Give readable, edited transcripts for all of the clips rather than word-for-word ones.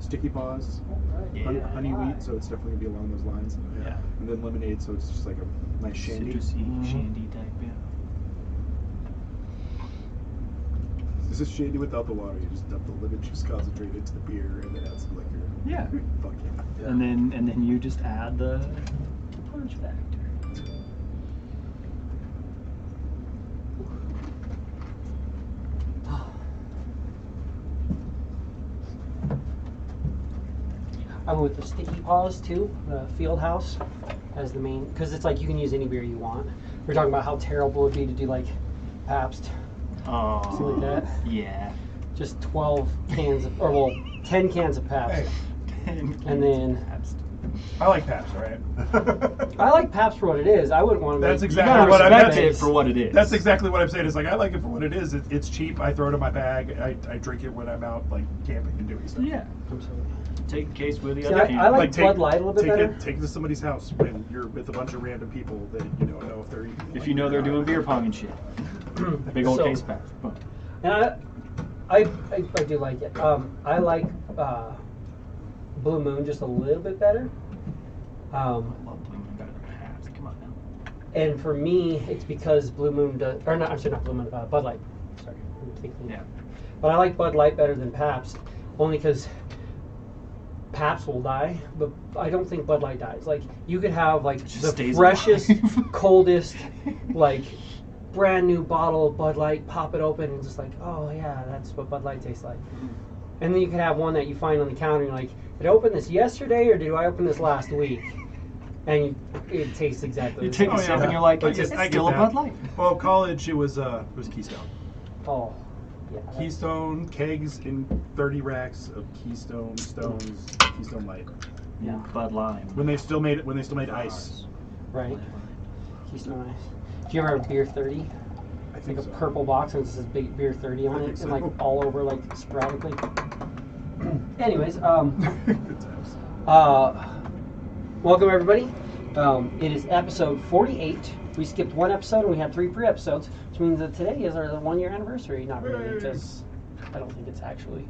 Sticky Paws, honey wheat, so it's definitely gonna be along those lines. Yeah. And then lemonade, so it's just like a nice shandy. Citrusy, shandy type, yeah. This is shandy without the water. You just dump the lemon juice concentrate into the beer and then add some liquor. Yeah. Fuck yeah. And then you just add the punch factor. I went with the Sticky Paws too, the Field House as the main, because it's like you can use any beer you want. We're talking about how terrible it would be to do like Pabst, something like that. Yeah. Just 12 cans, or well, 10 cans of Pabst. Hey. And then Pabst. I like Pabst, right? I like Pabst for what it is. I wouldn't want to. That's You exactly gotta what I respect meant. it for what it is. That's exactly what I'm saying. It's like I like it for what it is. It's cheap. I throw it in my bag. I drink it when I'm out like camping and doing stuff. Yeah. Absolutely. Take a case with the See, other I hand. like Bud Light a little bit take better. Take it to somebody's house when you're with a bunch of random people that you don't know if they're eating. If you know they're doing beer pong and shit. Big old So- case pack. Boom. And I do like it. I like Blue Moon just a little bit better. I love Blue Moon better than Pabst. Come on now. And for me, it's because Blue Moon does, or not, I'm sorry, not Blue Moon, Bud Light. Sorry, I'm thinking. Yeah. But I like Bud Light better than Pabst, only because Pabst will die, but I don't think Bud Light dies. Like, you could have like just the stays freshest, alive. coldest, like brand new bottle of Bud Light, pop it open and just like, oh yeah, that's what Bud Light tastes like. And then you could have one that you find on the counter and you're like, did I open this yesterday or did I open this last week? And it tastes exactly You the take same. a sip and you're like, it's I get still a that. Bud Light. Well, college it was Keystone. Oh, yeah. Keystone kegs in 30 racks of Keystone Stones, Keystone Light. Yeah. Bud Lime. When they still made ice. Right. Keystone Ice. Do you ever have Beer 30? I It's think like a so. purple box and it says big Beer 30 on I it think and like so. all over like sporadically. Anyways, Good times. welcome everybody. It is episode 48. We skipped one episode and we had 3 pre-episodes, which means that today is our 1-year anniversary. Not really, because I don't think it's actually.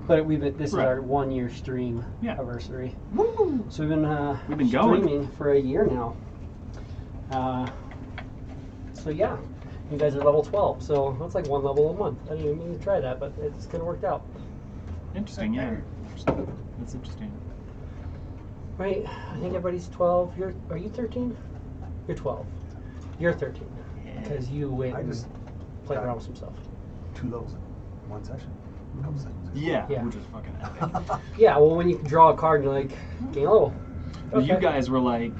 But this is Right. our 1-year stream Yeah. anniversary. Woo! So we've been going. streaming for a year now. So yeah, you guys are level 12, so that's like 1 level a month. I didn't even mean to try that, but it's kind of worked out. Interesting, yeah. That's interesting. Right, I think everybody's 12. Are you 13? You're 12. You're 13. Because you went I and just played got- around with some stuff. 2 levels in one session. A couple seconds. Yeah, Yeah. which was fucking epic. Yeah, well, when you draw a card, you're like, gain a level. But you Okay. guys were like,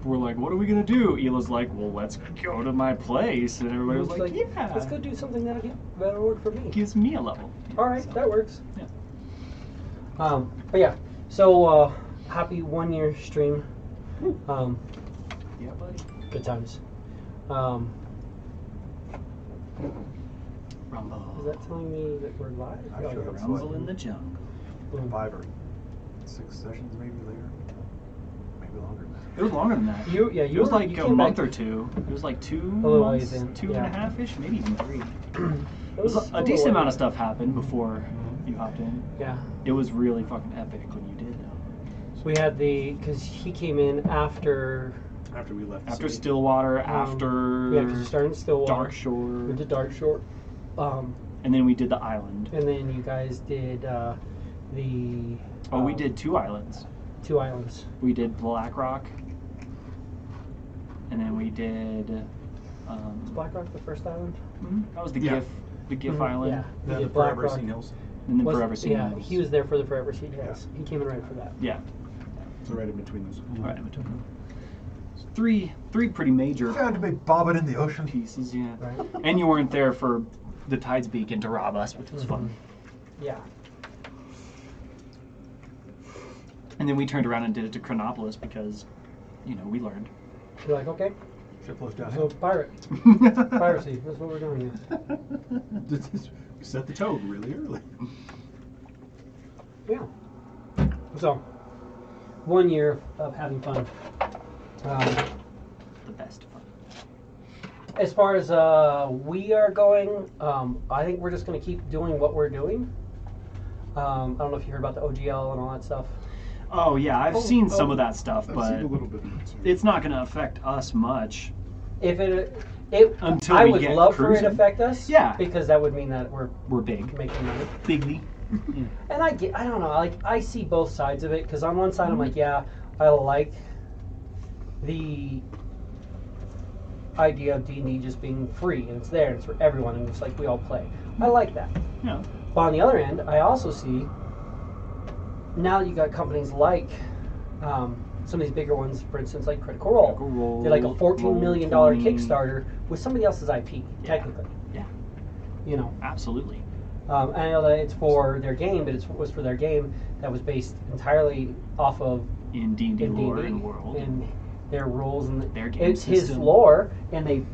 what are we gonna do? Ela's like, well, let's go to my place, and everybody was It's like, yeah, let's go do something that'll work for me. gives me a level. All right, that works. Yeah. But yeah, so happy 1-year stream. Yeah, buddy. Good times. Rumble. Is that telling me that we're live? I'm sure it's Rumble in the jungle. 5 or 6 sessions maybe later. Maybe longer than that. It was longer than that. You It was were- like you a came month back- or 2. It was like 2 little months, ways in, 2 and a yeah. half-ish, maybe even 3. It was A decent amount of stuff happened before you hopped in. Yeah. It was really fucking epic when you did, though. We had because he came in after. After we left. the After city. Stillwater, after Yeah, because we started in Stillwater. Dark Shore, We did Dark Shore. and then we did the island. And then you guys did the. Oh, we did 2 islands. 2 islands. We did Black Rock, and then we did. Was Black Rock the first island? That was the Yeah. GIF Mhm, island, Yeah. We Then did the Black Forever Rock. Scene Hills. and then Was- Forever Scene Yeah, Hills. he was there for the Forever Scene Hills. He came in right for that. Yeah, So right in between those. right in between. So three pretty major Found to be bobbing in the ocean. pieces, yeah. Right. And you weren't there for the Tides Beacon to rob us, which was fun. Yeah. And then we turned around and did it to Chronopolis because, we learned. You're like, okay, Ship flows down. so piracy. That's what we're doing here. We set the tone really early. Yeah. So, 1 year of having fun. The best fun. As far as we are going, I think we're just going to keep doing what we're doing. I don't know if you heard about the OGL and all that stuff. Oh yeah, I've seen some of that stuff, I've but seen a little bit of it too. it's not going to affect us much. If it Until I we would get love for it cruising. to affect us. Yeah. Because that would mean that we're big, making money. bigly. And I don't know, like I see both sides of it because on one side I'm like, yeah, I like the idea of D&D just being free and it's there and it's for everyone and it's like we all play. I like that. Yeah. But on the other end, I also see now you got companies like some of these bigger ones, for instance, like Critical Role. Critical Role, They're like a $14 million Roll20. Kickstarter with somebody else's IP, technically. Yeah. You know. Absolutely. I know that it's for their game, but it was for their game that was based entirely off of In D&D lore D&D and world. and their rules and Their game it's his system. lore, and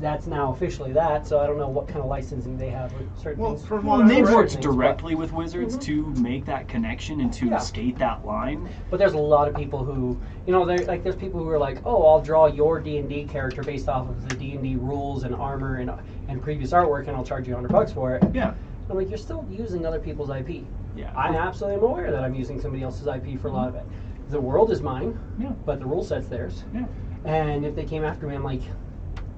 that's now officially that. So I don't know what kind of licensing they have with certain Well, things. from Well, what and I've they've read, worked things, but- directly with Wizards to make that connection and to Yeah. skate that line. But there's a lot of people who, there's people who are like, oh, I'll draw your D&D character based off of the D&D rules and armor and previous artwork, and I'll charge you $100 for it. Yeah. I'm like, you're still using other people's IP. Yeah. I absolutely am aware that I'm using somebody else's IP for a lot of it. The world is mine, Yeah. but the rule set's theirs. Yeah. And if they came after me, I'm like,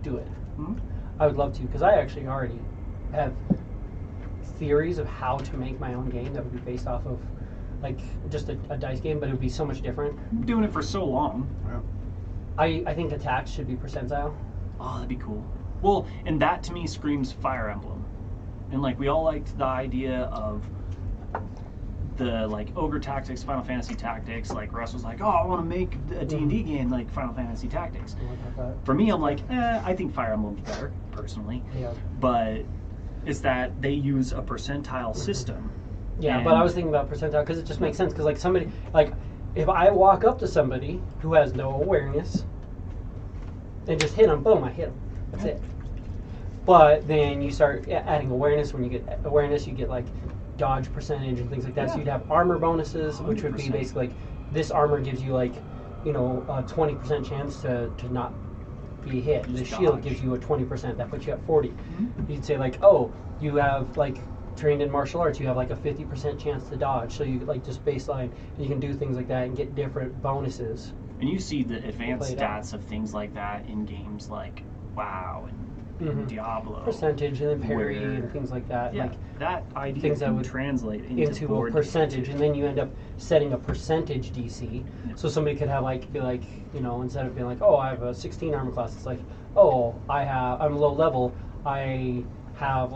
do it. Mhm. I would love to, because I actually already have theories of how to make my own game that would be based off of, like, just a dice game, but it would be so much different. Been doing it for so long. I think attacks should be percentile. Oh, that'd be cool. Well, and that to me screams Fire Emblem. And like we all liked the idea of the like ogre tactics, Final Fantasy tactics. Like Russ was like, oh, I want to make a D&D game like Final Fantasy Tactics. For me, I'm like, I think Fire Emblem's better personally. Yeah. But it's that they use a percentile system. Yeah, but I was thinking about percentile because it just makes sense. Because like somebody, like if I walk up to somebody who has no awareness and just hit them, boom, I hit them. That's it. But then you start adding awareness. When you get awareness, you get like dodge percentage and things like that. So you'd have armor bonuses, which would be 100%. basically like this armor gives you like, a 20% chance to not be hit. The Just shield dodge. gives you a 20%. That puts you at 40. You'd say like, oh, you have like trained in martial arts, you have like a 50% chance to dodge. So you like just baseline, and you can do things like that and get different bonuses. And you see the advanced Play it out. stats of things like that in games like WoW and Mhm. Diablo. Percentage and then parry Where- and things like that. Yeah, Like that idea things that can would translate into a board percentage, game, and then you end up setting a percentage DC. Yeah. So somebody could have be like, instead of being like, oh, I have a 16 armor class, it's like, oh, I'm low level, I have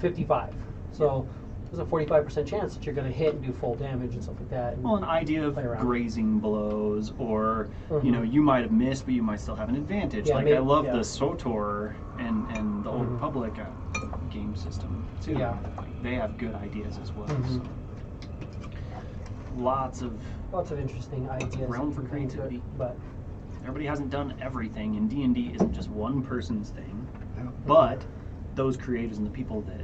55. So there's a 45% chance that you're going to hit and do full damage and stuff like that. And Well, an idea of play around. grazing blows, or Mhm. you might have missed, but you might still have an advantage. Yeah, like maybe- I love yeah. the SOTOR and the Old Mhm. Republic game system too. Yeah. Like, they have good ideas as well. Mhm. So. Lots of Lots of interesting ideas. Realm that for you can bring to it, creativity. But everybody hasn't done everything, and D&D isn't just one person's thing. Yeah. But those creators and the people that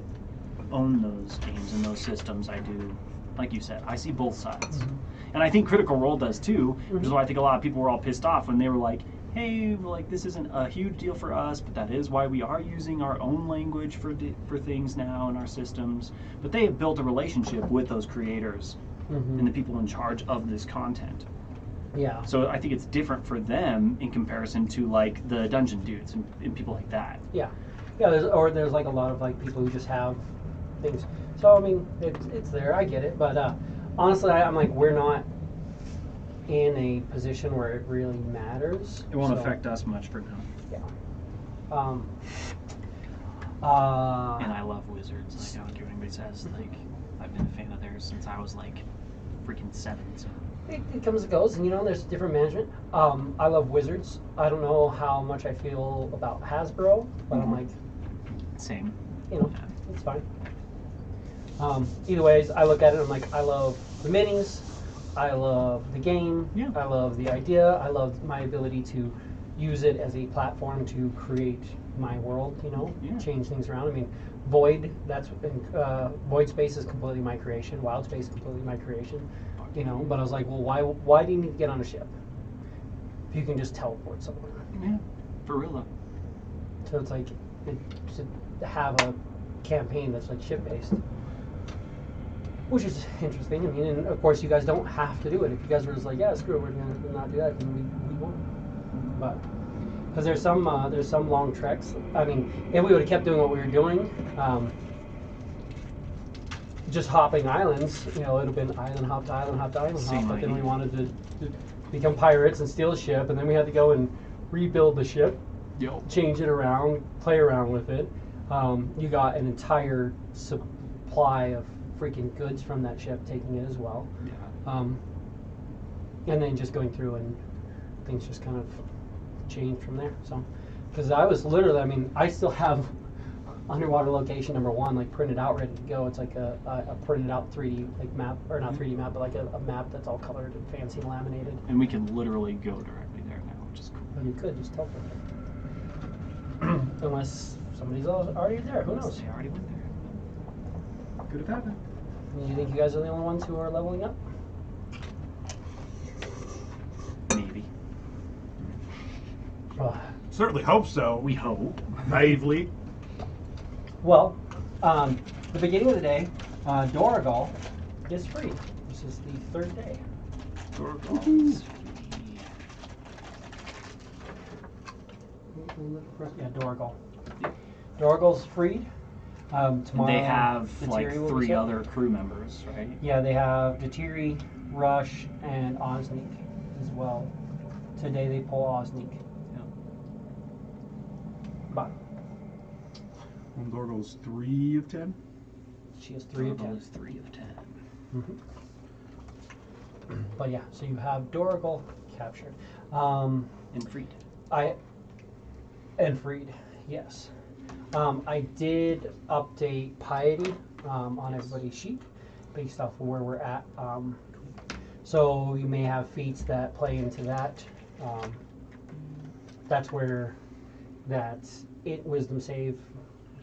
own those games and those systems, I do, like you said, I see both sides. Mhm. And I think Critical Role does too, which is Mhm. why I think a lot of people were all pissed off when they were like, hey, like this isn't a huge deal for us, but that is why we are using our own language for things now in our systems. But they have built a relationship with those creators Mhm. and the people in charge of this content. yeah. So I think it's different for them in comparison to like the dungeon dudes and people like that. Yeah, there's like a lot of like people who just have things. So I mean, it's there. I get it, but honestly, I'm like, we're not in a position where it really matters. It won't so, affect us much for now. Yeah. And I love Wizards. Like, I don't care what anybody says. Like, I've been a fan of theirs since I was like freaking 7. So. It comes and goes, and there's different management. I love Wizards. I don't know how much I feel about Hasbro, but I'm Mhm. like, Same. it's fine. Either ways, I look at it, I'm like, I love the minis, I love the game, Yeah. I love the idea, I love my ability to use it as a platform to create my world, Yeah. change things around. I mean, Void, Void Space is completely my creation, Wild Space is completely my creation, but I was like, well, why do you need to get on a ship if you can just teleport somewhere? Yeah. For real though. So it's like, to have a campaign that's like ship based. which is interesting. I mean, and of course, you guys don't have to do it. If you guys were just like, yeah, screw it, we're gonna not do that, then we won't. But because there's some long treks. I mean, if we would have kept doing what we were doing, just hopping islands, you know, it would have been island hop to island hop to island hop. But then we wanted to become pirates and steal a ship, and then we had to go and rebuild the ship, change it around, play around with it. You got an entire supply of freaking goods from that ship, taking it as well. Yeah. And then just going through and things just kind of changed from there. So, because I was literally, I mean, I still have underwater location number 1 like printed out, ready to go. It's like a printed out 3D like map, or not 3D map, but like a map that's all colored and fancy and laminated. And we can literally go directly there now, which is cool. And you could just teleport there. Unless somebody's already there, who knows? They already went there. Could have happened. Do you think you guys are the only ones who are leveling up? Maybe. Certainly hope so. We hope. Naively. Well, the beginning of the day, Doragal is free. This is the 3rd day. Yeah, Doragal. Doragal's freed. Tomorrow, They have the like Tiri will be 3 set. other crew members, right? Yeah, they have Datiri, Rush, and Osneek as well. Today they pull Osneek. Yeah. But Dorgo's 3 of 10. she has 3 of 10. Is 3 of 10. But yeah, so you have Doragal captured. And freed. And freed, yes. I did update Piety on everybody's sheet based off of where we're at. So you may have feats that play into that. That's where that wisdom save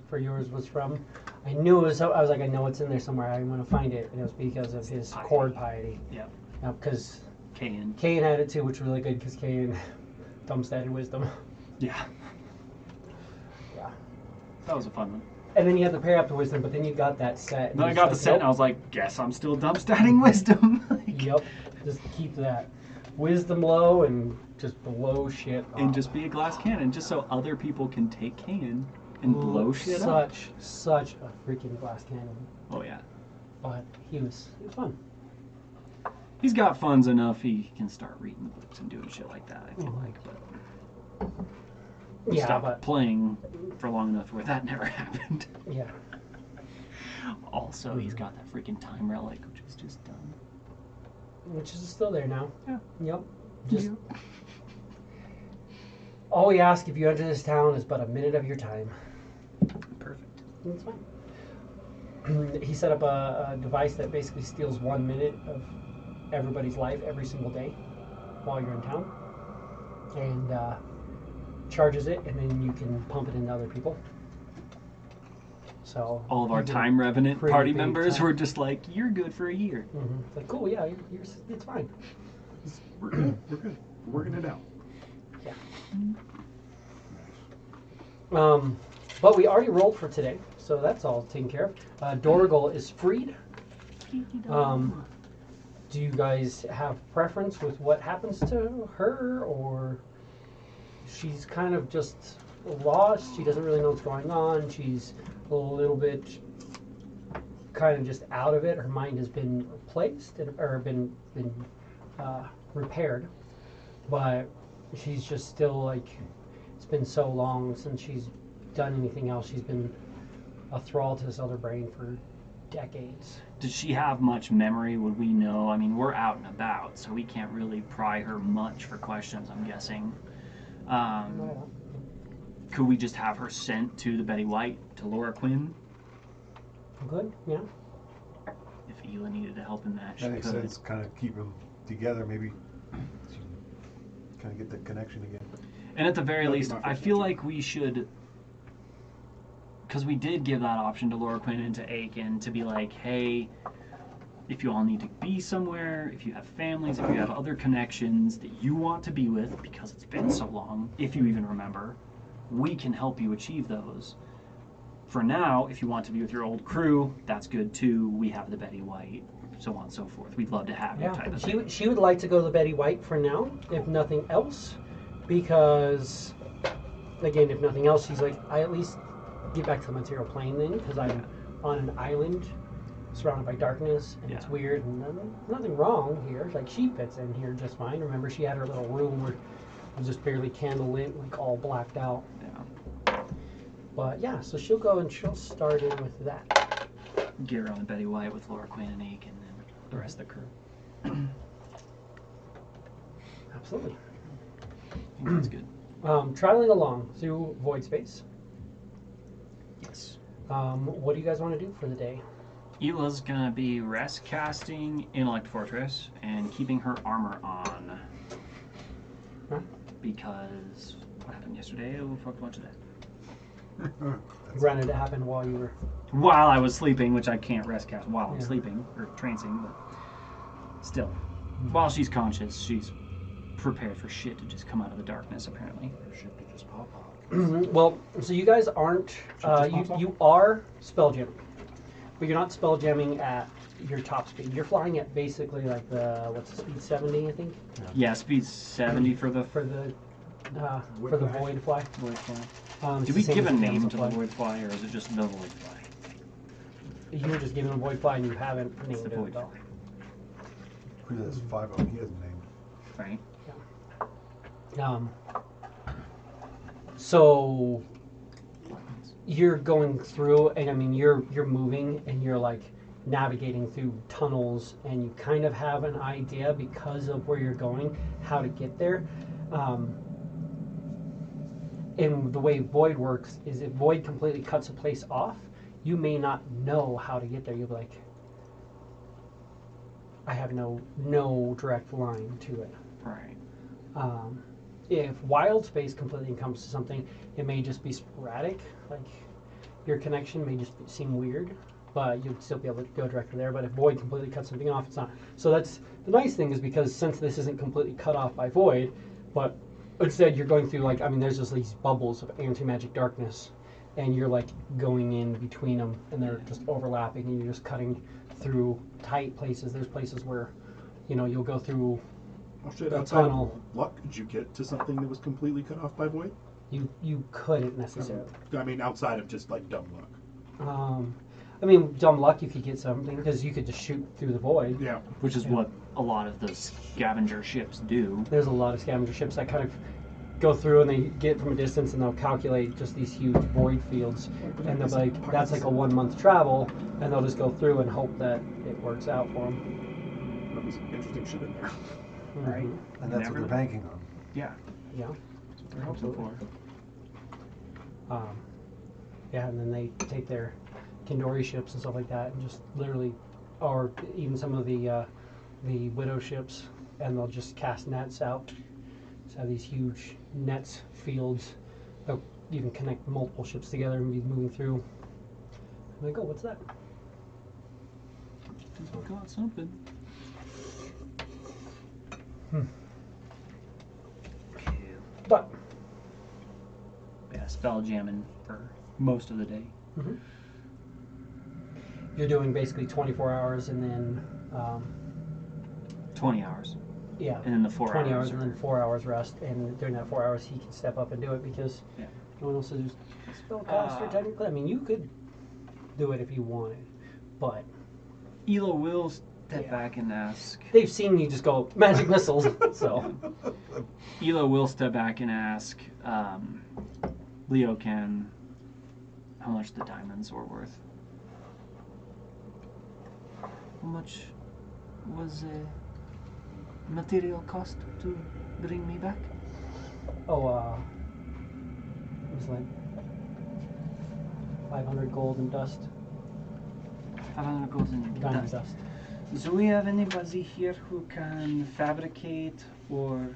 for yours was from. I knew it was. I was like, I know it's in there somewhere. I'm gonna find it, and it was because of his Piety. cord piety. Yeah. Because Kayan. Kane had it too, which was really good because Kane dumpstatted wisdom. Yeah. Yeah. That was a fun one. And then you had to pair up the wisdom, but then you got that set. Then I got the set and I was like, guess I'm still dumpstatting wisdom. Like, Yep. Just keep that wisdom low and just blow shit up. and just be a glass cannon, just so other people can take Kayan and blow shit up. Such a freaking glass cannon. Oh yeah. But he was fun. He's got funds enough he can start reading the books and doing shit like that, I feel like. But Yeah, stopped but playing for long enough where that never happened. yeah. Also, he's got that freaking time relic, which is just done. Which is still there now. Yeah. Yep. Just all we ask if you enter this town is but a minute of your time. Perfect. That's fine. He set up a device that basically steals 1 minute of everybody's life every single day while you're in town, and charges it, and then you can pump it into other people. So All of our you get time revenant pretty party big members time. were just like, "You're good for a year." It's like, cool, yeah, it's fine. We're good. We're good. We're working it out. Yeah. But we already rolled for today, so that's all taken care of. Doragal is freed. Do you guys have preference with what happens to her, or she's kind of just lost? She doesn't really know what's going on. She's a little bit kind of just out of it. Her mind has been replaced or been repaired, but she's just still like, it's been so long since she's done anything else. She's been a thrall to this other brain for decades. Did she have much memory? Would we know? I mean, we're out and about, so we can't really pry her much for questions, I'm guessing. Could we just have her sent to the Betty White, to Laura Quinn? Good, yeah. If Ela needed help in that, she That makes could. sense. Kind of keep them together, maybe. Kind of get the connection again. And at the very That'd be least, my I first feel answer. like we should, because we did give that option to Laura Quinn and to Aiken to be like, hey, if you all need to be somewhere, if you have families, if you have other connections that you want to be with, because it's been so long, if you even remember, we can help you achieve those. for now, if you want to be with your old crew, that's good too. We have the Betty White, so on and so forth. We'd love to have you type of thing. She would like to go to the Betty White for now, if nothing else, because, again, if nothing else, she's like, I at least get back to the material plane then, because I'm on an island surrounded by darkness, and it's weird, and nothing wrong here. Like, she fits in here just fine. Remember, she had her little room where it was just barely candlelit, like all blacked out. Yeah. But yeah, so she'll go and she'll start in with that. Get her on the Betty White with Laura Quinn and Ake, and then the rest of the crew. Absolutely. I think that's good. Traveling along through void space. Yes. What do you guys want to do for the day? Ela's gonna be rest casting Intellect Fortress and keeping her armor on. Huh? Because what happened yesterday? Oh, fuck a bunch of that. Granted, it happened while you were. While I was sleeping, which I can't rest cast while I'm Yeah. sleeping, or trancing, but still. While she's conscious, she's prepared for shit to just come out of the darkness, apparently. Shit could just pop out. Well, so you guys aren't. You are spell jamming, but you're not spell jamming at your top speed. You're flying at basically like what's the speed, 70, I think, Yeah, speed 70 for the for the Void fly. void fly. void fly. It's Did the we same give as a the name council to the fly. void fly, or is it just the void fly? You were just given a void fly and you haven't It's named the it void though. fly, There's 5 of them. He hasn't named. right? So you're going through, and I mean you're moving, and you're like navigating through tunnels, and you kind of have an idea because of where you're going how to get there. And the way void works is if void completely cuts a place off, you may not know how to get there. You'll be like, I have no direct line to it. Right. If wild space completely encompasses something, it may just be sporadic. Like your connection may just seem weird, but you'll still be able to go directly there. But if void completely cuts something off, it's not. So that's the nice thing is because since this isn't completely cut off by void, but instead you're going through like there's just these bubbles of anti-magic darkness, and you're like going in between them, and they're just overlapping, and you're just cutting through tight places. There's places where, you'll go through. Oh shit, The outside tunnel. of luck, could you get to something that was completely cut off by void? You couldn't necessarily. I mean, outside of just like dumb luck. Dumb luck, you could get something because you could just shoot through the void. Yeah. Which is what a lot of the scavenger ships do. There's a lot of scavenger ships that kind of go through and they get from a distance and they'll calculate just these huge void fields, and they'll be like, that's like a 1 month travel, and they'll just go through and hope that it works out for them. That was interesting shit in there. Right. And that's what they're banking on. Yeah. Yeah. That's what they're hoping for. Yeah, and then they take their Kindori ships and stuff like that, and just literally, or even some of the widow ships, and they'll just cast nets out. So have these huge nets, fields. They'll even connect multiple ships together and be moving through. I'm like, oh, what's that? We got something. But Yeah, spell jamming for most of the day. you're doing basically 24 hours, and then 20 hours. yeah, And then the 4 20 hours. hours, and then 4 hours rest. And during that 4 hours, he can step up and do it because Yeah. no one else is spellcaster technically. I mean, you could do it if you wanted, but Ela will step back and ask. they've seen you just go magic missiles. So Ela will step back and ask Leo how much the diamonds were worth. How much was material cost to bring me back? it was like 500 gold and dust, 500 gold in diamond dust. dust. Do we have anybody here who can fabricate or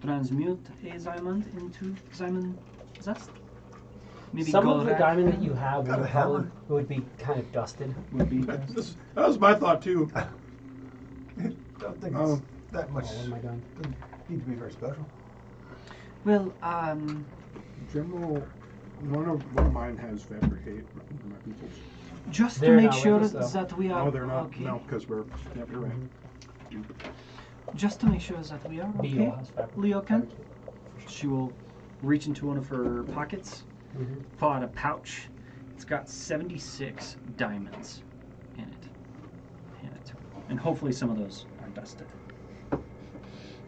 transmute a diamond into diamond dust? Maybe Some gold of the rack diamond that you have Got a would probably hammer? would be kind of dusted. would be. That was my thought too. I don't think Oh. it's that Oh, much. what am I doing? Doesn't need to be very special. Well, General One of mine has fabricate. My people's. Just to They're make not sure with us, though. that we are No, they're not. okay. No, because we're. Yep, you're right. Just to make sure that we are okay. Beal has fabric. Leo can. fabricate. She will reach into one of her pockets, Mhm. pull out a pouch. It's got 76 diamonds in it. Hand it to her. And hopefully some of those are dusted.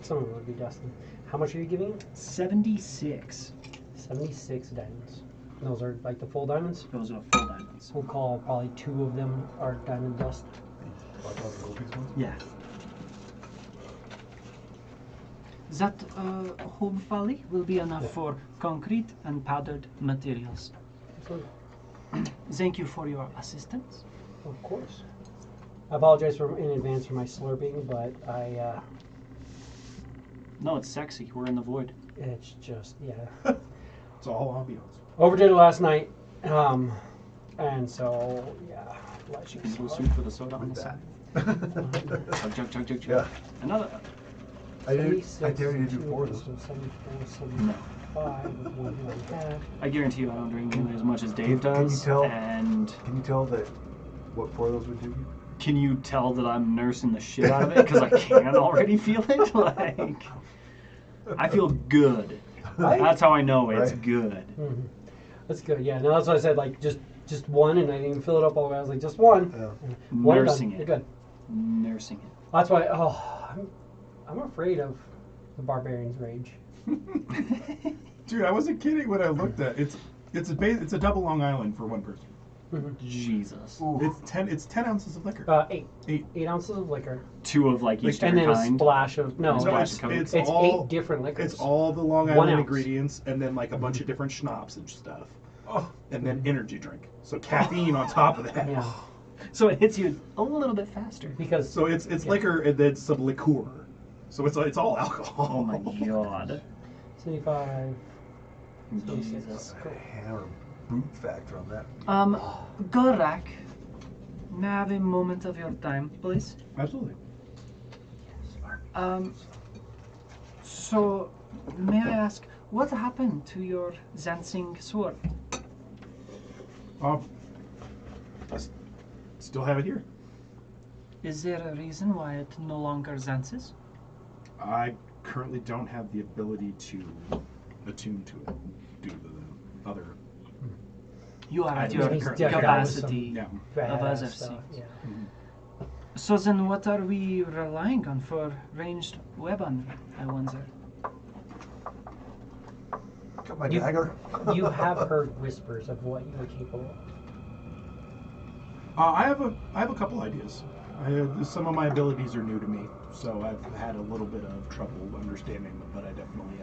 Some of them would be dusted. How much are you giving? 76. 76 diamonds. Those are like the full diamonds. Those are full diamonds. We'll call probably 2 of them are diamond dust. Yeah. That hopefully will be enough for concrete and powdered materials. Excellent. Thank you for your assistance. Of course. I apologize in advance for my slurping, but No, it's sexy. We're in the void. it's just, yeah. It's all ambiance. Overdid it last night. And so, yeah. Let you People slurp. suit for the soda on With the that. side. I Chug, chug, chug, chug. Yeah. Another. dare you to do 4 of those. 74, 75, with 1 and a half. I guarantee you I don't drink nearly as much as Dave Can you does. tell- And Can you tell that what 4 of those would do you? can you tell that I'm nursing the shit out of it? Because I can already feel it. Like, I feel good. Right? That's how I know it's Right. good. Mhm. That's good, yeah. No, that's what I said, like, just 1, and I didn't even fill it up all the way. I was like, just 1. Yeah. One Nursing done. it. You're good. Nursing it. That's why, I'm afraid of the Barbarian's Rage. Dude, I wasn't kidding when I looked at it. It's a double Long Island for one person. Jesus. It's 10 ounces of liquor. 8. 8. 8 ounces of liquor. 2 of like each And different then a kind. splash of, no, So So Splash it's, of Coke. it's it's all 8 different liquors. It's all the Long 1 Island ounce. ingredients, and then like a bunch of different schnapps and stuff, and then energy drink. So caffeine on top of that. Yeah, So it hits you a little bit faster. because So it's Yeah. liquor and then some liqueur. So it's all alcohol. Oh my god. 75, Jesus. 26. Cool. Hammer boot factor on that. Gorak, may I have a moment of your time, please? Absolutely. So, may I ask, what happened to your Zansing sword? I still have it here. Is there a reason why it no longer Zanses? I currently don't have the ability to attune to it due to the other. You are at I your think he's decked out with capacity. Yeah. Badass other stuff, things. yeah. So then what are we relying on for ranged weapon, I wonder? Got my You- dagger. You have heard whispers of what you are capable of. I have a couple ideas. Some of my abilities are new to me, so I've had a little bit of trouble understanding them, but I definitely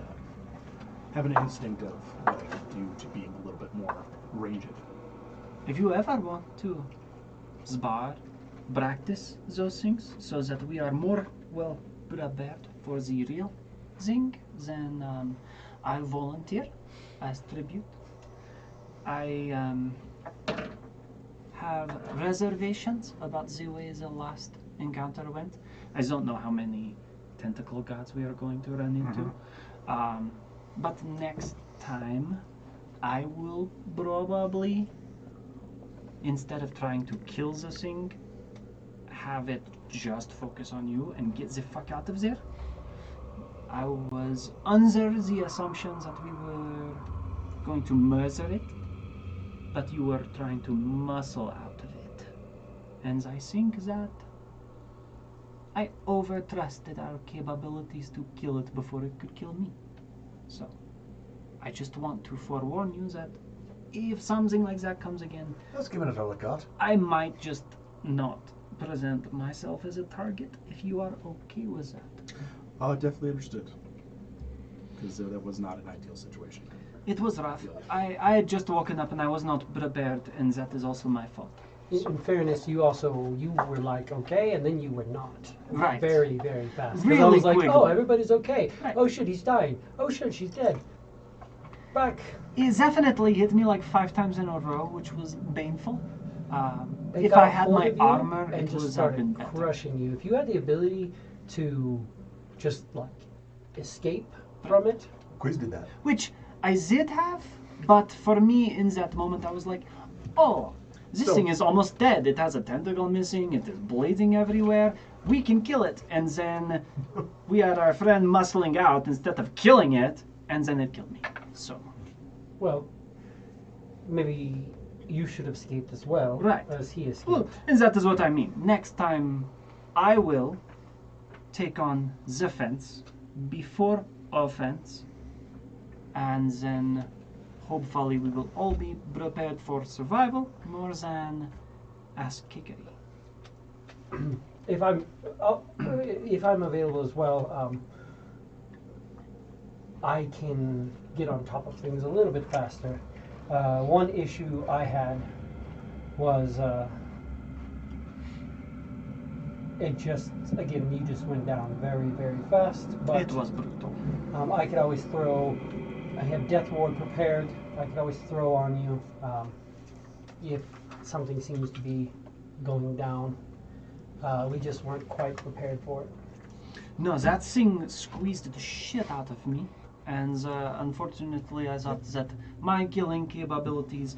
have an instinct of what I could do to being a little bit more ranged. If you ever want to spar, practice those things so that we are more well prepared for the real thing, then I'll volunteer as tribute. I have reservations about the way the last encounter went. I don't know how many tentacle gods we are going to run into. But next time, I will probably, instead of trying to kill the thing, have it just focus on you and get the fuck out of there. I was under the assumption that we were going to murder it, but you were trying to muscle out of it. And I think that I over-trusted our capabilities to kill it before it could kill me. So, I just want to forewarn you that if something like that comes again, Let's give it a look at. I might just not present myself as a target if you are okay with that. Definitely understood. Because that was not an ideal situation. It was rough. I had just woken up and I was not prepared, and that is also my fault. In fairness, you were like, okay, and then you were not. Right. Very, very fast. 'Cause I Really was like, quickly. oh, everybody's okay. Right. Oh shit, he's dying. Oh shit, she's dead. Back. It definitely hit me like 5 times in a row, which was painful. They If got I had hold my of you armor, and it just would have started been better. crushing you. If you had the ability to just like escape from it, Quiz did that. Which I did have, But for me, in that moment, I was like, oh, this So- thing is almost dead. It has a tentacle missing. It is bleeding everywhere. We can kill it. And then we had our friend muscling out instead of killing it. And then it killed me. So, Well, maybe you should have escaped as well, Right. as he escaped. well, and that is what I mean. Next time, I will take on the fence before offense. And then hopefully we will all be prepared for survival more than ass kickery. If I'm available as well, I can get on top of things a little bit faster. One issue I had was it just, again, you just went down very, very fast. But It was brutal. I could always throw. I have Death Ward prepared. I could always throw on you if something seems to be going down. We just weren't quite prepared for it. No, that thing squeezed the shit out of me. And unfortunately, I thought that my killing capabilities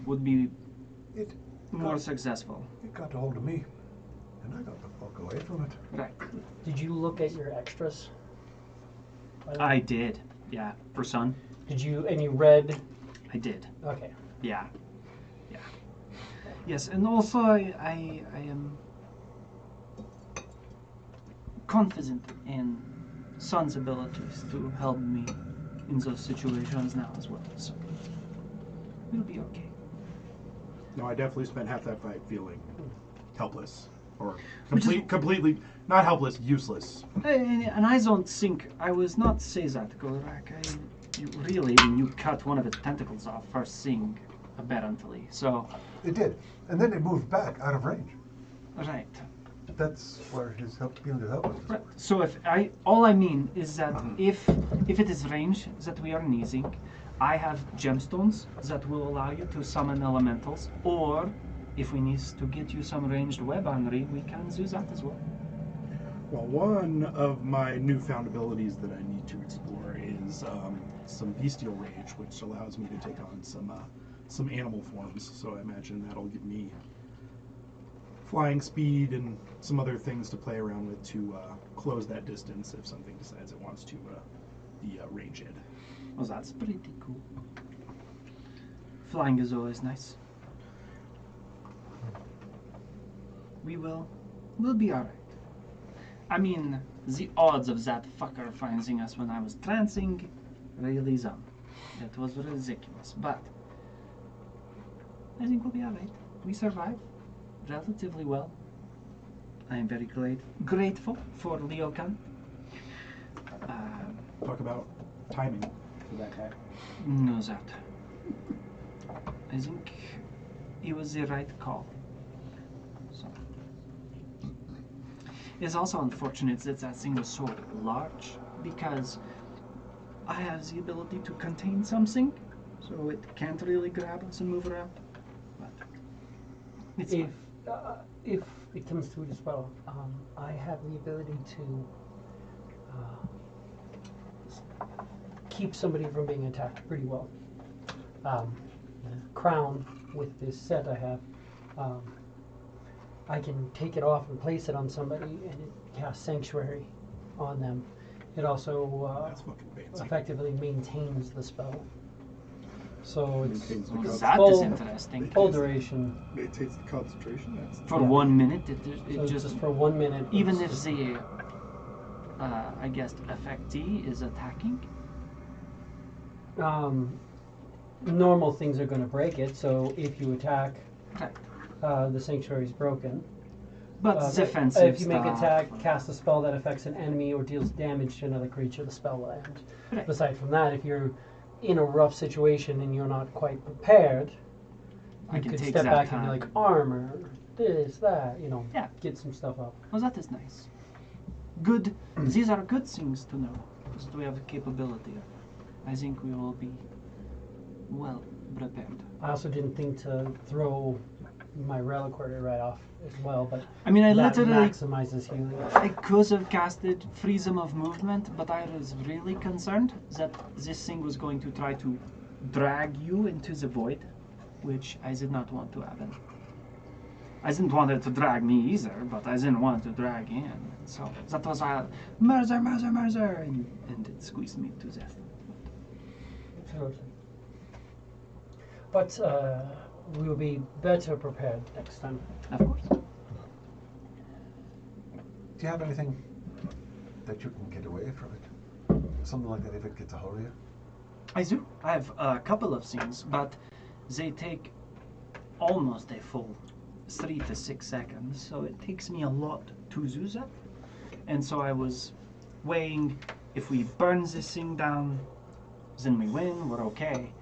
would be It more successful. it got a hold of me, and I got the fuck away from it. Right. Did you look at your extras? I did. Yeah. For Sun, Did you? And you read? I did. Okay. Yeah. Yeah. Yes, and also I am confident in Sun's abilities to help me in those situations now as well. So we'll be okay. No, I definitely spent half that fight feeling helpless. Or Which is- completely, not helpless, useless. And I don't think I was not say that, Gorak. You really, you cut one of its tentacles off first thing, apparently. So, It did, and then it moved back out of range. right. That's where his feeling of helplessness. Right. So all I mean is that if it is range that we are needing, I have gemstones that will allow you to summon elementals, or if we need to get you some ranged weaponry, we can do that as well. Well, one of my newfound abilities that I need to explore is some bestial rage, which allows me to take on some animal forms. So I imagine that'll give me flying speed and some other things to play around with to close that distance if something decides it wants to be ranged. Well, that's pretty cool. Flying is always nice. We'll be alright. I mean, the odds of that fucker finding us when I was trancing, really some. That was ridiculous, but I think we'll be alright. We survived relatively well. I am very grateful for Leokan. Talk about timing for that guy. No, that. I think it was the right call. So. It's also unfortunate that that thing was so large because I have the ability to contain something, so it can't really grab us and move around. But it's If it comes to it as well, I have the ability to keep somebody from being attacked pretty well. The crown with this set I have, I can take it off and place it on somebody, and it casts sanctuary on them. It also That's fucking fancy. effectively maintains the spell. So it's Maintains the well, con- that full- is interesting. full duration. It takes the concentration. That's For Yeah. 1 minute, it So just for 1 minute. even it's if just- the I guess affectee is attacking. Normal things are going to break it. So if you attack, Right. the sanctuary is broken. But defensive If you make stuff, attack, cast a spell that affects an enemy or deals damage to another creature, the spell will end. Right. Aside from that, if you're in a rough situation and you're not quite prepared, I you can could take step that back time. and be like armor, this, that, Yeah. get some stuff up. Well, that is nice. Good. These are good things to know. That we have the capability of. I think we will be well prepared. I also didn't think to throw my reliquary right off as well, but I mean, I that literally maximizes healing. I could have casted freedom of movement, but I was really concerned that this thing was going to try to drag you into the void, which I did not want to happen. I didn't want it to drag me either, but I didn't want it to drag in. So that was a murder, and it squeezed me to death. Absolutely. But we will be better prepared next time. Of course. Do you have anything that you can get away from it? Something like that if it gets a hold of you? I do. I have a couple of things, but they take almost a full 3 to 6 seconds, so it takes me a lot to do that. And so I was weighing, if we burn this thing down, then we win, we're okay.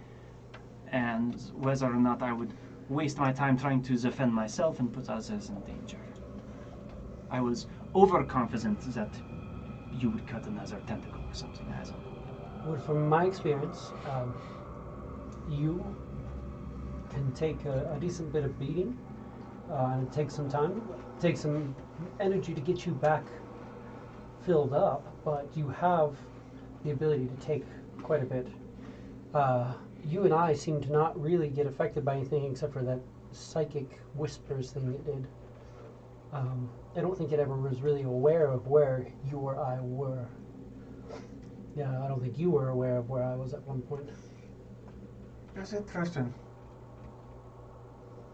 And whether or not I would waste my time trying to defend myself and put others in danger. I was overconfident that you would cut another tentacle or something. I don't know. Well, from my experience, you can take a decent bit of beating, and it takes some time, takes some energy to get you back filled up, but you have the ability to take quite a bit. You and I seem to not really get affected by anything except for that psychic whispers thing it did. I don't think it ever was really aware of where you or I were. Yeah, I don't think you were aware of where I was at one point. It's interesting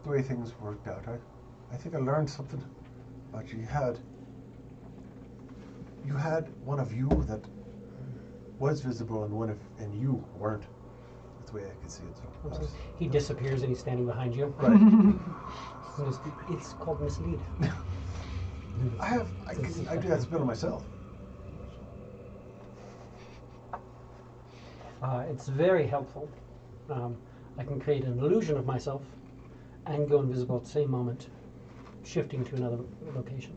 the way things worked out. I think I learned something about you. You had one of you that was visible and and you weren't. That's the way I could see it. So He disappears and he's standing behind you. right. It's called mislead. I do that spell myself. It's very helpful. I can create an illusion of myself and go invisible at the same moment, shifting to another location.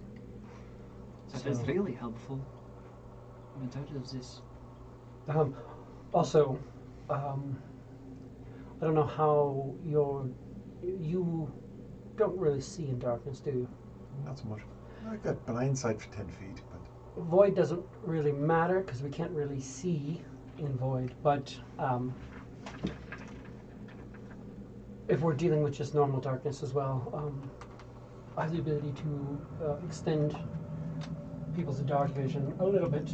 That is really helpful. I'm tired of this. Also, I don't know how you don't really see in darkness, do you? Not so much. I got blind sight for 10 feet, but Void doesn't really matter because we can't really see in void, but if we're dealing with just normal darkness as well, I have the ability to extend people's dark vision a little bit.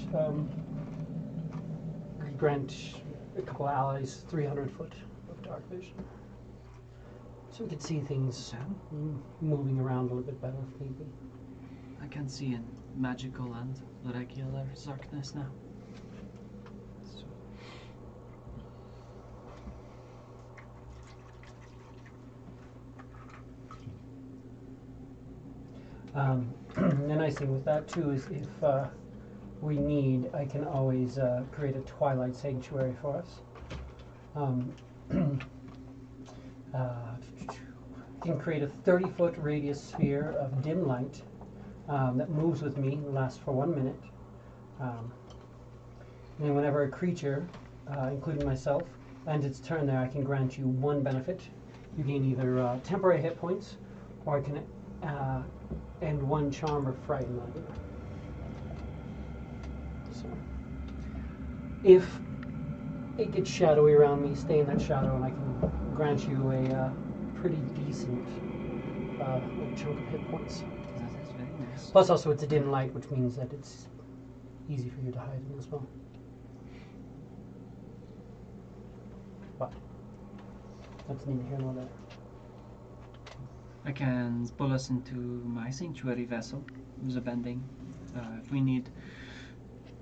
Grant a couple of allies 300 foot of dark vision. So we could see things moving around a little bit better if need be. I can see in magical and regular darkness now. So. The nice thing with that too is if we need, I can always create a twilight sanctuary for us. I can create a 30-foot radius sphere of dim light that moves with me and lasts for 1 minute. And then whenever a creature, including myself, ends its turn there, I can grant you 1 benefit. You gain either temporary hit points, or I can end 1 charm or frighten on you. So, if it gets shadowy around me, stay in that shadow, and I can grant you a pretty decent little chunk of hit points. That is very nice. Plus, also, it's a dim light, which means that it's easy for you to hide in as well. But that's neither here nor there. I can pull us into my sanctuary vessel with a bending. If we need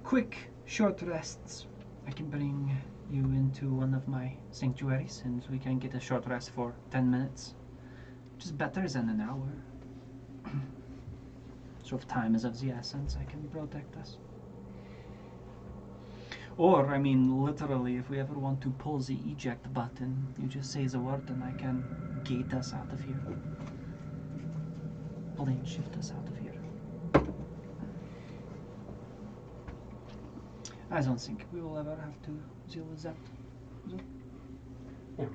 quick, short rests, I can bring you into one of my sanctuaries and we can get a short rest for 10 minutes, which is better than an hour. So if time is of the essence, I can protect us. Or, I mean, literally, if we ever want to pull the eject button, you just say the word and I can gate us out of here. Plane shift us out of here. I don't think we will ever have to deal with that. Yeah,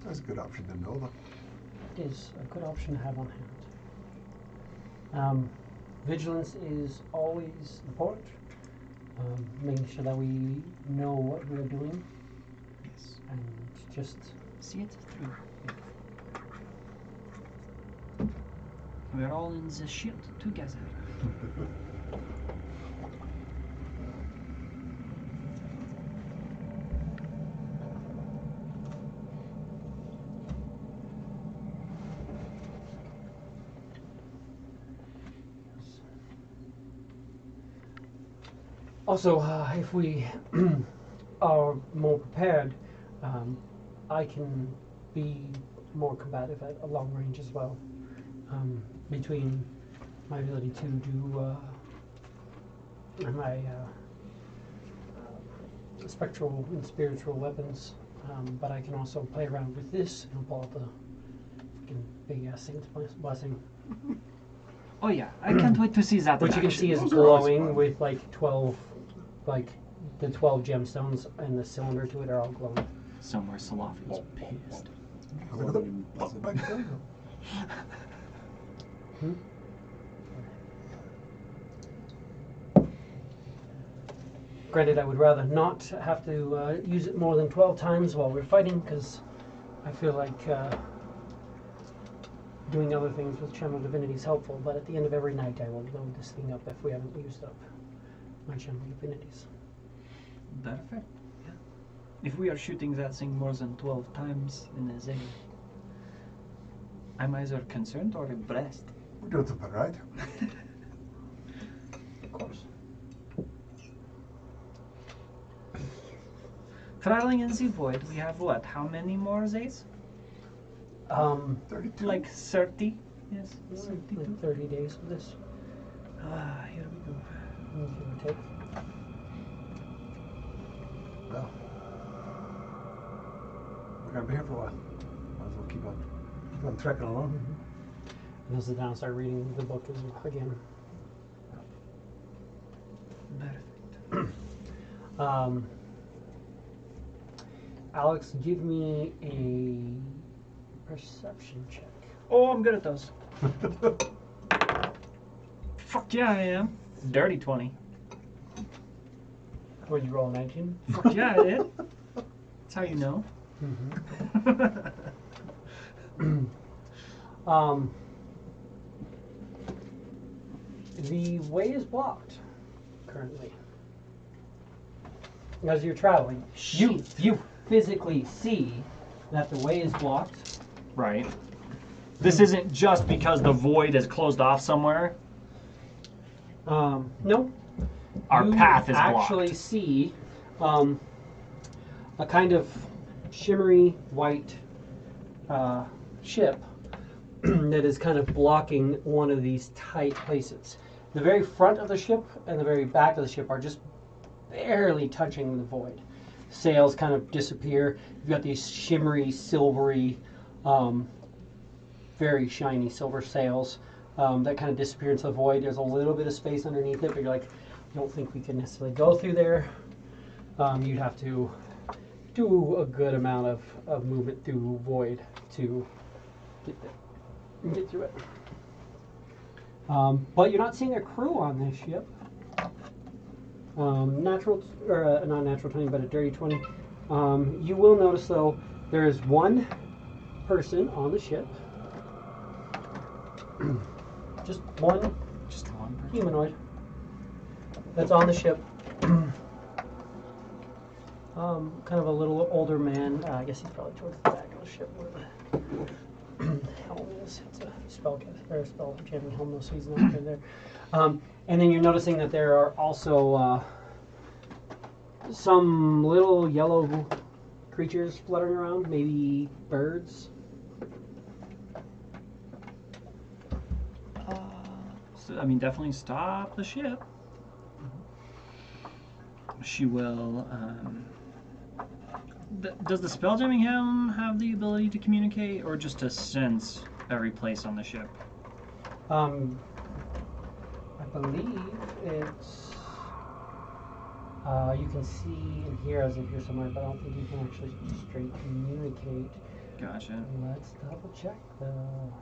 that's a good option to know, though. it is a good option to have on hand. Vigilance is always important. Making sure that we know what we're doing. Yes. and just See it through. We're all in the shit together. also if we are more prepared, I can be more combative at a long range as well. Between my ability to do my spectral and spiritual weapons, but I can also play around with this and pull out the freaking big ass saint's blessing, Oh yeah, I can't wait to see that. which in you can action. see is Those are always glowing fun. with like 12, like the 12 gemstones and the cylinder to it are all glowing. Somewhere Salafi's pissed. Look at the bug back there. Hmm? Granted, I would rather not have to use it more than 12 times while we're fighting, because I feel like doing other things with Channel Divinity is helpful, but at the end of every night I will load this thing up if we haven't used up my Channel Divinities. Perfect. Yeah. If we are shooting that thing more than 12 times in a day, I'm either concerned or impressed. We're doing something right. Of course. Traveling in the void, we have what? How many more days? 32. Like 30? Yes, 32. Like 30 days of this, Ah, here we go. give or take. Well, we're gonna be here for a while. Might as well keep on trekking along. And I'll sit down and start reading the book again. Perfect. Alex, give me a perception check. Oh, I'm good at those. Fuck yeah, I am. Dirty 20. Would you roll a 19? Fuck yeah, I did. That's how you know. The way is blocked currently. As you're traveling, you physically see that the way is blocked. Right. This isn't just because the void is closed off somewhere. No. Our You path is actually blocked. see a kind of shimmery white ship that is kind of blocking one of these tight places. The very front of the ship and the very back of the ship are just barely touching the void. Sails kind of disappear. You've got these shimmery, silvery, very shiny silver sails that kind of disappear into the void. There's a little bit of space underneath it, but you're like, I don't think we can necessarily go through there. You'd have to do a good amount of movement through void to get through it. But you're not seeing a crew on this ship. Natural, or not natural 20, but a dirty 20. You will notice though, there is one person on the ship. Just one Just one person. humanoid that's on the ship. Kind of a little older man. I guess he's probably towards the back of the ship where the helm is. It's a spell jamming helm, though, so he's not right there. And then you're noticing that there are also some little yellow creatures fluttering around, maybe birds. So, I mean, definitely stop the ship. She will. Does the spelljamming helm have the ability to communicate, or just to sense every place on the ship? I believe it's. You can see and hear as if you're somewhere, but I don't think you can actually straight communicate. Gotcha. Let's double check though.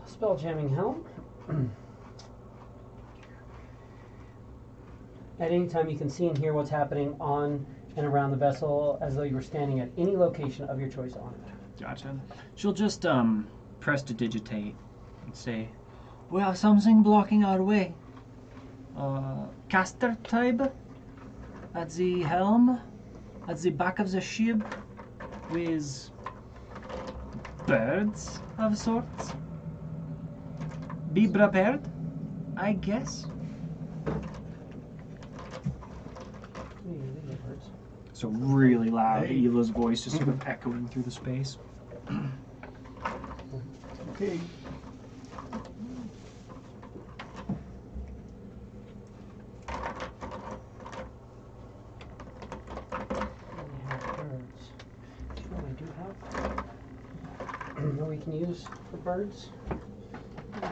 spell jamming helm. At any time, you can see and hear what's happening on and around the vessel as though you were standing at any location of your choice on it. Gotcha. She'll just prestidigitate and say, "We have something blocking our way. Caster type at the helm, at the back of the ship, with birds of sorts. Be prepared, I guess." So really loud, Hey. Ela's voice just sort of echoing through the space. Okay. We have birds. What we do have that we can use for birds.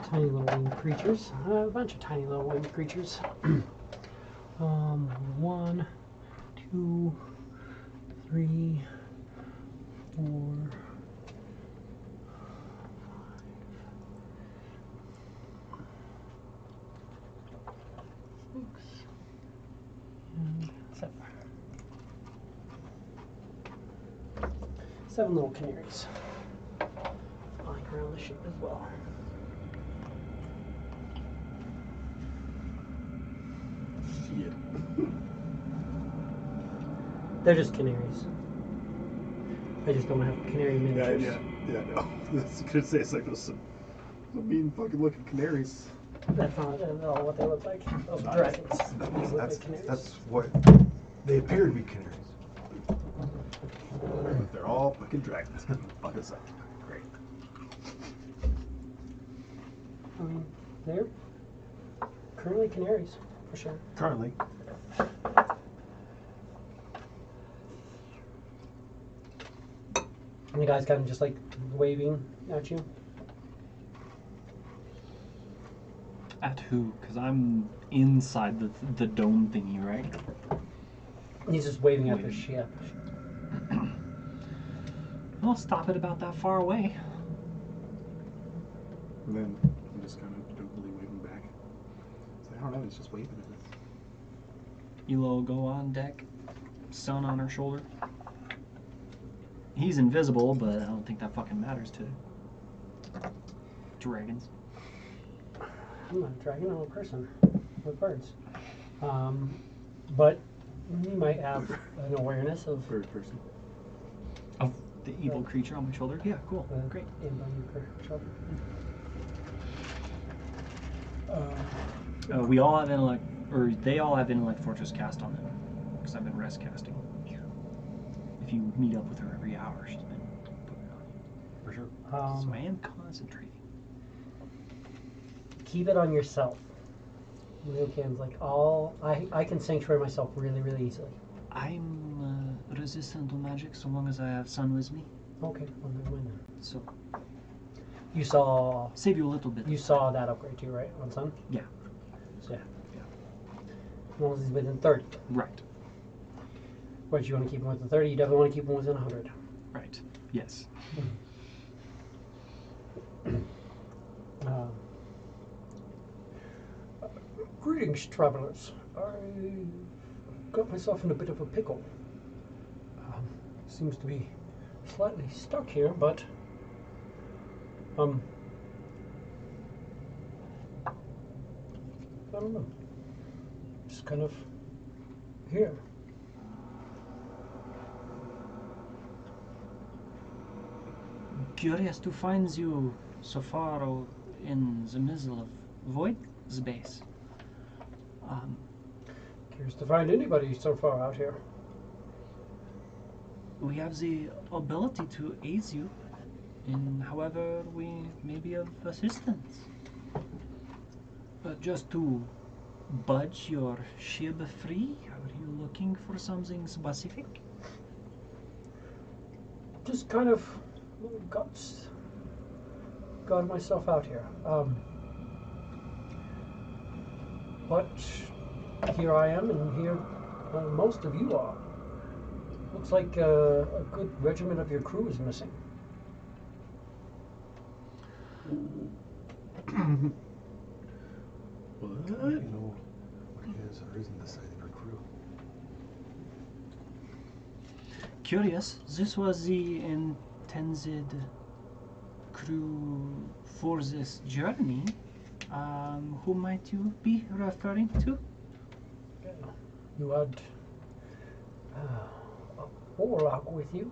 Tiny little winged creatures. A bunch of tiny little winged creatures. 1, 2, 3, 4, 5, 6, and 7. 7 little canaries flying around the ship as well. Shit. They're just canaries. I just don't have canary Yeah, miniatures. yeah, no. I was gonna say it's like those some mean fucking looking canaries. That's not at all what they look like. Those dragons. These look like canaries. That's what they appear to be canaries. They're all fucking dragons. Fuck us up. Great. I mean, they're currently canaries, for sure. Currently, And the guy's kind of just like waving at you. At who? Because I'm inside the dome thingy, right? And he's just waving at the Waving. ship. I'll stop it about that far away. And then I'm just kind of doubly waving back. So I don't know, he's just waving at us. Elo will go on deck, sun on her shoulder. He's invisible, but I don't think that fucking matters to dragons. I'm not a dragon, I'm a person with birds. But you might have an awareness of Bird person. Oh, the evil creature on my shoulder? Yeah, cool. the Great. imp on your shoulder. We all have intellect, or they all have intellect fortress cast on them, because I've been rest casting. If you meet up with her every hour, she's been putting it on you. for sure. So I am concentrating. Keep it on yourself. Milcan's like, I can sanctuary myself really, really easily. I'm resistant to magic so long as I have sun with me. Okay, well, never mind then. So You saw save you a little bit. You saw that upgrade too, right? On Sun? Yeah. So, yeah. As long as he's within 30. Right. But you want to keep him within 30, you definitely want to keep him within 100. Right. Yes. Greetings, travelers. I got myself in a bit of a pickle. Seems to be slightly stuck here, but I don't know. Just kind of here. Curious to find you so far in the middle of void space. Curious to find anybody so far out here. We have the ability to aid you in however we may be of assistance. But just to budge your ship free, are you looking for something specific? Just kind of got myself out here. But here I am, and here most of you are. Looks like a good regiment of your crew is missing. What? You know what is or isn't deciding our crew. Curious. This was the intended crew for this journey. Who might you be referring to? You had a warlock with you.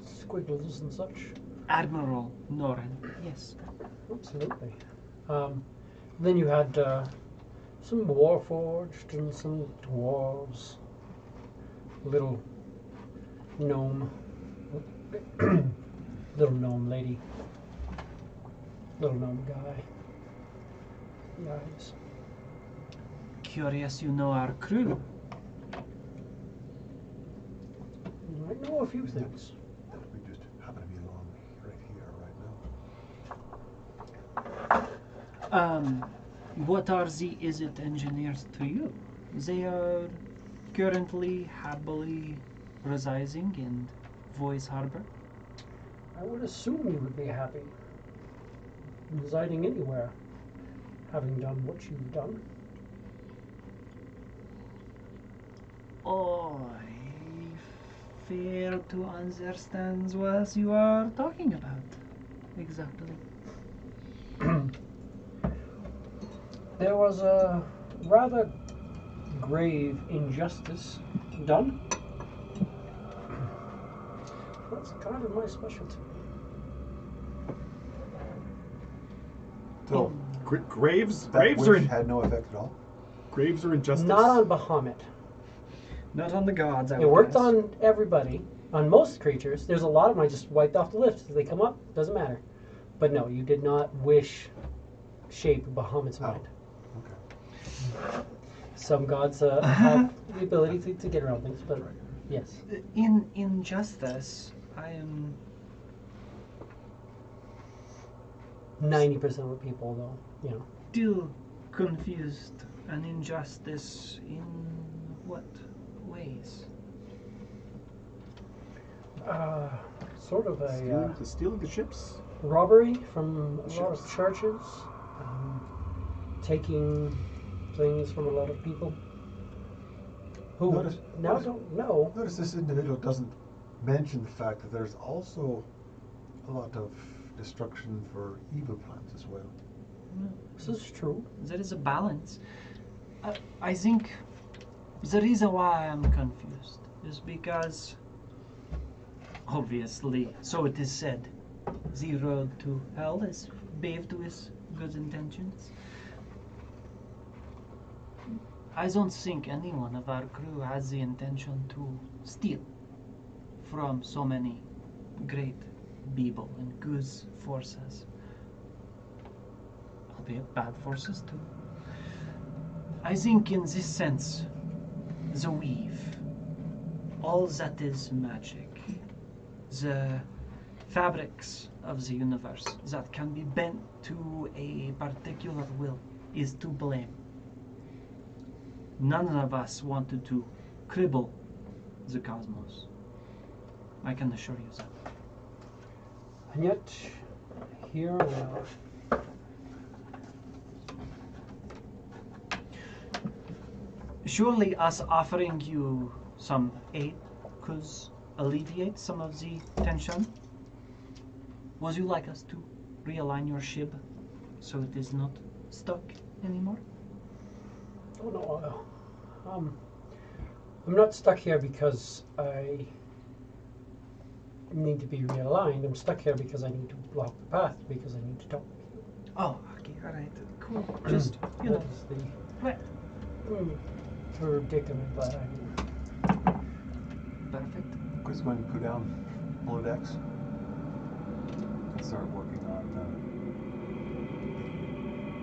Squiggles and such. Admiral Noren. Yes. Absolutely. Then you had some warforged and some dwarves. Little gnome. Little gnome lady. Little gnome guy. Nice. Curious you know our crew. I know a few things. That we just happen to be along right here, right now. What are the Izzet engineers to you? They are currently happily residing in Voice Harbor. I would assume you would be happy residing anywhere, having done what you've done. I fail to understand what you are talking about. Exactly. There was a rather grave injustice done. That's kind of my specialty. So Graves? that Graves wish are had no effect at all. graves are injustice. Not on Bahamut. Not on the gods, I It worked on everybody, on most creatures. There's a lot of them I just wiped off the list. They come up, doesn't matter. But no, you did not wish shape Bahamut's Oh. mind. Okay. Some gods have the ability to get around things, but yes. In injustice, I am 90% of people, though, you know. still confused. An injustice in what ways? Sort of a Stealing the ships. robbery from a lot of Ships. churches, taking things from a lot of people who Notice- now notice- don't know. Notice this individual doesn't mention the fact that there's also a lot of destruction for evil plans as well. This is true. There is a balance. I think the reason why I'm confused is because, obviously, so it is said, the road to hell is paved with good intentions. I don't think anyone of our crew has the intention to steal from so many great people and good forces. Albeit bad forces too. I think in this sense, the weave, all that is magic, the fabrics of the universe that can be bent to a particular will is to blame. None of us wanted to cripple the cosmos. I can assure you that. And yet, here we are. Surely us offering you some aid could alleviate some of the tension. Would you like us to realign your ship so it is not stuck anymore? Oh no, I'm not stuck here because I need to be realigned. I'm stuck here because I need to block the path, because I need to talk. Oh, okay, alright, cool. Just, you know, That is the right. predicament that I'm in. Perfect. Chris going to go down below decks and start working on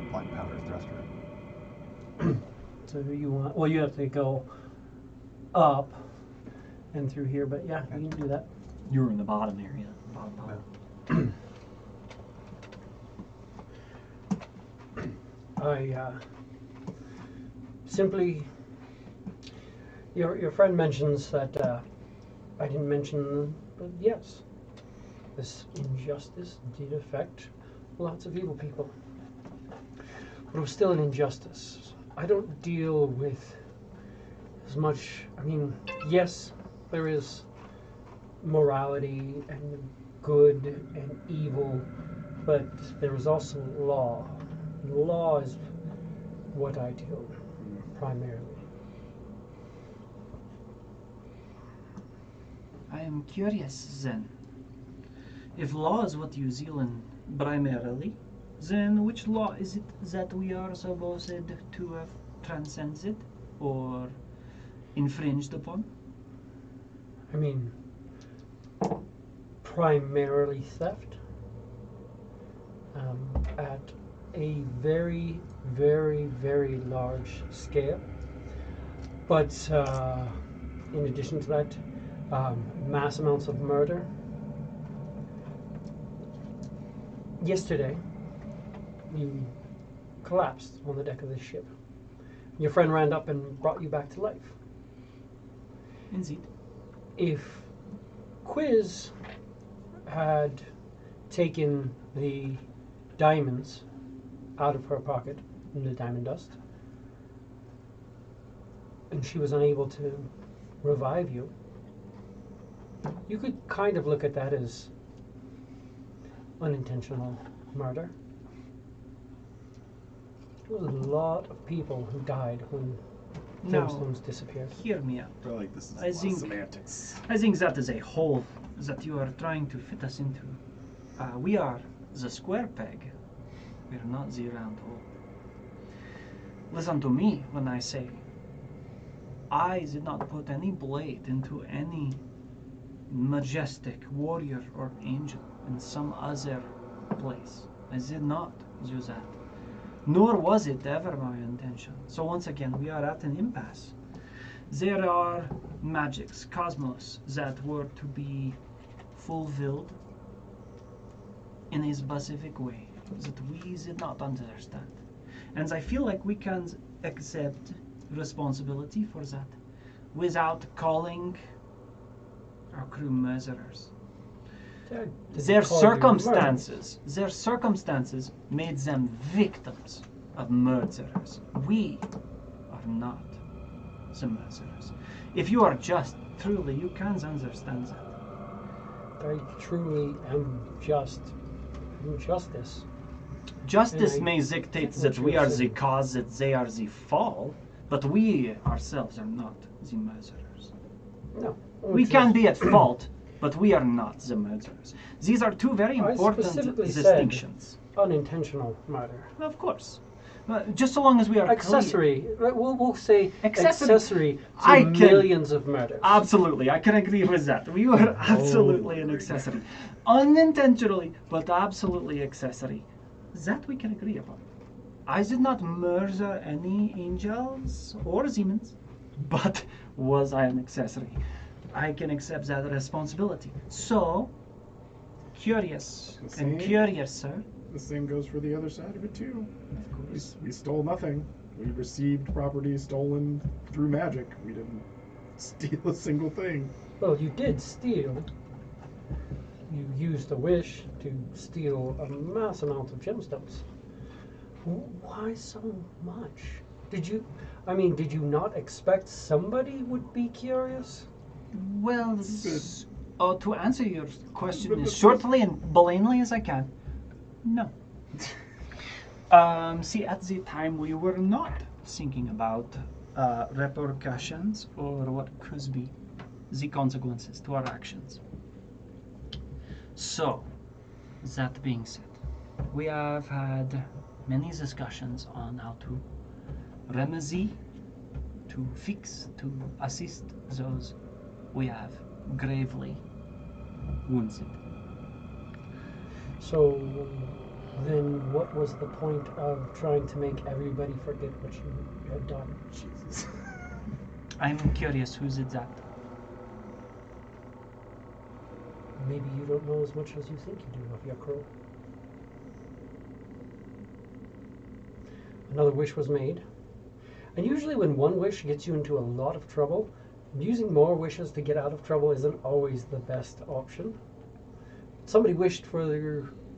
the black powder thruster. So you want? Well, you have to go up and through here, but yeah, you can do that. You were in the bottom area. Bottom. I simply. Your friend mentions that I didn't mention, but yes, this injustice did affect lots of evil people. But it was still an injustice. I don't deal with as much, I mean, yes, there is morality and good and evil, but there is also law. And law is what I deal with primarily. I am curious then. If law is what you deal in primarily, then which law is it that we are supposed to have transcended or infringed upon? I mean, primarily theft at a very, very, very large scale. But in addition to that, mass amounts of murder. Yesterday, you collapsed on the deck of this ship. Your friend ran up and brought you back to life. Indeed. If Quiz had taken the diamonds out of her pocket, in the diamond dust, and she was unable to revive you, you could kind of look at that as unintentional murder. There was a lot of people who died when No. gemstones disappeared. Hear me out. I feel like this is I a lot of think- semantics. I think that is a hole that you are trying to fit us into. We are the square peg. We are not the round hole. Listen to me when I say I did not put any blade into any majestic warrior or angel in some other place. I did not do that. Nor was it ever my intention. So once again, we are at an impasse. There are magics, cosmos, that were to be fulfilled in a specific way that we did not understand. And I feel like we can accept responsibility for that without calling our crew murderers. Their circumstances made them victims of murderers. We are not the murderers. If you are just, truly, you can understand that. I truly am just in justice. Justice And I may dictate get what that we you're are the saying. cause, that they are the fall, but we ourselves are not the murderers. No. We can be at fault, but we are not the murderers. These are two very I important specifically said- distinctions. Unintentional murder. Of course. Just so long as we are Accessory. We'll say Accessory. accessory to I can- millions of murders. Absolutely, I can agree with that. We were absolutely an accessory. Unintentionally, but absolutely accessory. That we can agree upon. I did not murder any angels or demons, but was I an accessory? I can accept that responsibility. So, curious The and same. curious, sir. The same goes for the other side of it too. Of course. We stole nothing. We received property stolen through magic. We didn't steal a single thing. Well, you did steal. You used a wish to steal a mass amount of gemstones. Why so much? Did you not expect somebody would be curious? Well, Good. to answer your question But as this shortly and plainly as I can, no. See, at the time we were not thinking about repercussions or what could be the consequences to our actions. So, that being said, we have had many discussions on how to remedy, to fix, to assist those we have gravely wounded. So then what was the point of trying to make everybody forget what you had done? Jesus. I'm curious who did that. Maybe you don't know as much as you think you do of your crew. Another wish was made. And usually when one wish gets you into a lot of trouble, using more wishes to get out of trouble isn't always the best option. Somebody wished for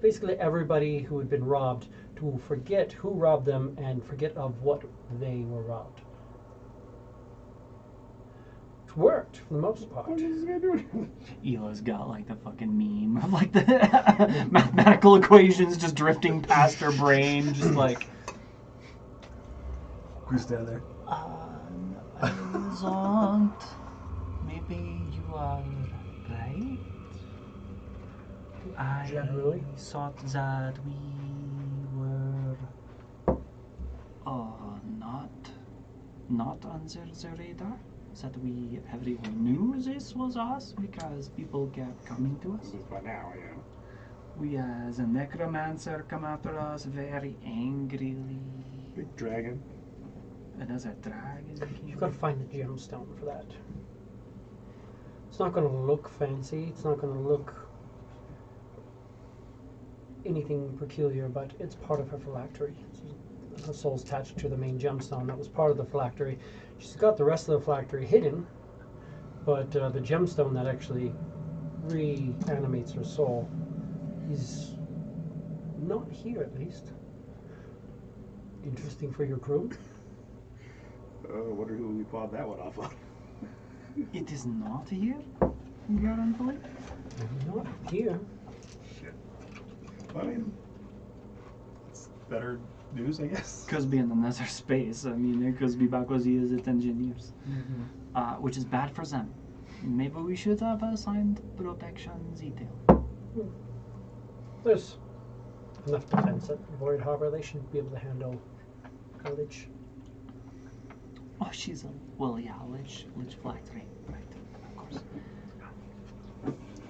basically everybody who had been robbed to forget who robbed them and forget of what they were robbed. It worked for the most part. What is this guy doing? Ela's got like the fucking meme of like the mathematical equations just drifting past her brain, just like. Who's standing there? Horizont. Maybe you are right. I Generally. thought that we were not on the radar. That everyone knew this was us because people kept coming to us. This is by now, yeah. We as a necromancer come after us very angrily. Big dragon. Another dragon. You've got to find the gemstone for that. It's not going to look fancy. It's not going to look anything peculiar, but it's part of her phylactery. Her soul's attached to the main gemstone that was part of the phylactery. She's got the rest of the phylactery hidden, but the gemstone that actually reanimates her soul is not here, at least. Interesting for your crew. I wonder who we bought that one off of. It is not here, currently. Not here. Shit. I mean, it's better news, I guess. Could be in another space. I mean, it could be because he is at engineers, which is bad for them. Maybe we should have assigned protection detail. There's enough defense at Void Harbor. They should be able to handle pillage. Oh, she's lich phylactery, right? Of course.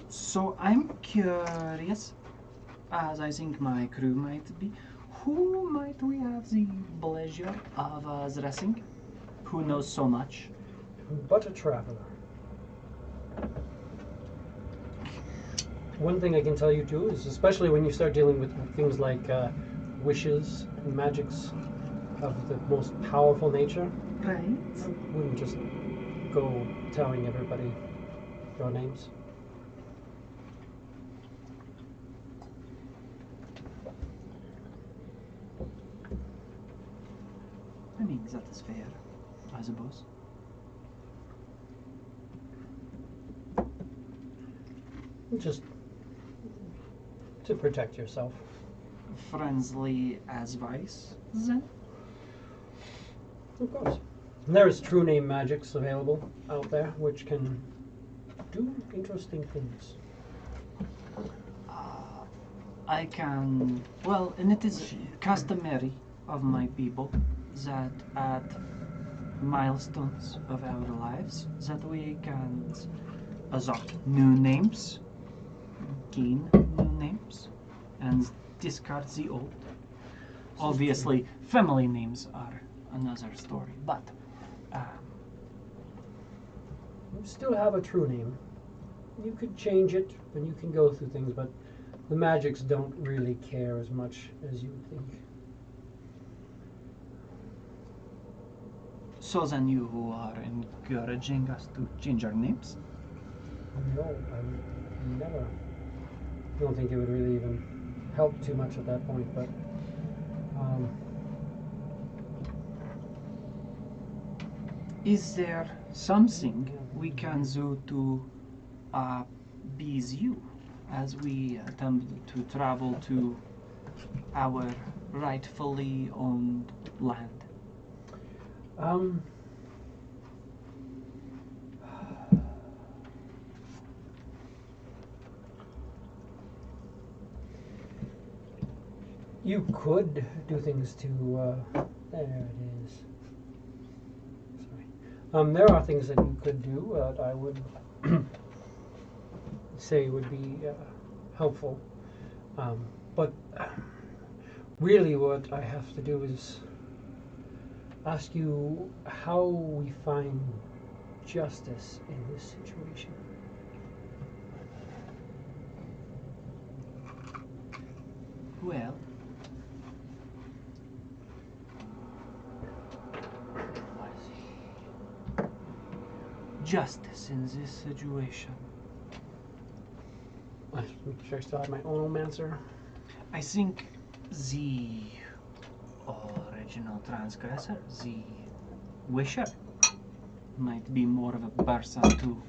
So I'm curious, as I think my crew might be, who might we have the pleasure of addressing? Who knows so much? But a traveler. One thing I can tell you too is, especially when you start dealing with things like wishes and magics of the most powerful nature, Right. I wouldn't just go telling everybody your names. I mean, that is fair, I suppose. Just to protect yourself. Friendly advice, then? Of course. There's true name magics available out there which can do interesting things. I can, well, and it is customary of my people that at milestones of our lives that we can adopt new names, gain new names, and discard the old. Obviously, family names are another story, but You still have a true name. You could change it and you can go through things, but the magics don't really care as much as you would think. so then you are encouraging us to change our names? No, I would never. I don't think it would really even help too much at that point, but Is there something we can do to appease you as we attempt to travel to our rightfully owned land? You could do things to, there it is. Sorry. There are things that you could do that I would say would be helpful. But really what I have to do is ask you how we find justice in this situation. Well, justice in this situation. I make sure I still have my own romancer. I think the original transgressor, the wisher, might be more of a person to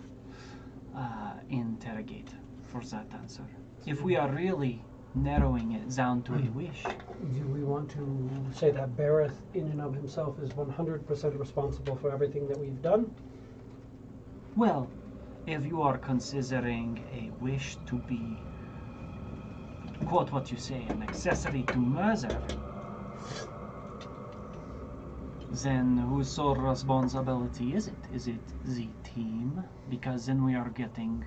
interrogate for that answer. If we are really narrowing it down to a wish, Do we want to say that Bareth, in and of himself, is 100% responsible for everything that we've done? well, if you are considering a wish to be, quote what you say, an accessory to murder, then whose sole responsibility is it? Is it the team? Because then we are getting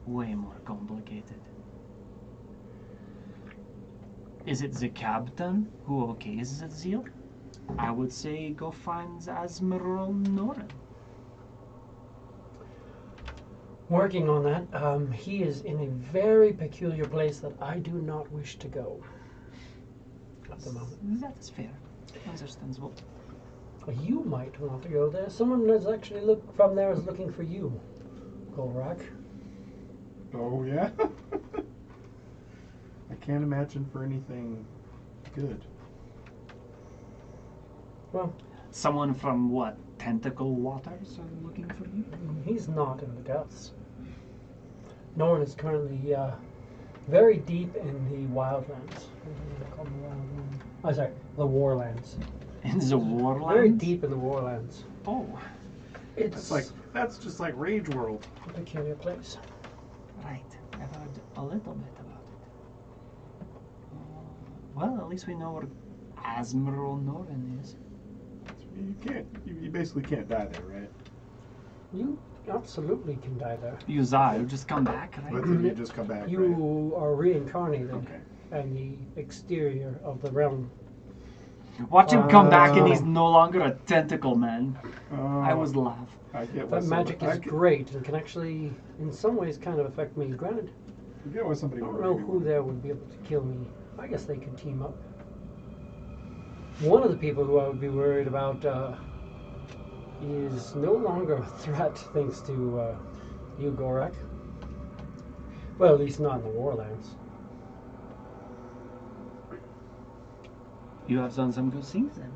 way more complicated. Is it the captain who okays the deal? I would say go find Admiral Noren. Working on that. He is in a very peculiar place that I do not wish to go at the moment. That is fair. Understandable. You might want to go there. Someone is actually from there is looking for you, Golrak. Oh yeah. I can't imagine for anything good. Well, Someone from what? Tentacle Waters are looking for you? he's not in the depths. Norn is currently very deep in the wildlands. What do they call them? Wildlands? Oh, sorry, the warlands. In the Warlands? Very deep in the warlands. Oh, It's That's just like Rage World. a peculiar place. right. I've heard a little bit about it. Well, at least we know where Admiral Noren is. You basically can't die there, right? You absolutely can die there. You die, you just come back, But right? then you just come back, right? You are reincarnated Okay. in the exterior of the realm. Watch him come back and he's no longer a tentacle man. I Oh, was laugh. I get That what magic somebody, is great and can actually, in some ways, kind of affect me. Granted, I get what somebody I would don't know maybe who want. there would be able to kill me. I guess they could team up. One of the people who I would be worried about is no longer a threat thanks to you, Gorak. Well, at least not in the Warlands. You have done some good things then.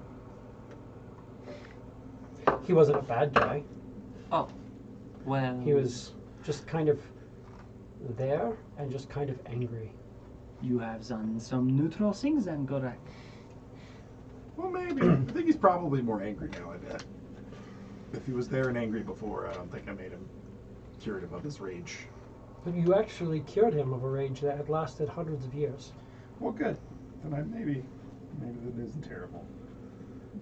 He wasn't a bad guy. Oh, well. He was just kind of there and just kind of angry. You have done some neutral things then, Gorak. Well, maybe. I think he's probably more angry now, I bet. If he was there and angry before, I don't think I made him curative of his rage. But you actually cured him of a rage that had lasted hundreds of years. Well, good. Then maybe that isn't terrible.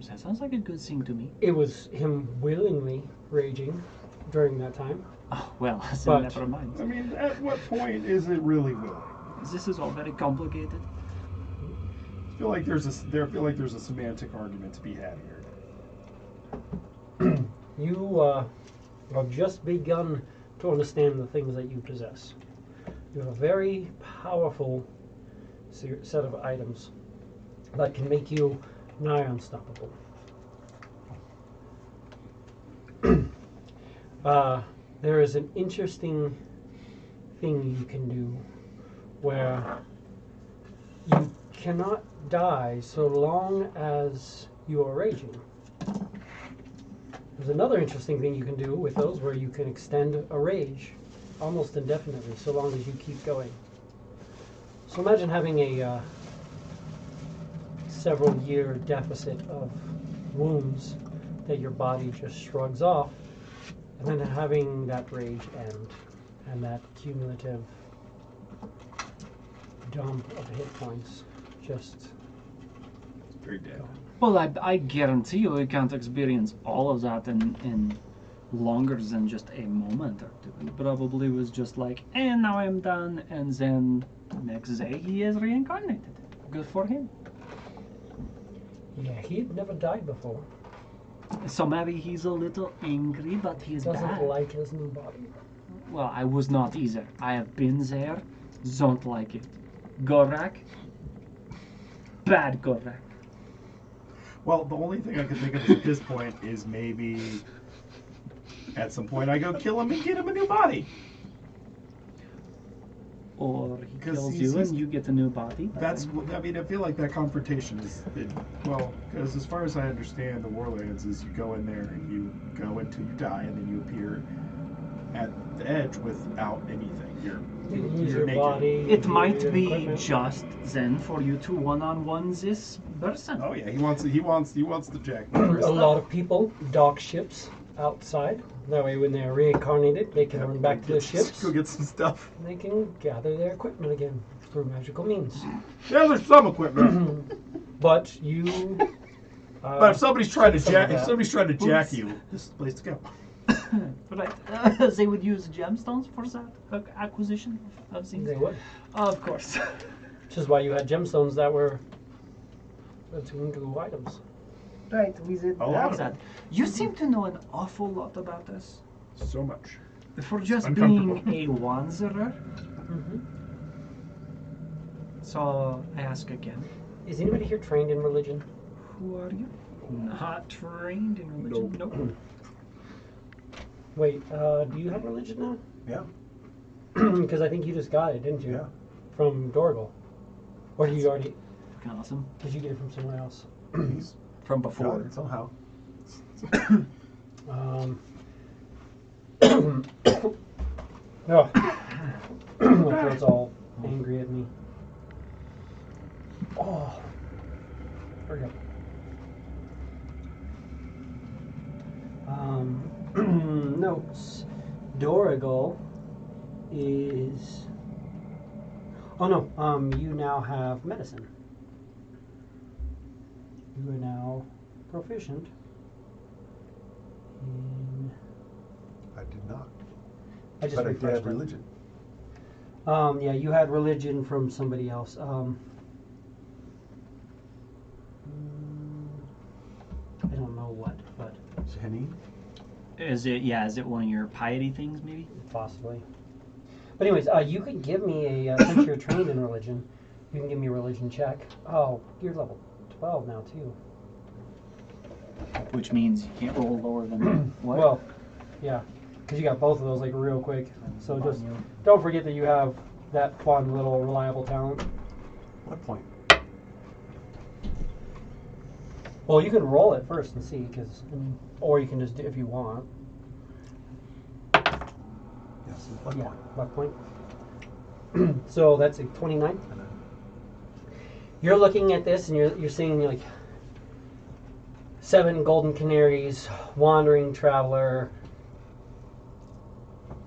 That sounds like a good thing to me. It was him willingly raging during that time. Oh, well, then But- never mind. I mean, at what point is it really willing? This is all very complicated. I feel like there's a semantic argument to be had here. You have just begun to understand the things that you possess. You have a very powerful set of items that can make you nigh unstoppable. There is an interesting thing you can do where you cannot die so long as you are raging. There's another interesting thing you can do with those where you can extend a rage almost indefinitely so long as you keep going. So imagine having a several year deficit of wounds that your body just shrugs off, and then having that rage end and that cumulative dump of hit points just Very dead. gone. Well, I guarantee you can't experience all of that in longer than just a moment or two. It probably was just like, and now I'm done, and then next day he is reincarnated. Good for him. Yeah, he had never died before. So maybe he's a little angry, but he's Doesn't bad. like his new body. Well, I was not either. I have been there. Don't like it. Gorak. Bad Gorak. Well, the only thing I can think of at this point is maybe at some point I go kill him and get him a new body. or he 'Cause kills he's- you he's- and you get a new body. That's, I mean, I feel like that confrontation is, well, because as far as I understand, the Warlands is you go in there and you go until you die, and then you appear at the edge without anything. Use You're your naked. body. It might your be equipment. just then for you to one-on-one this person. Oh yeah, he wants the jack. A lot of people dock ships outside. That way, when they're reincarnated, they can run back to their ships. Go get some stuff. And they can gather their equipment again through magical means. Yeah, there's some equipment. But you. But if somebody's trying to some of that. jack you, this is the place to go. Right. They would use gemstones for that acquisition of things. They would. Of course. Which is why you had gemstones that were attuned to items. Right, we did A lot have of that. them. You seem to know an awful lot about this. So much. For just being Uncomfortable. a wanderer. Mm-hmm. So I ask again, Is anybody here trained in religion? who are you? Not trained in religion? Nope. Wait, do you have religion now? Yeah. Because I think you just got it, didn't you? Yeah. From Dorgal. Or did you already? Awesome. Did you get it from somewhere else? He's From got before. it somehow. Oh. My throat's all angry at me. Oh. Hurry up. Notes. Dorrigal is. Oh no. You now have medicine. You are now proficient in. I did not. I just But I did refreshed have it. religion. Yeah, you had religion from somebody else. I don't know what, but Janine? Is it one of your piety things, maybe? possibly. But anyways, you could give me a since you're trained in religion, you can give me a religion check. Oh, you're level 12 now too. Which means you can't roll lower than what? Well, yeah, because you got both of those like real quick. So just don't forget that you have that fun little reliable talent. What point? Well, you can roll it first and see, or you can just do if you want. Yes, what Yeah, point? luck point. So that's a 29. And then You're looking at this and you're seeing like 7 golden canaries, wandering traveler,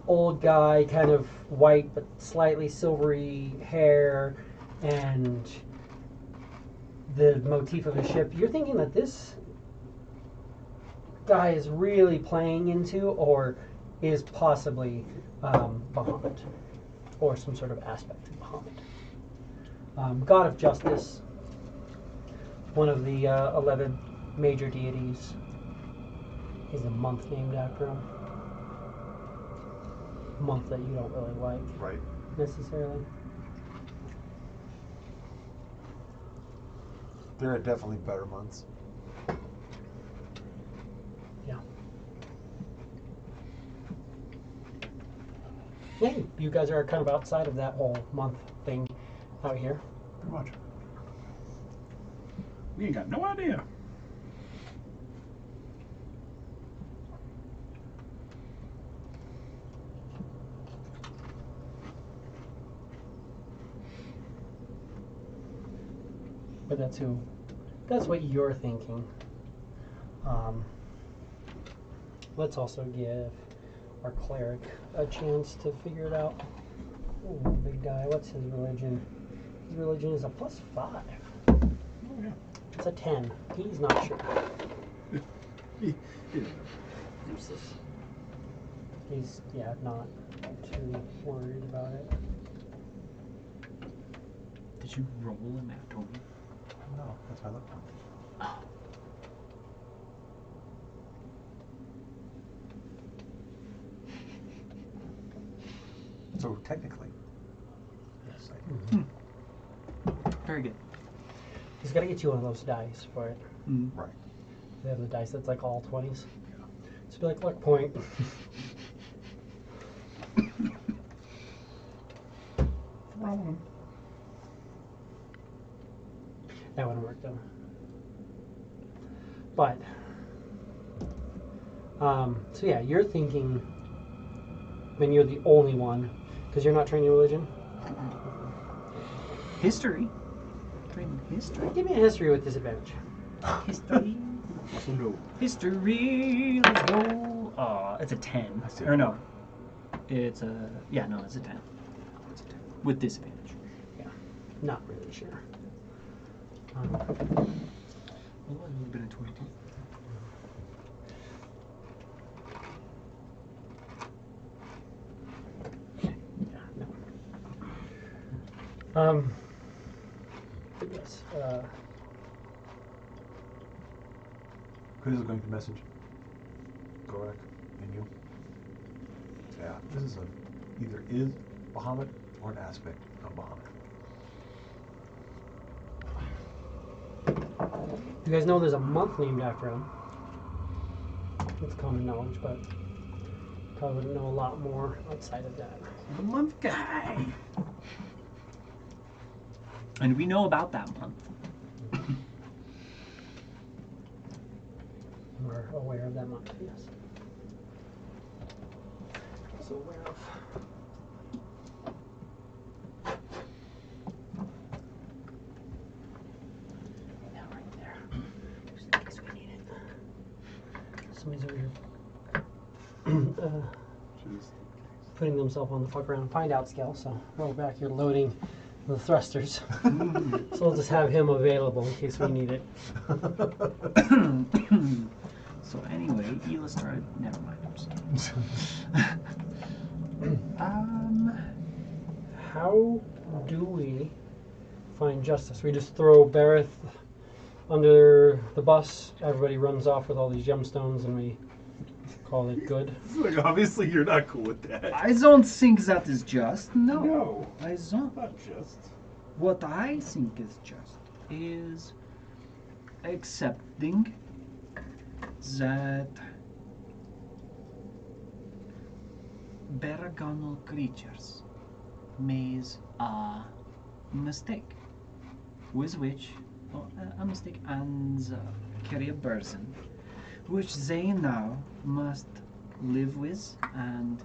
old guy, kind of white but slightly silvery hair, and the motif of a ship. You're thinking that this guy is really playing into, or is possibly Bahamut, or some sort of aspect of Bahamut. God of Justice, one of the 11 major deities. Is a month named after him. Month that you don't really like right. necessarily. There are definitely better months. Yeah. Yeah, you guys are kind of outside of that whole month thing out here. Pretty much. We ain't got no idea. But that's what you're thinking. Let's also give our cleric a chance to figure it out. Ooh, big guy. What's his religion? His religion is a +5. Oh yeah. It's a 10. He's not sure. Useless. He's, not too worried about it. Did you roll in that total? No, that's my luck point. So technically, yes, I do. Very good. He's got to get you one of those dice for it. Right. They have the dice that's like all 20s. So be like, luck point. problem. That wouldn't work though. But so yeah, you're thinking. I mean, you're the only one because you're not training religion. History. Train history. Give me a history with disadvantage. History. Also no. History. Let's go. It's a 10. I see. Or no. It's a no. It's a 10. It's a 10 with disadvantage. Not really sure. Well, it would have been a 22. But yes. Who is going to message? Gorak and you. Yeah, this is either is Bahamut or an aspect of Bahamut. You guys know there's a month named after him. It's common knowledge, but probably wouldn't know a lot more outside of that. The month guy. And we know about that month. We're aware of that month, yes. Also aware of. Yeah, right there. Just in case we need it. Somebody's over here. Putting themselves on the fuck around find out scale, so roll back your loading the thrusters. So we'll just have him available in case we need it. So anyway, illustrate. Never mind. I'm sorry. How do we find justice? We just throw Bareth under the bus, everybody runs off with all these gemstones, and we call it good. Like, obviously, you're not cool with that. I don't think that is just. No. No, I don't. not just. What I think is just is accepting that baragonal creatures made a mistake, with which a mistake and carry a burden, which they now must live with and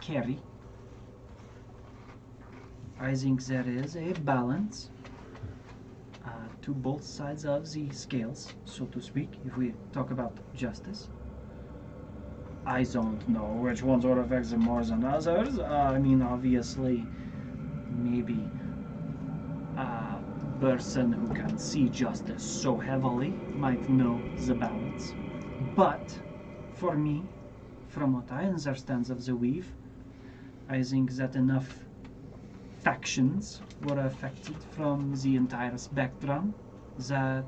carry. I think there is a balance to both sides of the scales, so to speak, if we talk about justice. I don't know which ones would affect them more than others. I mean, obviously, maybe a person who can see justice so heavily might know the balance. But, for me, from what I understand of the weave, I think that enough factions were affected from the entire spectrum that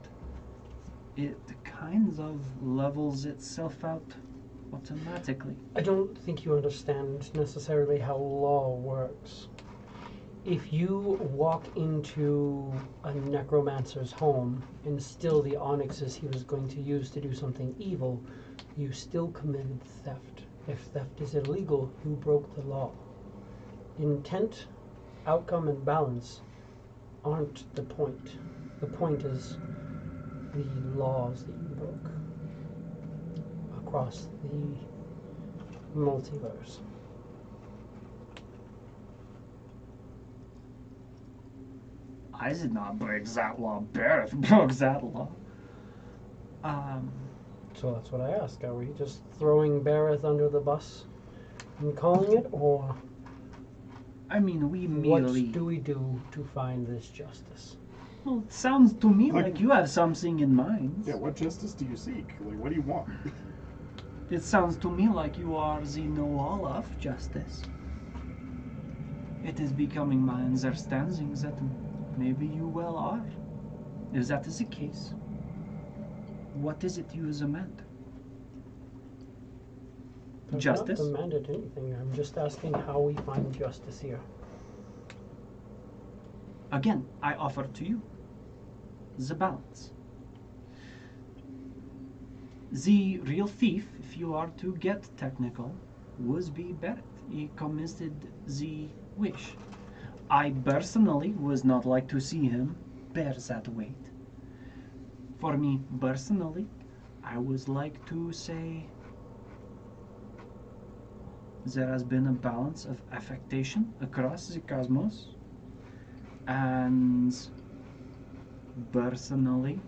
it kind of levels itself out automatically. I don't think you understand necessarily how law works. If you walk into a necromancer's home and steal the onyxes he was going to use to do something evil, you still committed theft. If theft is illegal, you broke the law. Intent, outcome, and balance aren't the point. The point is the laws that you broke across the multiverse. I did not break that law. Bareth broke that law. So that's what I ask. Are we just throwing Bareth under the bus and calling it, or I mean, we what merely... do we do to find this justice? Well, it sounds to me Like- like you have something in mind. Yeah, what justice do you seek? Like, what do you want? It sounds to me like you are the know-all of justice. It is becoming my understanding that maybe you well are. If that is the case, what is it you demand? I've Justice? not demanded anything. I'm just asking how we find justice here. Again, I offer to you the balance. The real thief, if you are to get technical, would be Barrett. He committed the wish. I personally would not like to see him bear that weight. For me personally, I would like to say there has been a balance of affectation across the cosmos, and personally,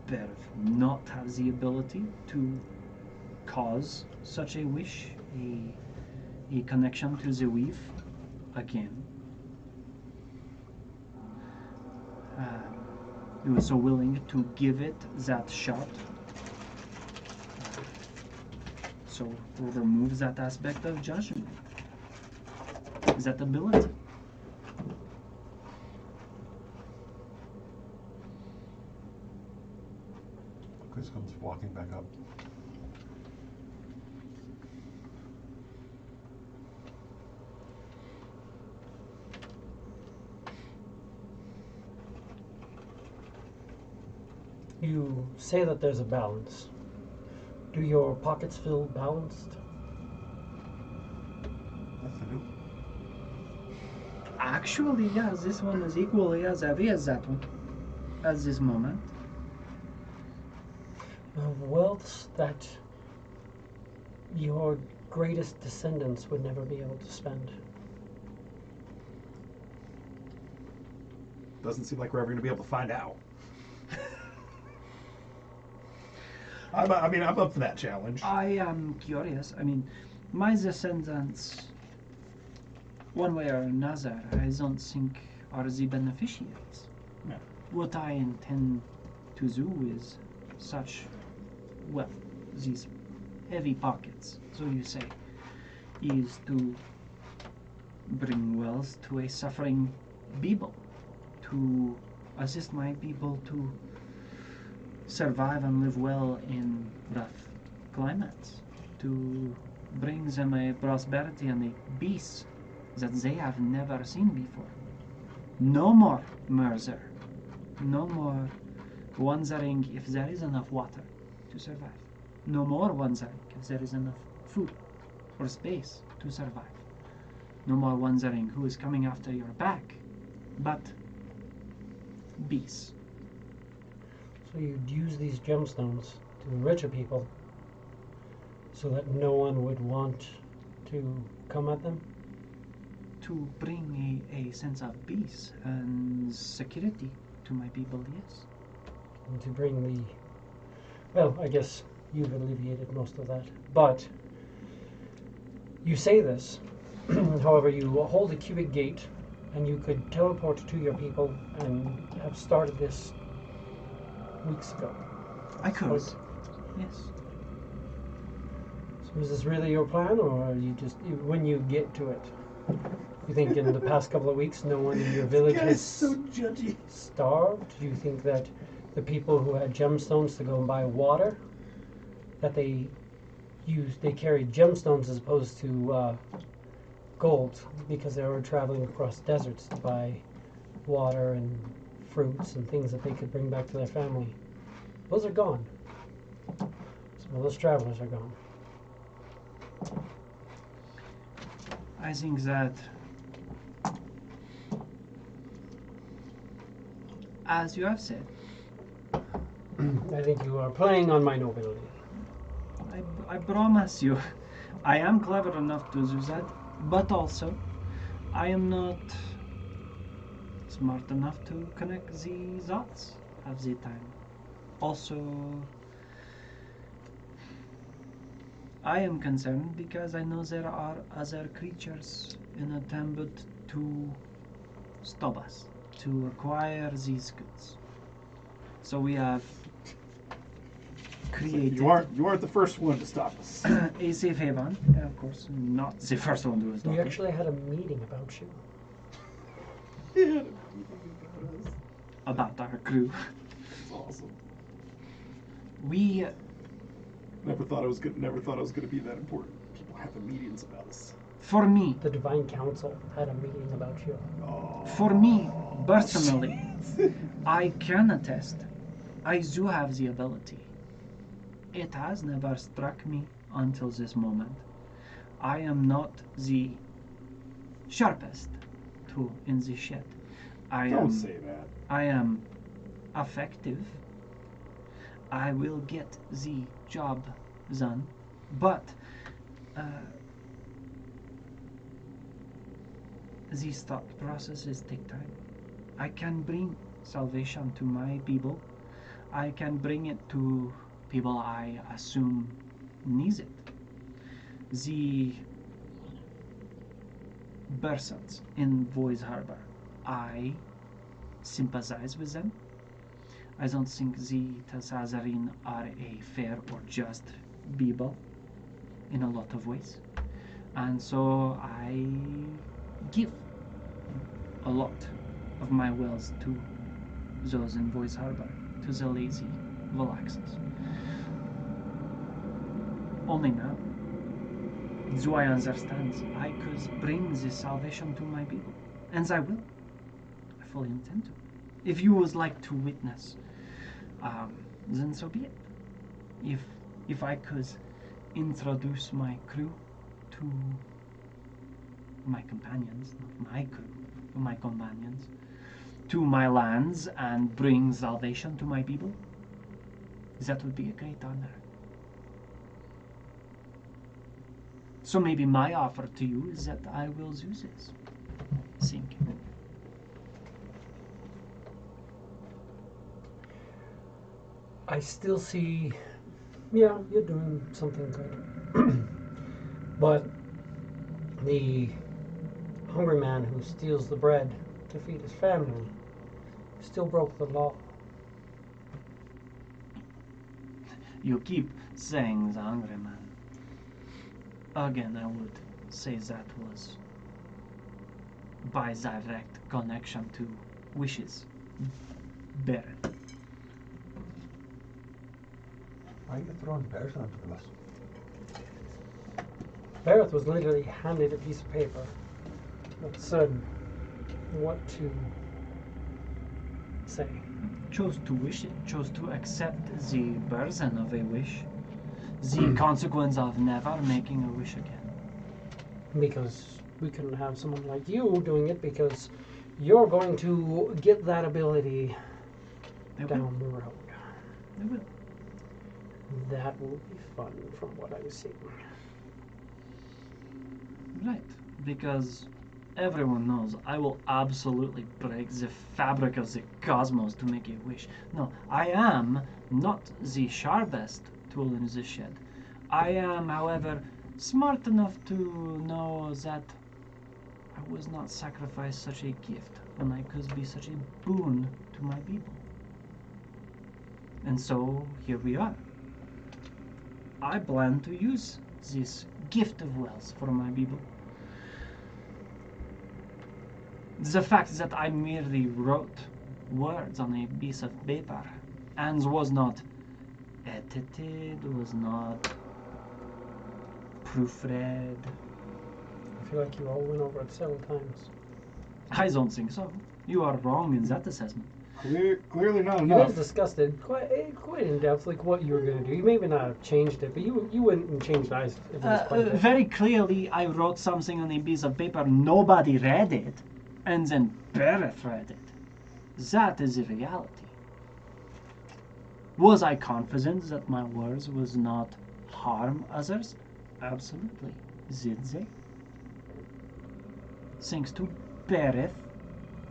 Bev not have the ability to cause such a wish, a connection to the weave again. He was so willing to give it that shot. So we'll remove that aspect of judgment, that ability. Chris comes walking back up. You say that there's a balance. Do your pockets feel balanced? Yes, I do. Actually, yeah, this one is equally as heavy as that one at this moment. Wealth that your greatest descendants would never be able to spend. Doesn't seem like we're ever going to be able to find out. I'm up for that challenge. I am curious. I mean, my descendants, one way or another, I don't think are the beneficiaries. No. What I intend to do is such, well, these heavy pockets, so you say, is to bring wealth to a suffering people, to assist my people to survive and live well in rough climates, to bring them a prosperity and a peace that they have never seen before. No more murder, no more wondering if there is enough water to survive, no more wondering if there is enough food or space to survive, no more wondering who is coming after your back, but peace. So you'd use these gemstones to enrich a people so that no one would want to come at them? To bring a sense of peace and security to my people, yes. And to bring the... Well, I guess you've alleviated most of that. But you say this, however, you hold a cubic gate and you could teleport to your people and have started this weeks ago. I could. Right. Yes. So is this really your plan, or are you just, when you get to it, you think in the past couple of weeks no one in your village has so judgy. starved? Do you think that the people who had gemstones to go and buy water, that they carried gemstones as opposed to gold because they were traveling across deserts to buy water and fruits and things that they could bring back to their family? Those are gone. Some of those travelers are gone. I think that, as you have said, I think you are playing on my nobility. I promise you, I am clever enough to do that, but also, I am not smart enough to connect the dots of the time. Also, I am concerned because I know there are other creatures in attempt to stop us, to acquire these goods. So we have created You aren't the first one to stop us. a safe haven, and of course, not the first one to stop We us. actually had a meeting about you. About our crew. That's awesome. We Never thought it was gonna be that important. People having meetings about us. For me, The Divine Council had a meeting about you. Oh. for me, personally, I can attest. I do have the ability. It has never struck me until this moment. I am not the sharpest to in the shed. Don't say that. I am effective. I will get the job done, but these thought processes take time. I can bring salvation to my people. I can bring it to people I assume needs it. The persons in Voice Harbor, I sympathize with them. I don't think the Tazarin are a fair or just people in a lot of ways. And so I give a lot of my wills to those in Voice Harbor, to the lazy Valaxes. Only now do I understand I could bring this salvation to my people. And I will. I fully intend to. If you would like to witness, then so be it. If I could introduce my crew to my companions, not my crew, but my companions, to my lands and bring salvation to my people, that would be a great honor. So maybe my offer to you is that I will do this. Think. I still see, yeah, you're doing something good. But the hungry man who steals the bread to feed his family still broke the law. You keep saying the hungry man. Again, I would say that was by direct connection to wishes. Better. Why are you throwing bears under the bus? Barrett was literally handed a piece of paper that said what to say. Chose to wish it, chose to accept the burden of a wish, the consequence of never making a wish again. Because we couldn't have someone like you doing it because you're going to get that ability They will. down the road. They will. That will be fun from what I'm seeing. Right, because everyone knows I will absolutely break the fabric of the cosmos to make a wish. No, I am not the sharpest tool in the shed. I am, however, smart enough to know that I was not sacrifice such a gift when I could be such a boon to my people. And so here we are. I plan to use this gift of wealth for my people. The fact that I merely wrote words on a piece of paper and was not edited, was not proofread. I feel like you all went over it several times. I don't think so. You are wrong in that assessment. Clearly not You guys enough. discussed it quite in depth, like what you were going to do. You maybe not have changed it, but you went and changed eyes at least quite a bit. Very clearly, I wrote something on a piece of paper, nobody read it, and then Bereth read it. That is the reality. Was I confident that my words was not harm others? Absolutely. Did they? Thanks to Bereth,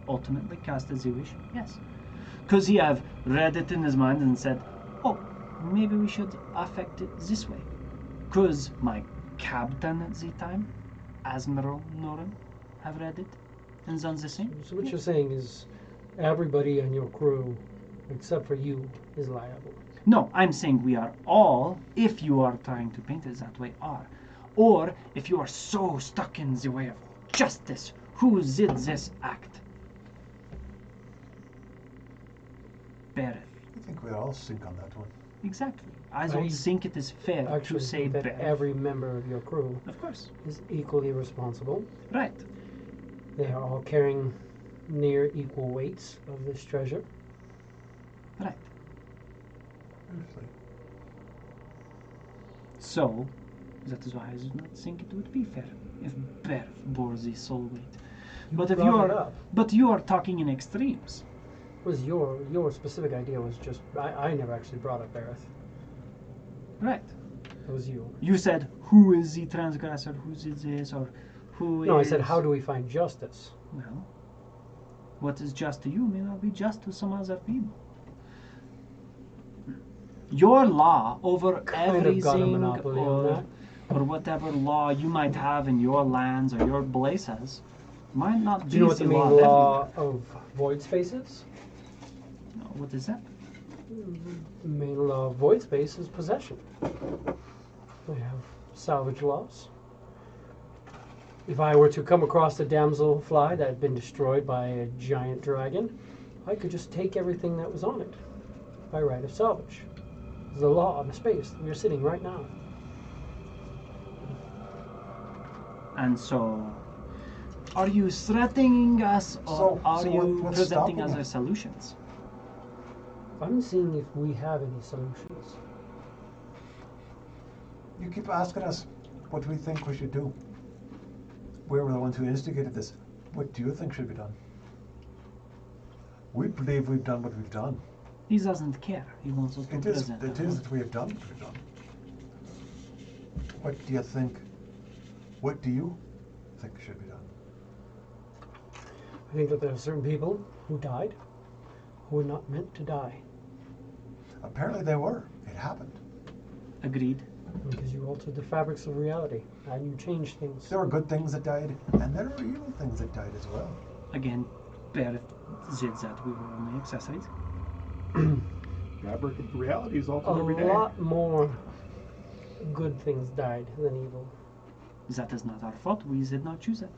ultimately casted the wish, yes. Because he have read it in his mind and said, oh, maybe we should affect it this way. Because my captain at the time, Admiral Noren, have read it and done the same. So what you're saying is everybody on your crew, except for you, is liable. No, I'm saying we are all, if you are trying to paint it that way, are. Or if you are so stuck in the way of justice, who did this act? Bereth. I think we all sync on that one. Exactly. I don't I think it is fair to Actually, say think that Bereth. every member of your crew Of course. is equally responsible. Right. They are all carrying near equal weights of this treasure. Right. Seriously. So, that is why I do not think it would be fair if Berth bore the sole weight. But if brought it up. you are talking in extremes. Was your specific idea was just I never actually brought up Aerith. Right. It was you. You said, who is the transgressor, who is this, or who is... No, I said, how do we find justice? Well, what is just to you may not be just to some other people. Your law over Kind of got a everything monopoly on that. or whatever law you might have in your lands or your places might not be Do you know what the the main law law of void space is? everywhere. What is that? The main law of void space is possession. We have salvage laws. If I were to come across a damselfly that had been destroyed by a giant dragon, I could just take everything that was on it by right of salvage. It's the law of the space that we are sitting right now. And so, are you threatening us or are so you what's presenting stopping other you? solutions? I'm seeing if we have any solutions. You keep asking us what we think we should do. We were the ones who instigated this. What do you think should be done? We believe we've done what we've done. He doesn't care. He wants us to It is present that we have done what we've done. What do you think? What do you think should be done? I think that there are certain people who died who were not meant to die. Apparently they were. It happened. Agreed. Because you altered the fabrics of reality and you changed things. There were good things that died, and there were evil things that died as well. Again, Barrett said that we were only accessories. Fabric of reality is A altered every day. lot more good things died than evil. That is not our fault. We did not choose it.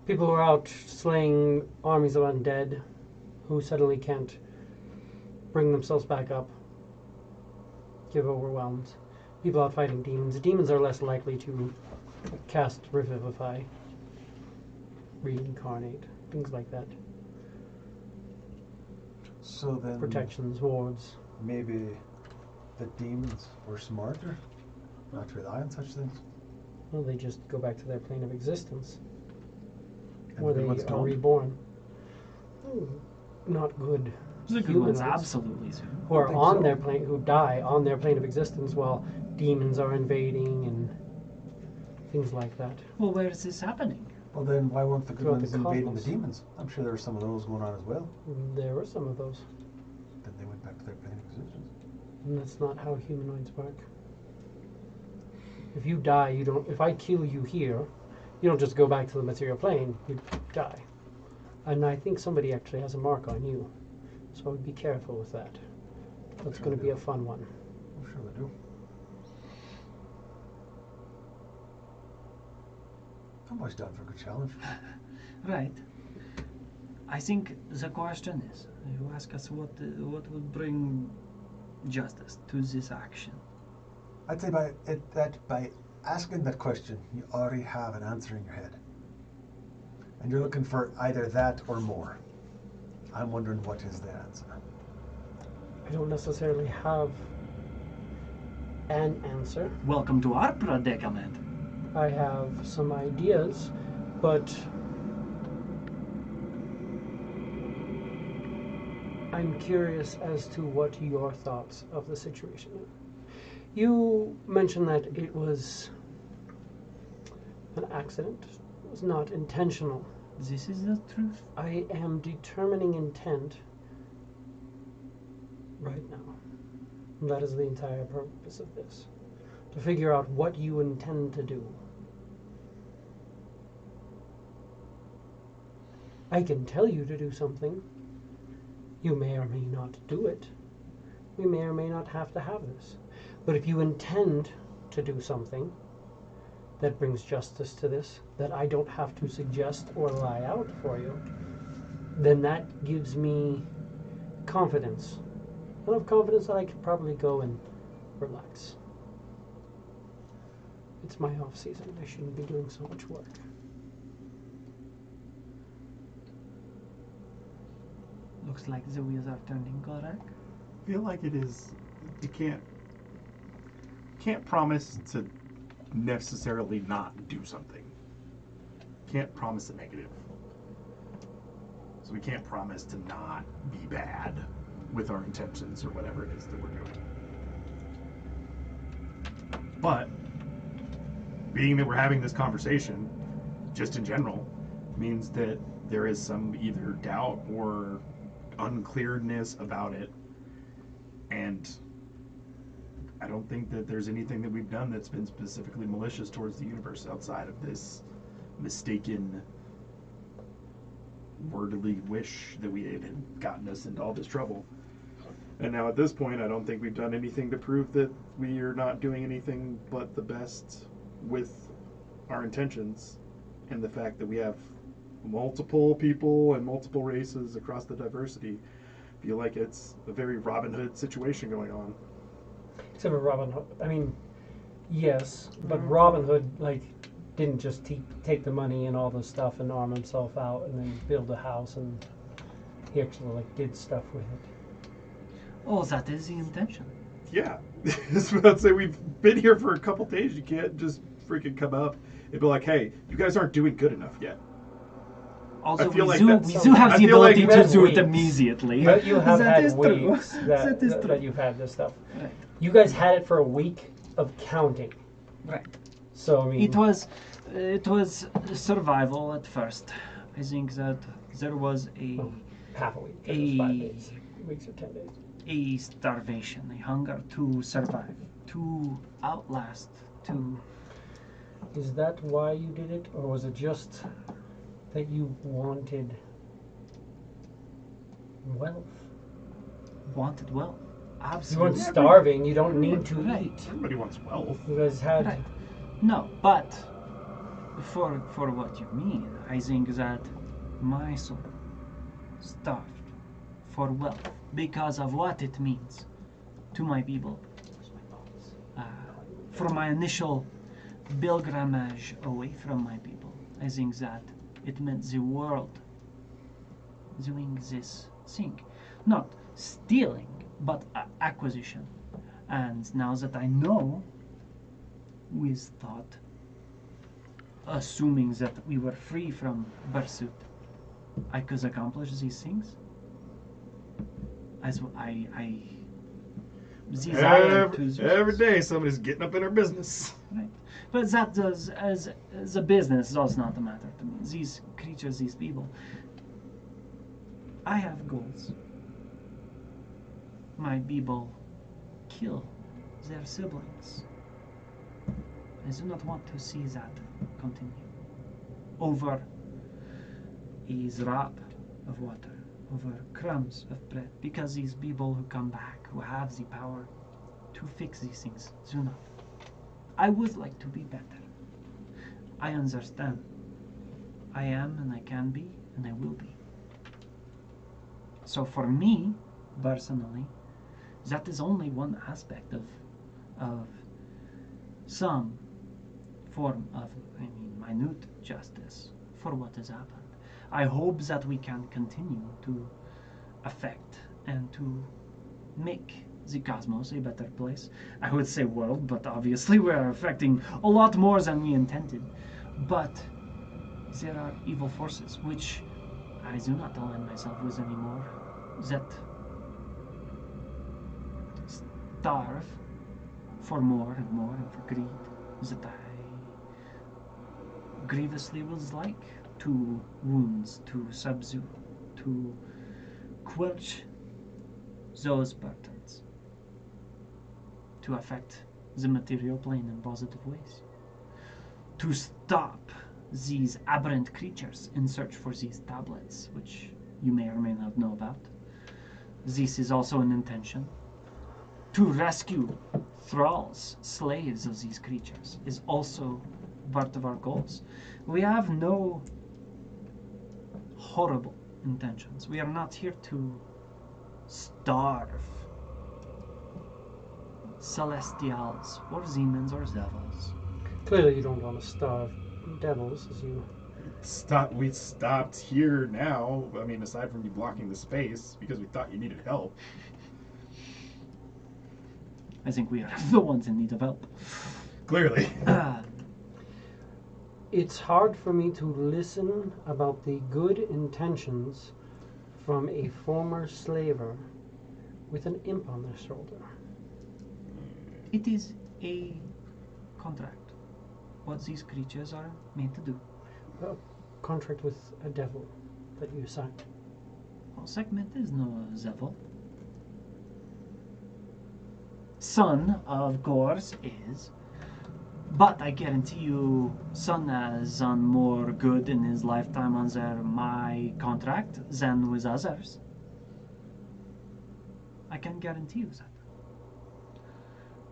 People who are out slaying armies of undead who suddenly can't bring themselves back up, get overwhelmed. People out fighting demons. Demons are less likely to cast Revivify, reincarnate, things like that. So then Protections, wards. maybe the demons were smarter not to rely on such things. Well, they just go back to their plane of existence, And where the they good ones are don't. reborn. Not good. The good ones humanoids absolutely do. who are think on so. their plane, who die on their plane of existence while demons are invading and things like that. Well, where is this happening? Well, then why weren't the good Throughout ones the invading the cosmos. demons? I'm sure there were some of those going on as well. There were some of those. Then they went back to their plane of existence. And that's not how humanoids work. If you die, you don't. If I kill you here, you don't just go back to the material plane. You die. And I think somebody actually has a mark on you, so I would be careful with that. That's Sure going to they be do. a fun one. I'm sure they do. I'm always down for a good challenge. Right. I think the question is, you ask us what would bring justice to this action. I'd say by asking that question, you already have an answer in your head. And you're looking for either that or more. I'm wondering what is the answer. I don't necessarily have an answer. Welcome to our predicament. I have some ideas, but I'm curious as to what your thoughts of the situation are. You mentioned that it was an accident. It was not intentional. This is the truth. I am determining intent right now. And that is the entire purpose of this. To figure out what you intend to do. I can tell you to do something. You may or may not do it. We may or may not have to have this. But if you intend to do something that brings justice to this, that I don't have to suggest or lie out for you, then that gives me confidence. Enough confidence that I can probably go and relax. It's my off season. I shouldn't be doing so much work. Looks like the wheels are turning, correct? I feel like it is. You can't promise to necessarily not do something. can't promise a negative. So we can't promise to not be bad with our intentions or whatever it is that we're doing. But being that we're having this conversation, just in general, means that there is some either doubt or unclearness about it. And I don't think that there's anything that we've done that's been specifically malicious towards the universe outside of this mistaken wordly wish that we had gotten us into all this trouble. And now at this point, I don't think we've done anything to prove that we are not doing anything but the best with our intentions, and the fact that we have multiple people and multiple races across the diversity. Feel like it's a very Robin Hood situation going on. Except for Robin Hood. I mean, yes, but Robin Hood didn't just take the money and all the stuff and arm himself out and then build a house, and he actually did stuff with it. Oh, that is the intention. Yeah. I was about to say, we've been here for a couple days. You can't just freaking come up and be like, hey, you guys aren't doing good enough yet. Also, I feel like we that's- do have I the feel like ability you to do had it weeks. immediately. You have That had is true. weeks That is true. that you've had this stuff. Right. You guys had it for a week of counting. Right. So, I mean... It was survival at first. I think that there was half a week. It was 5 days. Weeks or 10 days. a starvation, a hunger to survive, to outlast, to... Is that why you did it? Or was it just that you wanted wealth? wanted wealth. You Absolutely. weren't starving. You don't need to Right. eat. Everybody wants wealth. You guys had... Right. No, but for what you mean, I think that my soul starved for wealth because of what it means to my people. For my initial pilgrimage away from my people, I think that it meant the world doing this thing. Not stealing, but acquisition. And now that I know, with thought, assuming that we were free from pursuit, I could accomplish these things. As I desire to Every day somebody's getting up in our business. Right. But that does, as a business, does not matter to me. These creatures, these people, I have goals. My people kill their siblings. I do not want to see that continue. Over a drop of water, over crumbs of bread, because these people who come back, who have the power to fix these things, do not. I would like to be better. I understand. I am and I can be and I will be. So for me, personally, that is only one aspect of some form of, minute justice for what has happened. I hope that we can continue to affect and to make the cosmos a better place. I would say world, but obviously we are affecting a lot more than we intended. But there are evil forces which I do not align myself with anymore, that starve for more and more and for greed, that I grievously would like to wounds, to subdue, to quench those burdens, to affect the material plane in positive ways, to stop these aberrant creatures in search for these tablets, which you may or may not know about. This is also an intention. To rescue thralls, slaves of these creatures, is also part of our goals. We have no horrible intentions. We are not here to starve celestials or demons or devils. Clearly you don't want to starve devils, as you... We stopped here now. I mean, aside from you blocking the space because we thought you needed help. I think we are the ones in need of help. Clearly. It's hard for me to listen about the good intentions from a former slaver with an imp on their shoulder. It is a contract. What these creatures are meant to do. A contract with a devil that you signed. Well, Sekhmet is no devil. Son, of course, is. But I guarantee you, Son has done more good in his lifetime under my contract than with others. I can guarantee you that.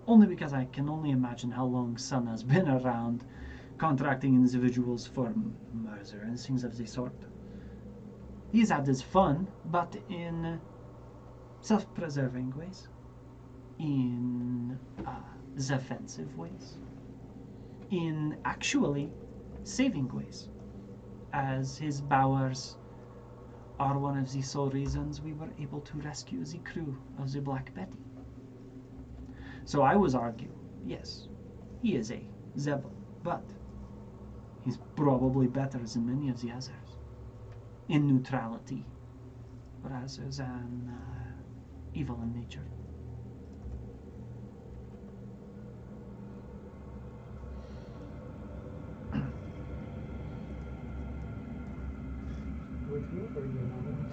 Only because I can only imagine how long Son has been around contracting individuals for murder and things of the sort. He's had his fun, but in self-preserving ways. In defensive ways. In actually saving ways. As his bowers are one of the sole reasons we were able to rescue the crew of the Black Betty. So I would argue, yes, he is a Zebel, but he's probably better than many of the others in neutrality rather than evil in nature. With me or you not with me?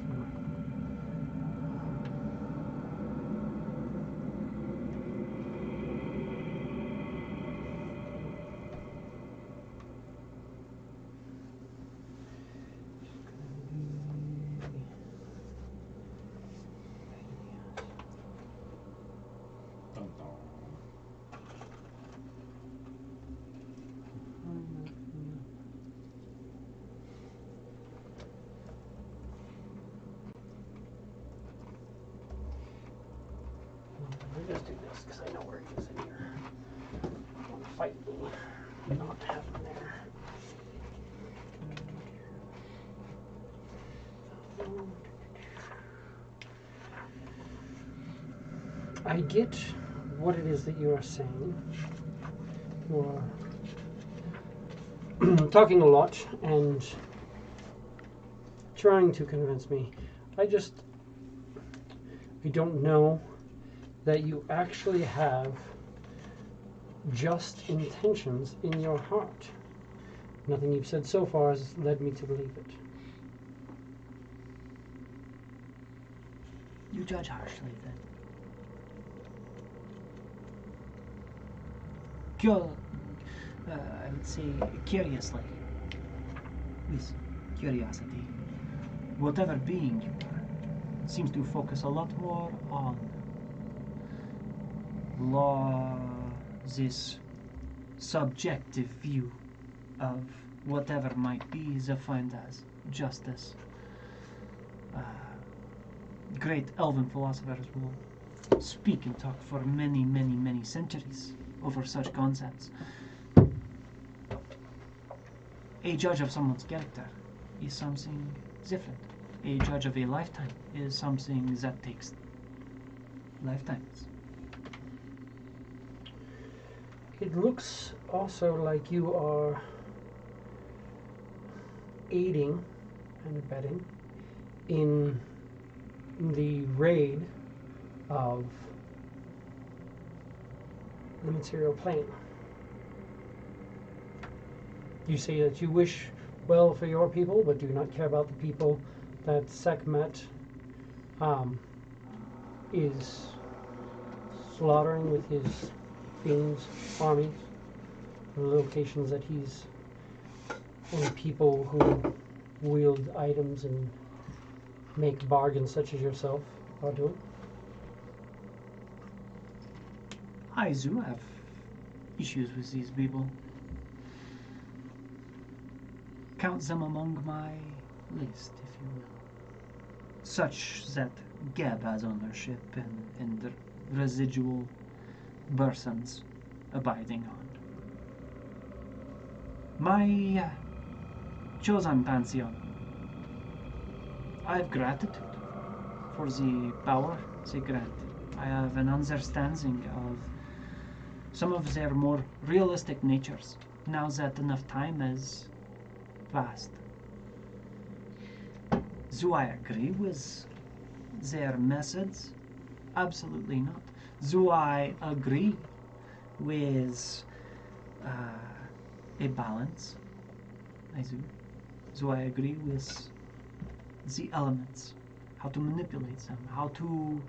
Dun, dun. We'll just do this because I know where he is in here. Don't fight me. Not have him there. I get what it is that you are saying. You are talking a lot and trying to convince me. I don't know that you actually have just intentions in your heart. Nothing you've said so far has led me to believe it. You judge harshly then. I would say curiously, with curiosity. Whatever being you are seems to focus a lot more on law, this subjective view of whatever might be defined as justice. Great elven philosophers will speak and talk for many, many, many centuries over such concepts. A judge of someone's character is something different. A judge of a lifetime is something that takes lifetimes. It looks also like you are aiding and abetting in the raid of the material plane. You say that you wish well for your people, but do not care about the people that Sekhmet is slaughtering with his fiends' armies, the locations that he's, and people who wield items and make bargains such as yourself are doing. I do have issues with these people. Count them among my list, if you will. Such that Geb has ownership and the residual persons abiding on. My chosen pantheon. I have gratitude for the power they grant. I have an understanding of some of their more realistic natures now that enough time has passed. Do I agree with their methods? Absolutely not. Do I agree with a balance? I do. Do I agree with the elements? How to manipulate them? How to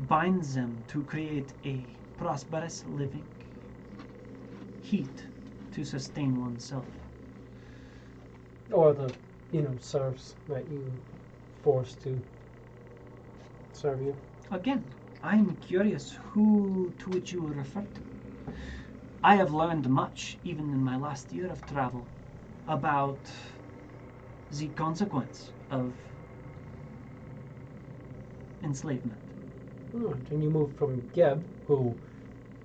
bind them to create a prosperous living? Heat to sustain oneself. Or the, serfs that you force to serve you. Again, I'm curious to which you refer to. I have learned much, even in my last year of travel, about the consequence of enslavement. And you move from Geb, who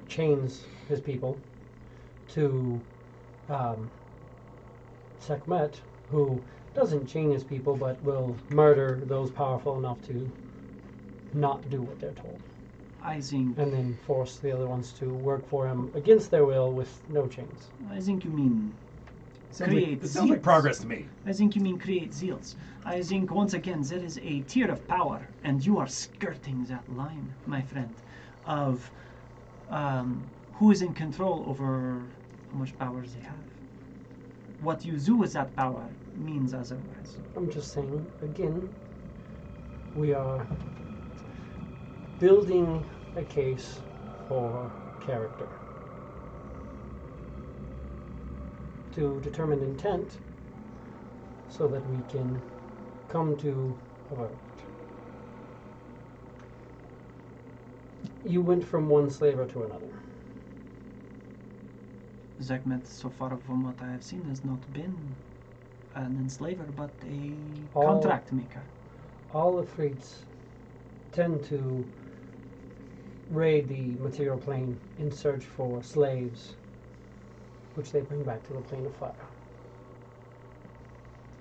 chains his people, to Sekhmet, who doesn't chain his people but will murder those powerful enough to not do what they're told. I think And then force the other ones to work for him against their will with no chains. you mean Sounds create like, it sounds like zeals. progress to me. I think you mean create zeals. I think once again there is a tier of power, and you are skirting that line, my friend, of who is in control over how much power they have. What you do with that power means otherwise. I'm just saying, again, we are building a case for character. To determine intent so that we can come to a verdict. You went from one slaver to another. Sekhmet, so far from what I have seen, has not been an enslaver, but a All- contract maker. All Afrits tend to raid the material plane in search for slaves, which they bring back to the plane of fire.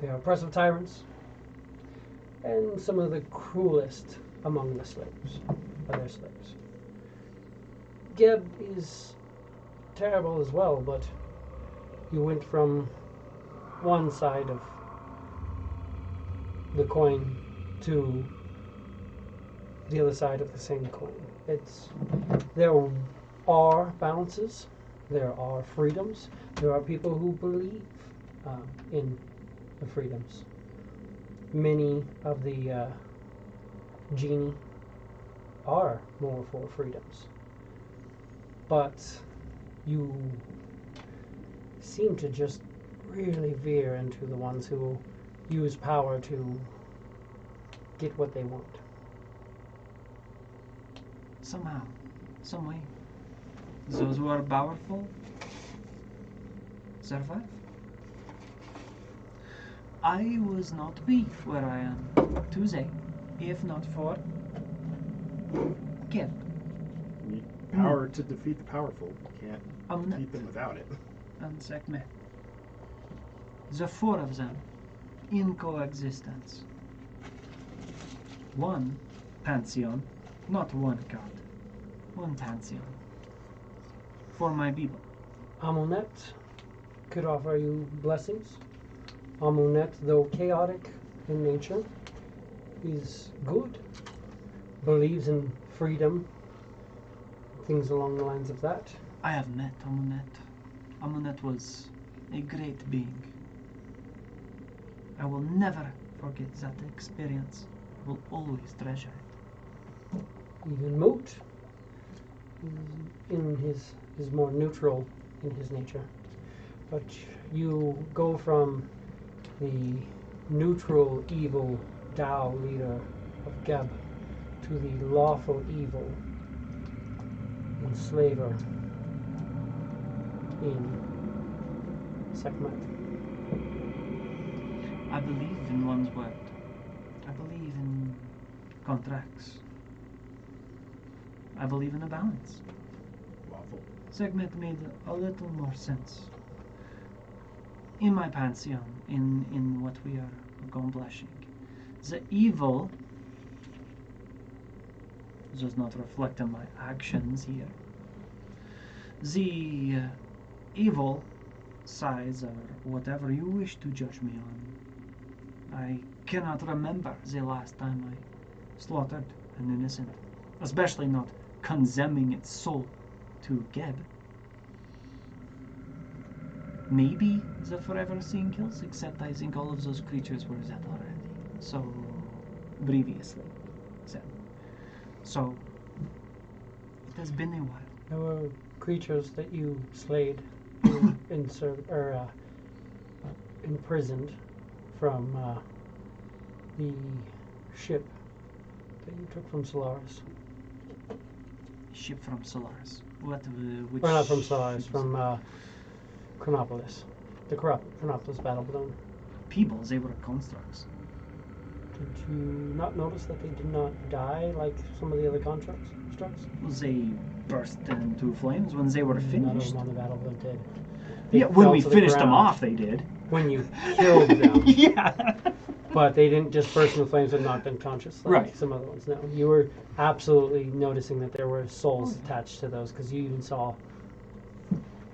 They are oppressive tyrants, and some of the cruelest among the slaves are their slaves. Geb is terrible as well, but you went from one side of the coin to the other side of the same coin. There are balances, there are freedoms, there are people who believe in the freedoms. Many of the genie are more for freedoms, but you seem to just really veer into the ones who use power to get what they want. Somehow, some way, those who are powerful survive. I would not be where I am today if not for Geb. You need power to defeat the powerful. You can't Amnet defeat them without it. and Sekhmet. The four of them in coexistence. One pantheon, not one god. One pantheon. For my people. Amunet could offer you blessings. Amunet, though chaotic in nature, is good. Believes in freedom, things along the lines of that. I have met Amunet. Amunet was a great being. I will never forget that experience. I will always treasure it. Even Moot is more neutral in his nature. But you go from the neutral evil Tao leader of Geb to the lawful evil enslaver in Sekhmet. I believe in one's word. I believe in contracts. I believe in a balance. Lawful. Sekhmet made a little more sense. In my pantheon, in what we are accomplishing. The evil does not reflect on my actions here. The evil, size, or whatever you wish to judge me on. I cannot remember the last time I slaughtered an innocent, especially not condemning its soul to Geb. Maybe the forever seeing kills, except I think all of those creatures were that already. So, previously said. So, it has been a while. There were creatures that you slayed, imprisoned from the ship that you took from Solaris. Ship from Solaris. What? Which? Or not from Solaris, ship? from Chronopolis. The Chronopolis battle balloon. People. They were constructs. Did you not notice that they did not die like some of the other constructs? They burst into flames when they were None of finished. them on the battle balloon did. They Yeah, when fell we to the finished them ground off, they did. when you killed them. Yeah. But they didn't just burst into flames and knocked unconscious like Right. some other ones. No, you were absolutely noticing that there were souls attached to those because you even saw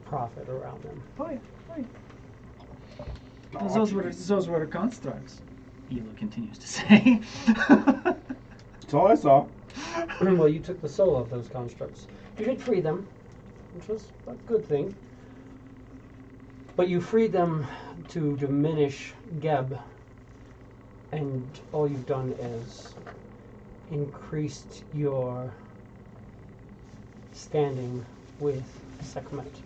prophet around them. Oh yeah. Oh, yeah. Oh, Those were constructs. Elo continues to say. That's all I saw. Well, you took the soul of those constructs. You did free them, which was a good thing. But you freed them to diminish Geb, and all you've done is increased your standing with Sekhmet.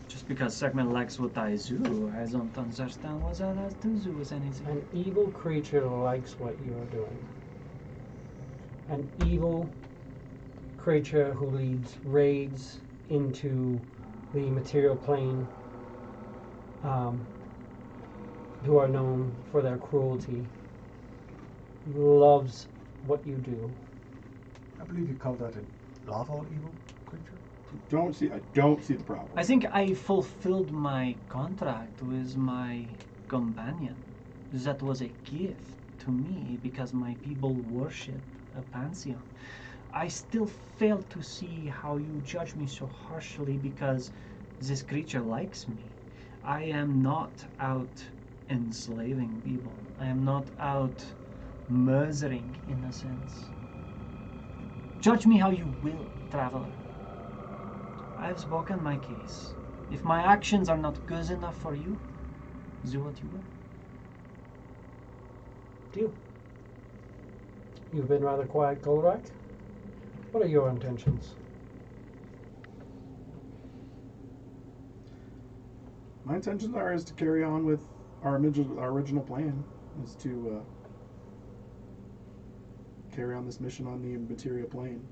Just because Segment likes what I do, I don't understand what that has to do with anything. An evil creature likes what you are doing. An evil creature who leads raids into the material plane, who are known for their cruelty, loves what you do. I believe you called that a lawful evil creature. I don't see the problem. I think I fulfilled my contract with my companion. That was a gift to me because my people worship a pantheon. I still fail to see how you judge me so harshly because this creature likes me. I am not out enslaving people. I am not out murdering innocents. Judge me how you will, traveler. I have spoken my case. If my actions are not good enough for you, do what you will. Deal. You've been rather quiet, Golrak. What are your intentions? My intentions is to carry on with our original plan, is to carry on this mission on the material plane.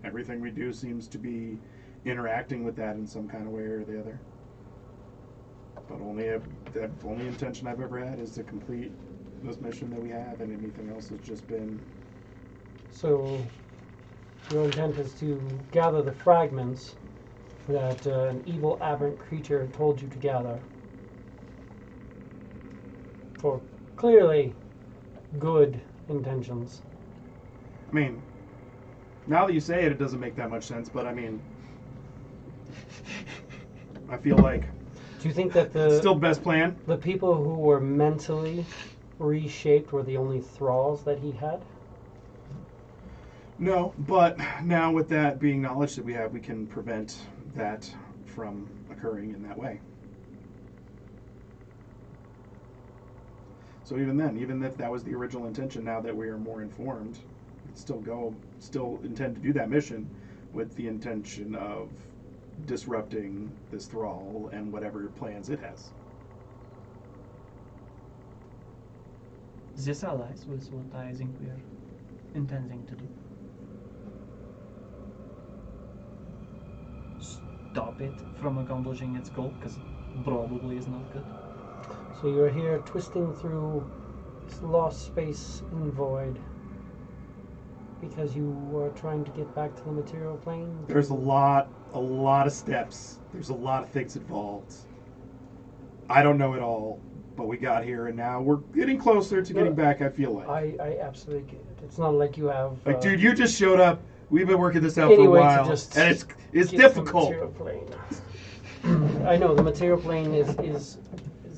Everything we do seems to be interacting with that in some kind of way or the other. But the only intention I've ever had is to complete this mission that we have, and anything else has just been... So, your intent is to gather the fragments that an evil aberrant creature told you to gather for clearly good intentions. I mean, now that you say it, it doesn't make that much sense, but I mean... I feel like Do you think that it's still the best plan. the people who were mentally reshaped were the only thralls that he had? No, but now with that being knowledge that we have, we can prevent that from occurring in that way. So even then, even if that was the original intention, now that we are more informed, still intend to do that mission with the intention of disrupting this thrall and whatever plans it has. This allies with what I think we are intending to do. Stop it from accomplishing its goal, because probably is not good. So you're here twisting through this lost space and void because you are trying to get back to the material plane? There's a lot of steps. There's a lot of things involved. I don't know it all, but we got here, and now we're getting closer to getting back, I feel like. I absolutely get it. It's not like you have... Like, dude, you just showed up. We've been working this out any for a way to while, just and it's get to the difficult. material plane. I know the material plane is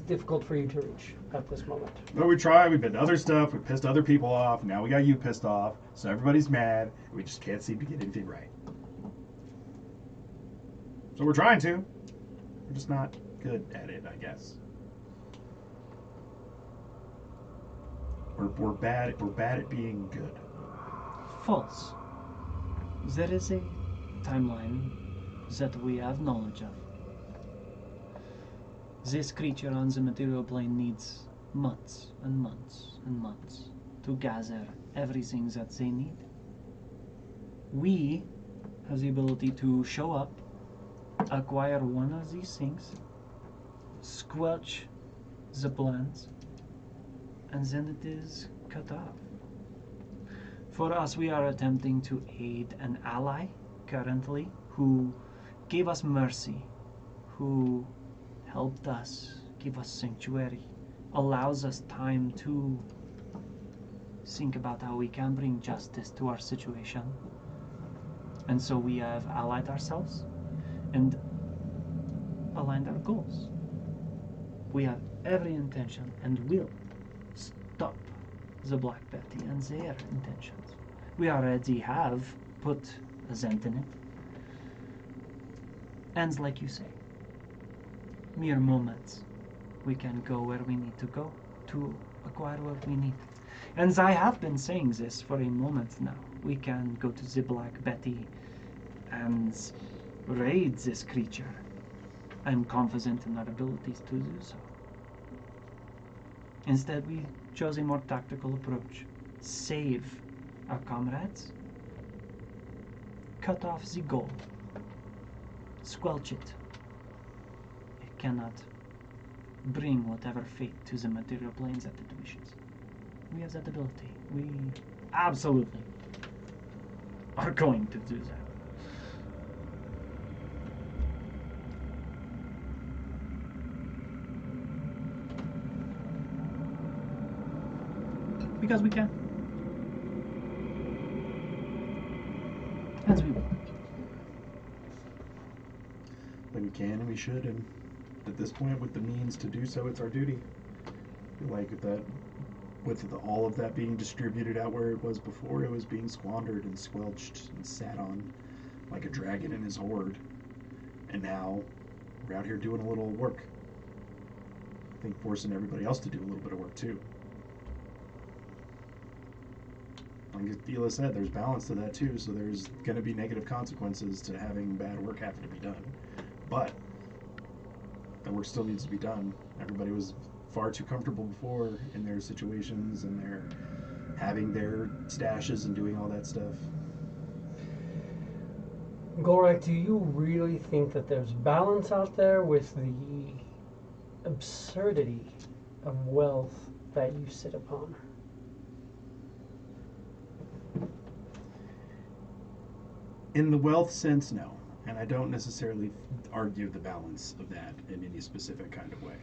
difficult for you to reach at this moment. But we tried, we've been to other stuff, we pissed other people off, now we got you pissed off, so everybody's mad, we just can't seem to get anything right. So we're trying to. We're just not good at it, I guess. We're bad at being good. False. There is a timeline that we have knowledge of. This creature on the material plane needs months and months and months to gather everything that they need. We have the ability to show up, acquire one of these things, squelch the plans, and then it is cut off. For us, we are attempting to aid an ally currently who gave us mercy, who helped us, give us sanctuary, allows us time to think about how we can bring justice to our situation. And so we have allied ourselves and aligned our goals. We have every intention and will stop the Black Betty and their intentions. We already have put a Zent in it. And like you say, mere moments, we can go where we need to go to acquire what we need. And I have been saying this for a moment now. We can go to the Black Betty and raid this creature. I'm confident in our abilities to do so. Instead, we chose a more tactical approach. Save our comrades. Cut off the goal. Squelch it. It cannot bring whatever fate to the material planes that it wishes. We have that ability. We absolutely are going to do that. Because we can. As we will. Like we can and we should, and at this point, with the means to do so, it's our duty. Like with all of that being distributed out where it was before, it was being squandered and squelched and sat on like a dragon in his hoard. And now we're out here doing a little work. I think forcing everybody else to do a little bit of work too. Like Dila said, there's balance to that too, so there's going to be negative consequences to having bad work having to be done. But the work still needs to be done. Everybody was far too comfortable before in their situations and their having their stashes and doing all that stuff. Gorak, do you really think that there's balance out there with the absurdity of wealth that you sit upon? In the wealth sense, no. And I don't necessarily argue the balance of that in any specific kind of way.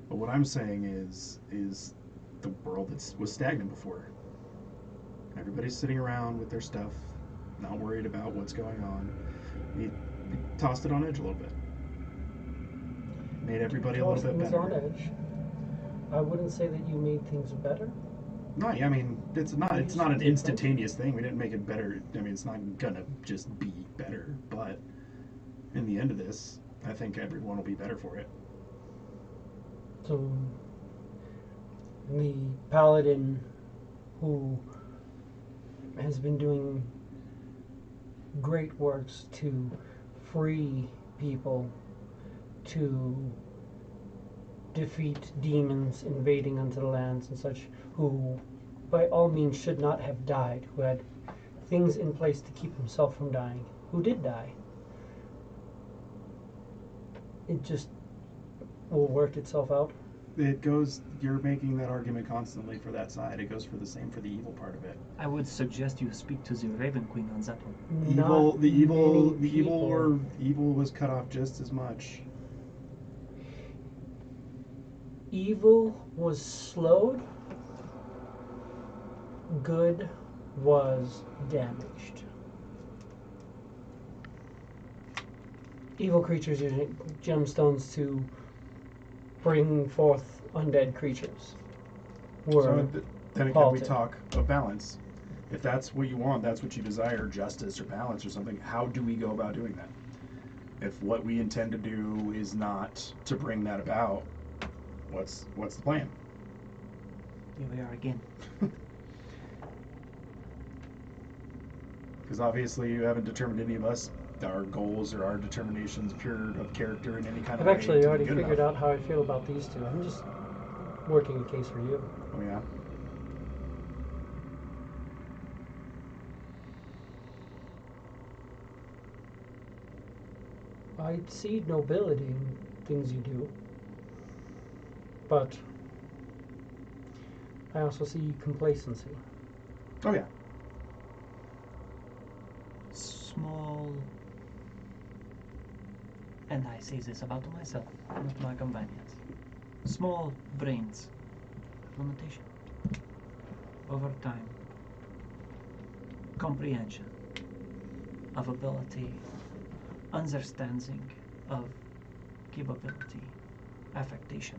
But what I'm saying is the world that was stagnant before. Everybody's sitting around with their stuff, not worried about what's going on. We tossed it on edge a little bit. Made everybody a little bit Things better. on edge. I wouldn't say that you made things better. No, I mean it's not an instantaneous thing. We didn't make it better. I mean, it's not gonna just be better. But in the end of this, I think everyone will be better for it. So the paladin who has been doing great works to free people, to defeat demons invading onto the lands and such, who by all means should not have died, who had things in place to keep himself from dying, who did die. It just will work itself out. It goes. You're making that argument constantly for that side. It goes for the same for the evil part of it. I would suggest you speak to the Raven Queen on that one. The evil People. was cut off just as much. Evil was slowed. Good was damaged. Evil creatures use gemstones to bring forth undead creatures. Were So then again, we halted. talk of balance. If that's what you want, that's what you desire, justice or balance or something, how do we go about doing that? If what we intend to do is not to bring that about, what's the plan? Here we are again. Because obviously you haven't determined any of us our goals or our determinations pure of character in any kind I've of way. actually to be already good figured enough. out how I feel about these two. I'm just working a case for you. Oh yeah. I see nobility in things you do, but I also see complacency. Oh yeah. Small, and I say this about myself, not my companions. Small brains, limitation, over time, comprehension of ability, understanding of capability, affectation.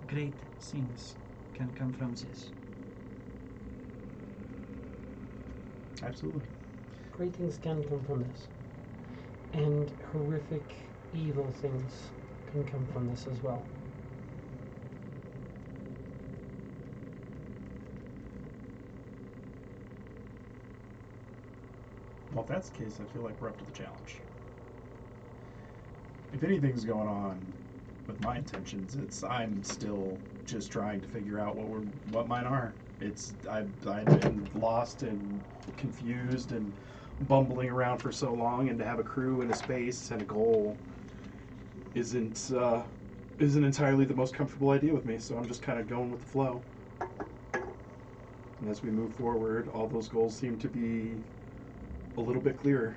Great things can come from this. Absolutely. Great things can come from this, and horrific, evil things can come from this as well. Well, if that's the case, I feel like we're up to the challenge. If anything's going on with my intentions, it's I'm still just trying to figure out what mine are. I've been lost and confused and bumbling around for so long, and to have a crew and a space and a goal isn't entirely the most comfortable idea with me. So I'm just kind of going with the flow. And as we move forward, all those goals seem to be a little bit clearer.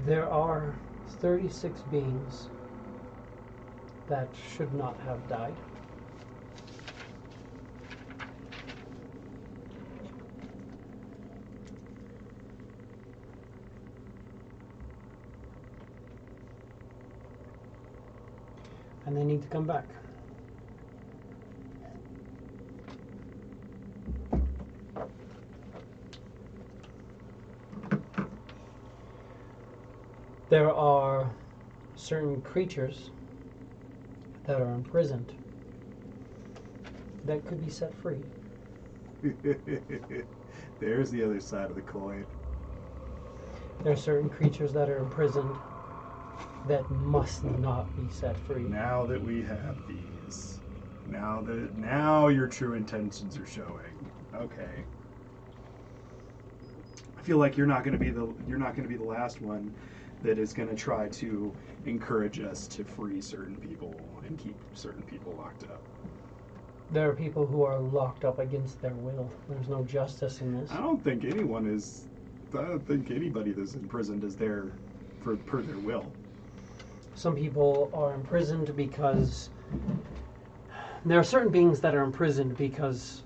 There are 36 beings that should not have died. And they need to come back. There are certain creatures that are imprisoned that could be set free. There's the other side of the coin. There are certain creatures that are imprisoned that must not be set free. Now that we have these, now your true intentions are showing. Okay. I feel like you're not going to be the last one that is going to try to encourage us to free certain people and keep certain people locked up. There are people who are locked up against their will. There's no justice in this. I don't think anybody that's imprisoned is there per their will. Some people are imprisoned because there are certain beings that are imprisoned because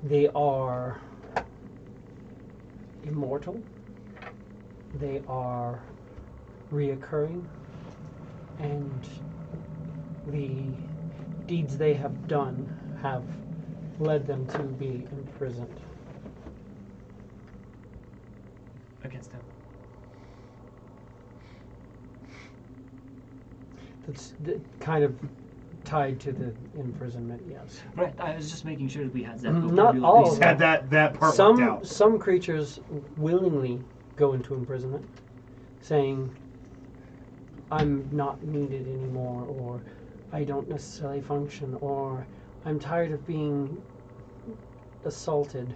they are immortal, they are reoccurring, and the deeds they have done have led them to be imprisoned. Against him. That's kind of tied to the imprisonment, yes. Right, I was just making sure that we had that. Not overview all of of these. them. Had that part worked out. Some creatures willingly go into imprisonment, saying, I'm not needed anymore, or I don't necessarily function, or I'm tired of being assaulted,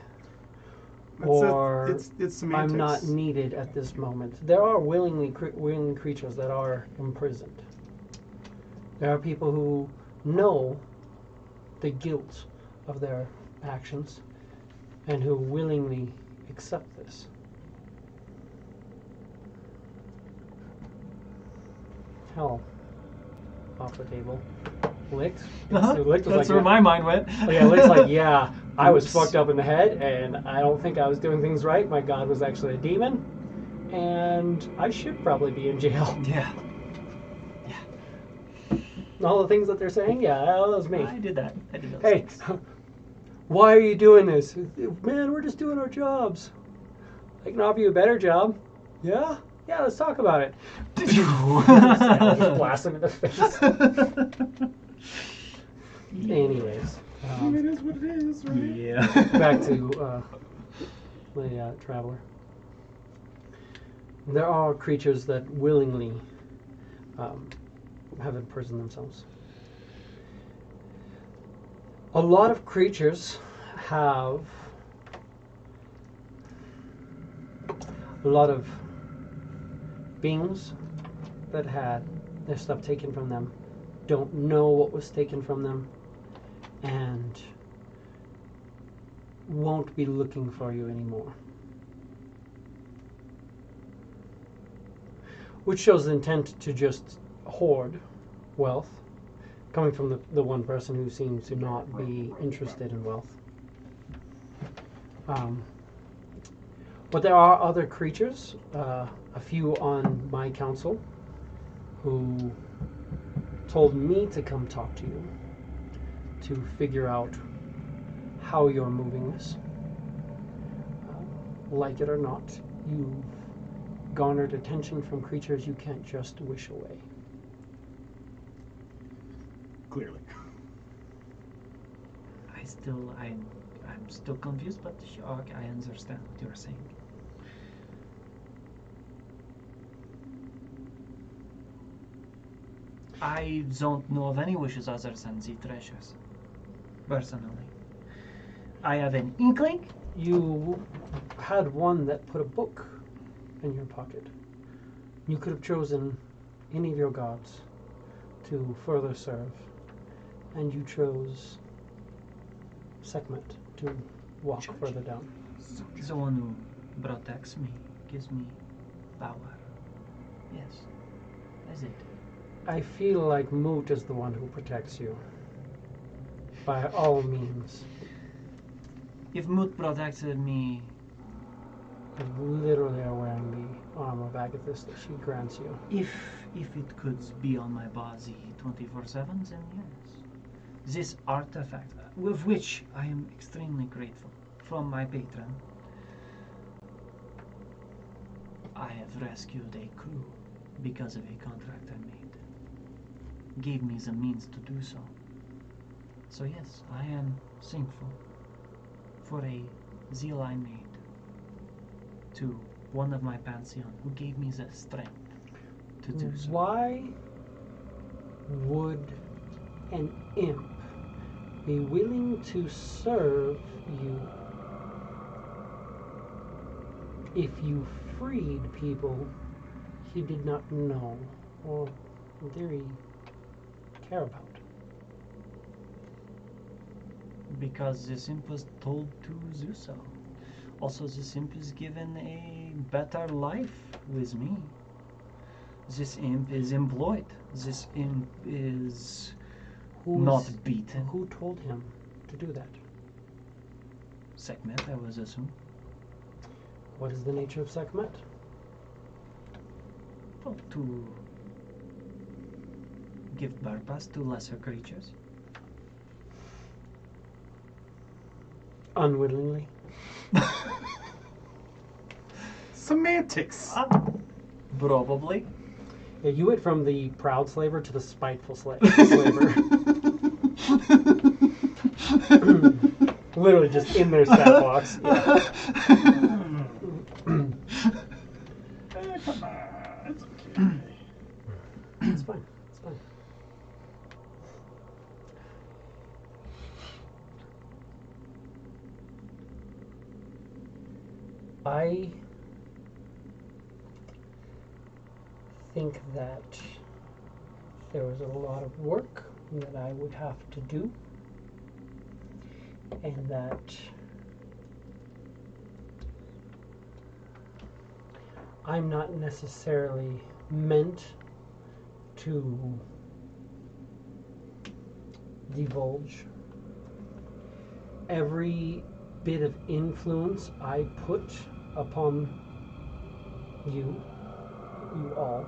or It's semantics. I'm not needed at this moment. There are willing creatures that are imprisoned. There are people who know the guilt of their actions and who willingly accept this. hell off the table. Licked. Uh-huh. Licked was That's like, where yeah. my mind went. Oh, yeah, Lick's like, yeah, I was Oops. fucked up in the head, and I don't think I was doing things right. My god was actually a demon, and I should probably be in jail. Yeah. All the things that they're saying, yeah, that was me. I did that. I did those Hey, things. why are you doing this? Man, we're just doing our jobs. I can offer you a better job. Yeah? Yeah, let's talk about it. Just blast him in the face. Anyways, It is what it is, right? Yeah. back to the traveler. There are creatures that willingly have imprisoned themselves. A lot of creatures have a lot of beings that had their stuff taken from them, don't know what was taken from them, and won't be looking for you anymore. Which shows the intent to just hoard wealth, coming from the one person who seems to not be interested in wealth. But there are other creatures, a few on my council, who told me to come talk to you to figure out how you're moving this. Like it or not, you've garnered attention from creatures you can't just wish away. Clearly. I'm still confused, but sure, okay, I understand what you're saying. I don't know of any wishes other than the treasures. Personally, I have an inkling. You had one that put a book in your pocket. You could have chosen any of your gods to further serve, and you chose Sekhmet to walk further down. The one who protects me, gives me power. Yes, that's it. I feel like Moot is the one who protects you. By all means. If Moot protected me, You literally are wearing the armor Agathis that she grants you. if it could be on my body 24/7, then yes. This artifact, with which I am extremely grateful from my patron, I have rescued a crew because of a contract I made. Gave me the means to do so. So yes, I am thankful for a zeal I made to one of my pantheon who gave me the strength to do so. Why would an imp be willing to serve you if you freed people he did not know or, in theory, care about? Because this imp was told to do so. Also, this imp is given a better life with me. This imp is employed. This imp is not beaten. Who told him to do that? Sekhmet, I was assumed. What is the nature of Sekhmet? Well, to give purpose to lesser creatures. Unwillingly. Semantics. Probably. Yeah, you went from the proud slaver to the spiteful slaver. Literally just in their stat box. Yeah. Come on, it's okay. It's fine. It's fine. I think that there was a lot of work that I would have to do, and that I'm not necessarily meant to divulge every bit of influence I put upon you all.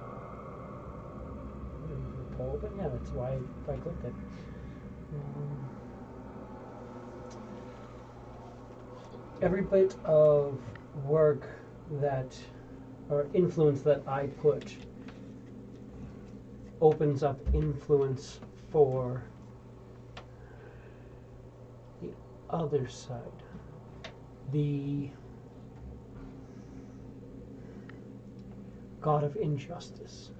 Pull open? Yeah, that's why I clicked it. Every bit of work that, or influence that I put, opens up influence for the other side. The God of injustice.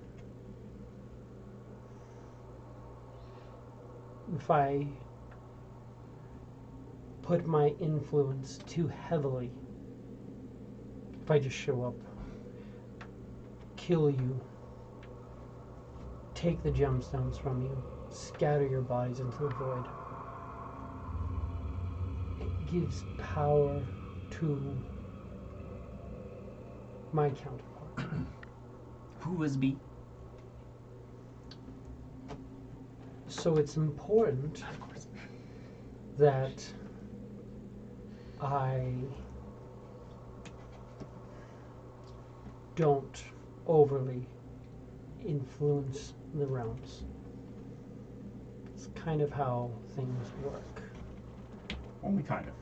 If I put my influence too heavily, if I just show up, kill you, take the gemstones from you, scatter your bodies into the void, it gives power to my counterpart. Who was B? So it's important that I don't overly influence the realms. It's kind of how things work. Only kind of.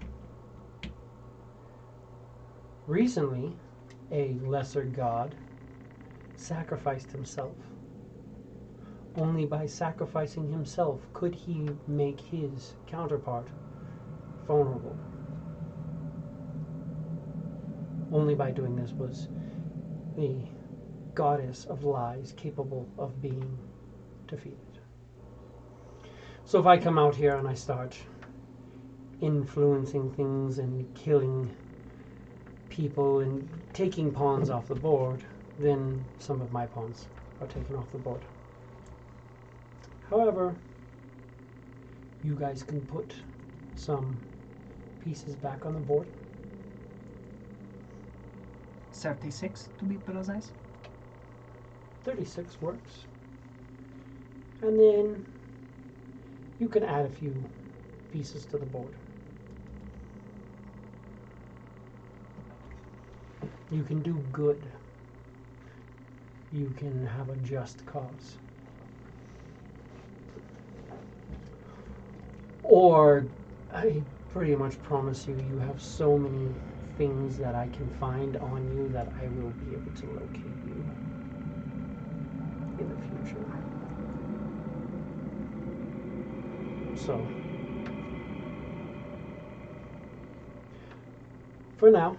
Recently, a lesser god sacrificed himself. Only by sacrificing himself could he make his counterpart vulnerable. Only by doing this was the goddess of lies capable of being defeated. So if I come out here and I start influencing things and killing people and taking pawns off the board, then some of my pawns are taken off the board. However, you guys can put some pieces back on the board. 36 to be precise. 36 works. And then you can add a few pieces to the board. You can do good. You can have a just cause. Or I pretty much promise you, you have so many things that I can find on you that I will be able to locate you in the future. So, for now,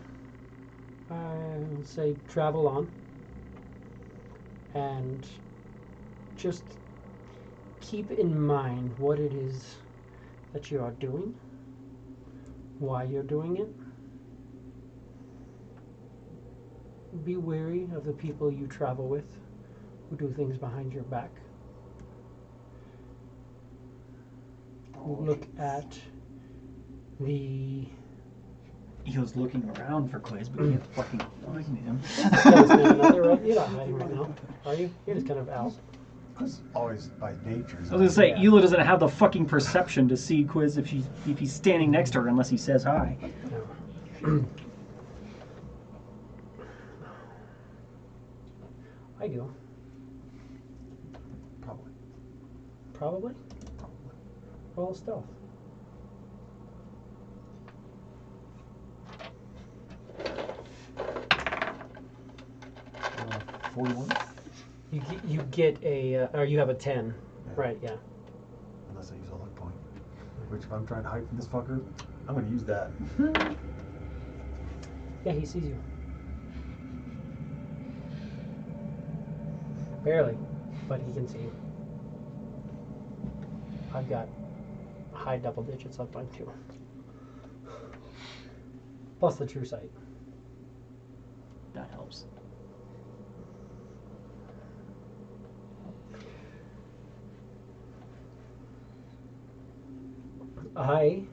I'll say travel on and just keep in mind what it is that you are doing, why you're doing it. Be wary of the people you travel with who do things behind your back. Look at the... He was looking around for Quiz, but he can't fucking find him. You're not hiding right now, are you? You're just kind of out. Because always by nature. I was gonna say, Eula doesn't have the fucking perception to see Quiz if he's standing next to her unless he says hi. No. I do. Probably. Probably? Roll stealth. 41? You get a, or you have a 10. Yeah. Right, yeah. Unless I use a luck point. Which if I'm trying to hide from this fucker, I'm going to use that. Yeah, he sees you. Barely, but he can see you. I've got high double digits on mine too. Plus the true sight. That helps. I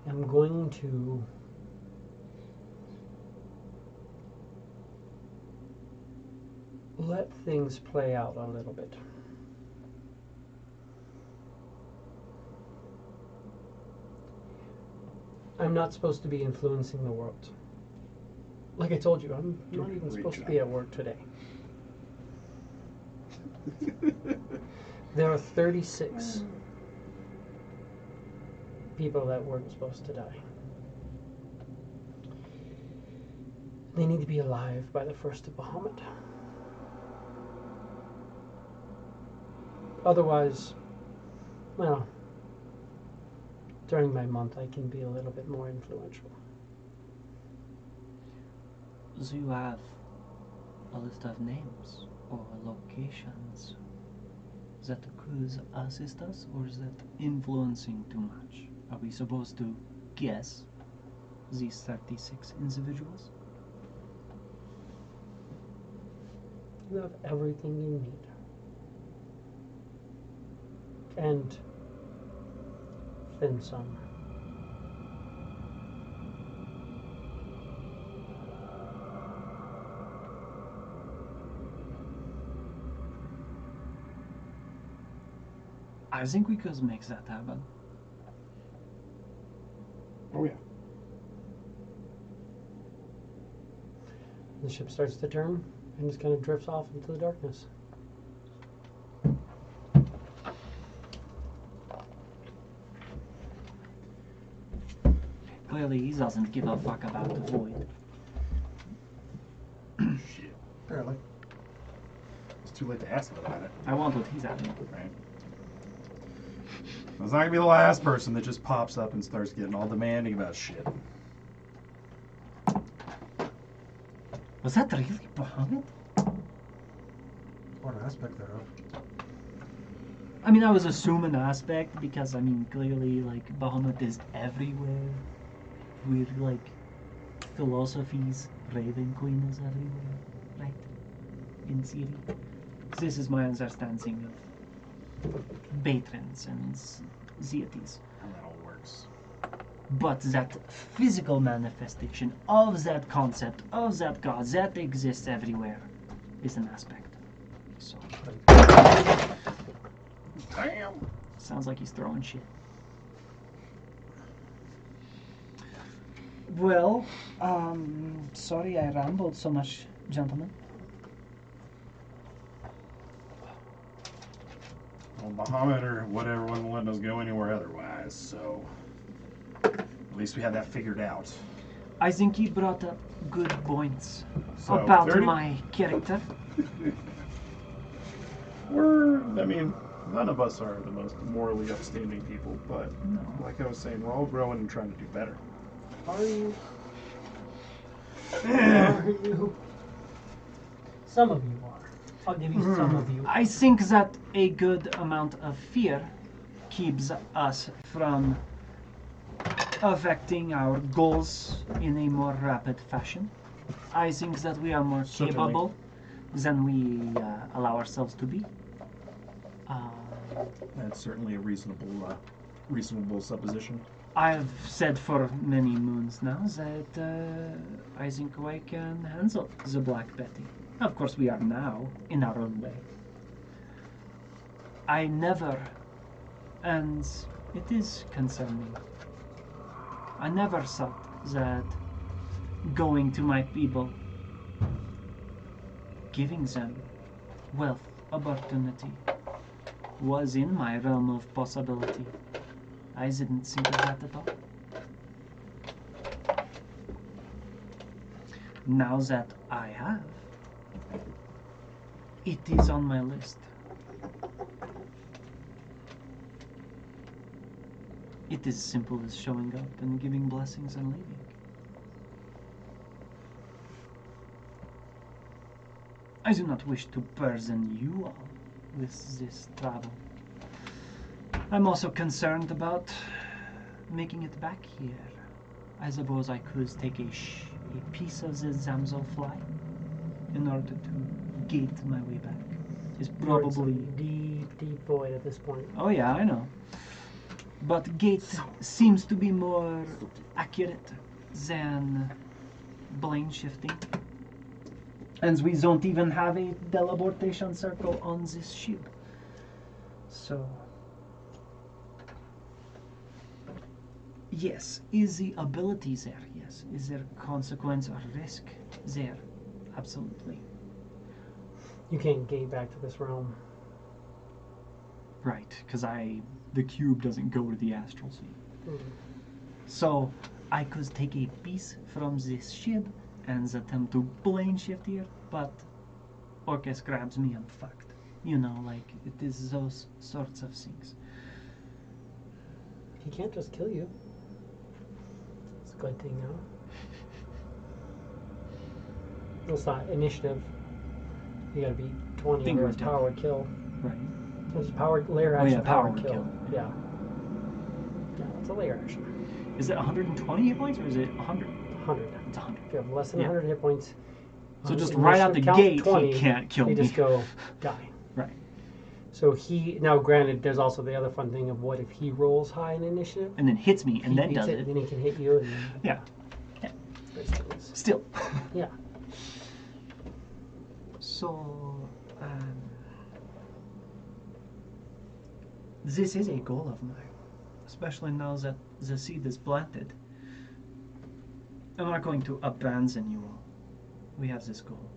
am going to let things play out a little bit. I'm not supposed to be influencing the world. Like I told you, I'm not even Great supposed to job. be at work today. There are 36 people that weren't supposed to die. They need to be alive by the 1st of Bahamut. Otherwise, well, during my month I can be a little bit more influential. So you have a list of names or locations that could assist us, or is that influencing too much? Are we supposed to guess these 36 individuals? You have everything you need. And then some. I think we could make that happen. Oh yeah. The ship starts to turn and just kind of drifts off into the darkness. Clearly he doesn't give a fuck about the void. Shit. Apparently. It's too late to ask him about it. I want what he's having. Right. I was not gonna be the last person that just pops up and starts getting all demanding about shit. Was that really Bahamut? Or an aspect thereof. I mean, I was assuming aspect because, I mean, clearly, like, Bahamut is everywhere. Weird, like, philosophies. Raven Queen is everywhere, right? In theory. This is my understanding of patrons and deities. How that all works. But that physical manifestation of that concept, of that god, that exists everywhere, is an aspect. So, Damn. sounds like he's throwing shit. Well, sorry I rambled so much, gentlemen. Well, Bahamut or whatever wasn't letting us go anywhere otherwise, so at least we had that figured out. I think he brought up good points So, about 30? my character. I mean, none of us are the most morally upstanding people, but No. like I was saying, we're all growing and trying to do better. Are you? Are you? Some of you are. I'll give you some of you. I think that a good amount of fear keeps us from affecting our goals in a more rapid fashion. I think that we are more Certainly. capable than we allow ourselves to be. That's certainly a reasonable supposition. I've said for many moons now that I think I can handle the Black Betty. Of course, we are now in our own way. I never, and it is concerning, I never thought that going to my people, giving them wealth, opportunity, was in my realm of possibility. I didn't think of that at all. Now that I have, it is on my list. It is simple as showing up and giving blessings and leaving. I do not wish to burden you all with this travel. I'm also concerned about making it back here. I suppose I could take a piece of the Zamzo fly in order to gate my way back. It's You're in some probably... deep, deep void at this point. Oh yeah, I know. But gate seems to be more accurate than blame shifting. And we don't even have a teleportation circle on this ship. So, yes, is the ability there? Yes. Is there consequence or risk there? Absolutely. You can't gate back to this realm. Right, because the cube doesn't go to the astral sea. So I could take a piece from this ship and attempt to plane shift here, but Orcus grabs me, I'm fucked. You know, like, it is those sorts of things. He can't just kill you. It's a good thing now. It's not initiative. You gotta be 20 Finger or his attack. power kill. Right. It's power layer Oh, action. yeah, power power kill. kill. Yeah. Yeah, it's a layer action. Is it 120 hit points or is it 100? 100. It's 100. If you have less than Yeah. 100 hit points, So just initiative right out the count gate, 20, he can't kill they me. just go die. Right. So now granted, there's also the other fun thing of what if he rolls high in initiative, And then hits me, and he then beats does it, it. and then he can hit you. And then, Yeah. there's things. Still. Yeah. So, this is a goal of mine, especially now that the seed is planted. I'm not going to abandon you all. We have this goal.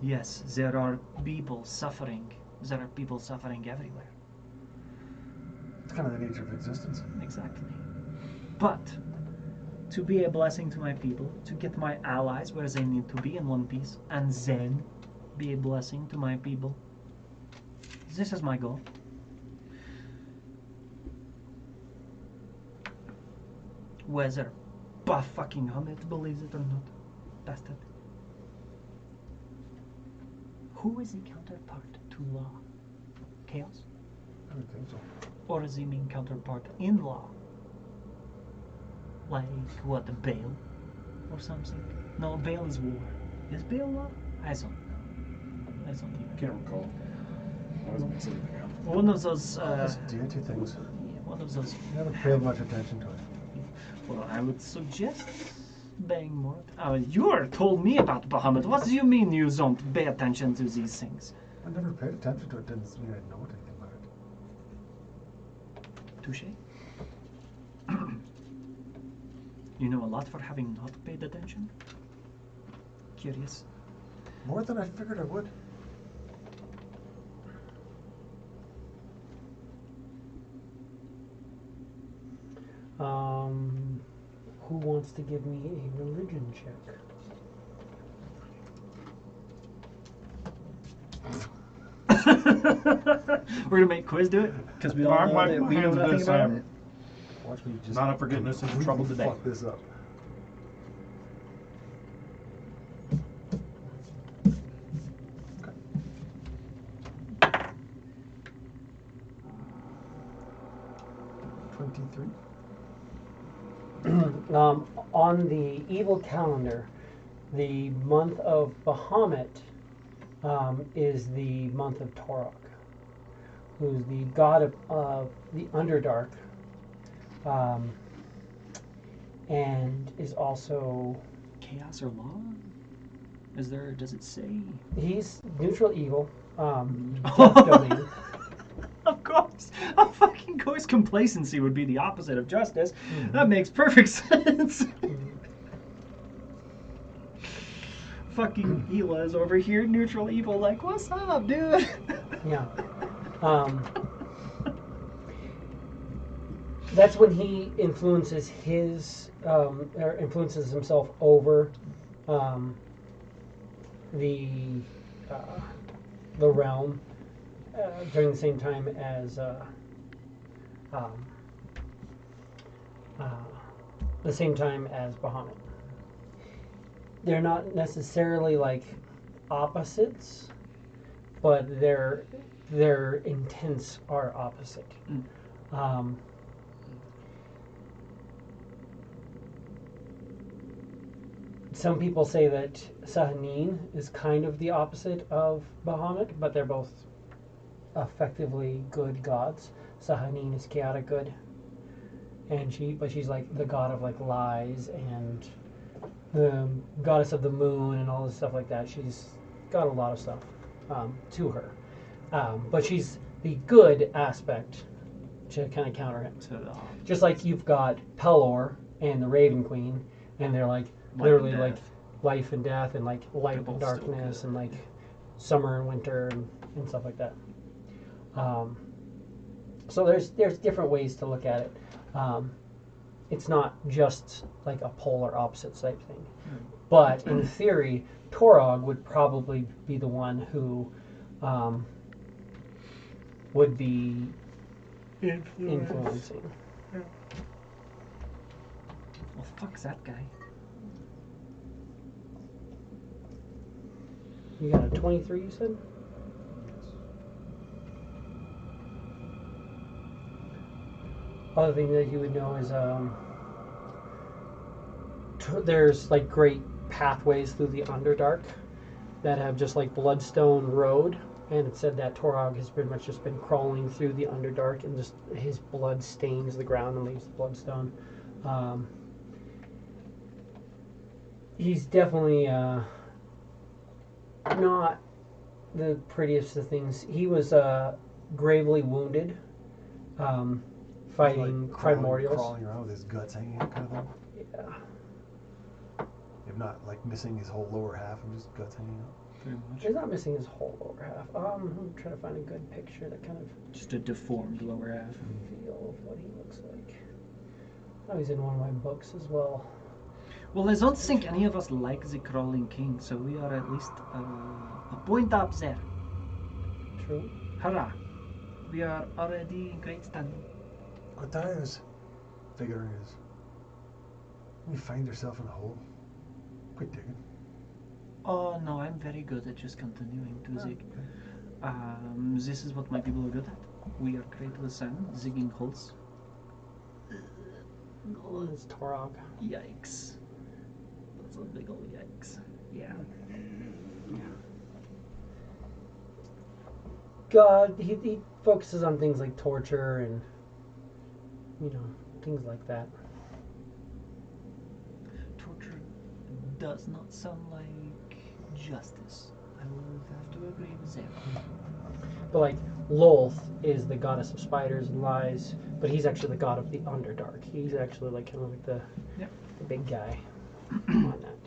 Yes, there are people suffering. There are people suffering everywhere. It's kind of the nature of existence. Exactly. But to be a blessing to my people, to get my allies where they need to be in one piece, and then be a blessing to my people. This is my goal. Whether fucking Hamid believes it or not, bastard. Who is the counterpart to law? Chaos? I don't think so. Or is he mean counterpart in law? Like, what, the Baal? Or something? No, Baal is war. Is Baal law? I don't know. I don't even Can't recall. I wasn't gonna say anything else. One of those, Those deity things. yeah, one of those. You haven't paid much attention to it. Well, I would suggest paying more. You told me about Bahamut. What do you mean you don't pay attention to these things? I never paid attention to it. Didn't mean I know anything about it. Touche. You know a lot for having not paid attention? Curious. More than I figured I would. Who wants to give me a religion check? We're gonna make Quiz do it because we all I'm know like, that we know hands nothing this, about I'm it. Watch me just not up for getting us into trouble completely today. Fuck this up. Okay. 23. On the evil calendar, the month of Bahamut is the month of Torok, who's the god of the Underdark, and is also Chaos or law? Is there? Does it say? he's neutral evil, death domain. Of course. Of fucking course, complacency would be the opposite of justice. That makes perfect sense. Fucking Hila is over here, neutral evil, like, what's up, dude? Yeah. That's when he influences or influences himself over the realm during the same time as Bahamut. They're not necessarily like opposites, but their intents are opposite. Some people say that Sahanin is kind of the opposite of Bahamut, but they're both effectively good gods. Sahanin is chaotic good, and she's like the god of like lies and the goddess of the moon and all this stuff like that. She's got a lot of stuff to her, but she's the good aspect to kind of counter him. So the Just like you've got Pelor and the Raven Queen, and they're like literally and like death. life and death, and like light They're and both still darkness, good. and like summer and winter and stuff like that. So there's different ways to look at it. It's not just like a polar opposite type thing. But in theory, Torog would probably be the one who would be influencing. Well, fuck that guy. You got a 23, you said? Other thing that you would know is there's like great pathways through the Underdark that have just like Bloodstone Road, and it said that Torog has pretty much just been crawling through the Underdark, and just his blood stains the ground and leaves the bloodstone. He's definitely not the prettiest of things. He was gravely wounded fighting Like primordials. crawling around with his guts hanging out, kind of thing. Yeah. If not, like missing his whole lower half and just guts hanging out. Pretty much. He's not missing his whole lower half. I'm trying to find a good picture that kind of Just a deformed lower half. feel of what he looks like. Oh, he's in one of my books as well. Well, I don't think any of us like the crawling king, so we are at least a point up there. True. Hurrah! We are already in great standing. What that is, figuring is, when you find yourself in a hole, quit digging. Oh no, I'm very good at just continuing to zig. This is what my people are good at. We are great with sand, zigging holes. Oh, it's Torog. Yikes. That's a big ol' yikes. Yeah. God, he focuses on things like torture and, you know, things like that. Torture does not sound like justice. I will have to agree with that. But like Lolth is the goddess of spiders and lies, but he's actually the god of the Underdark. He's actually like kind of like the big guy on that.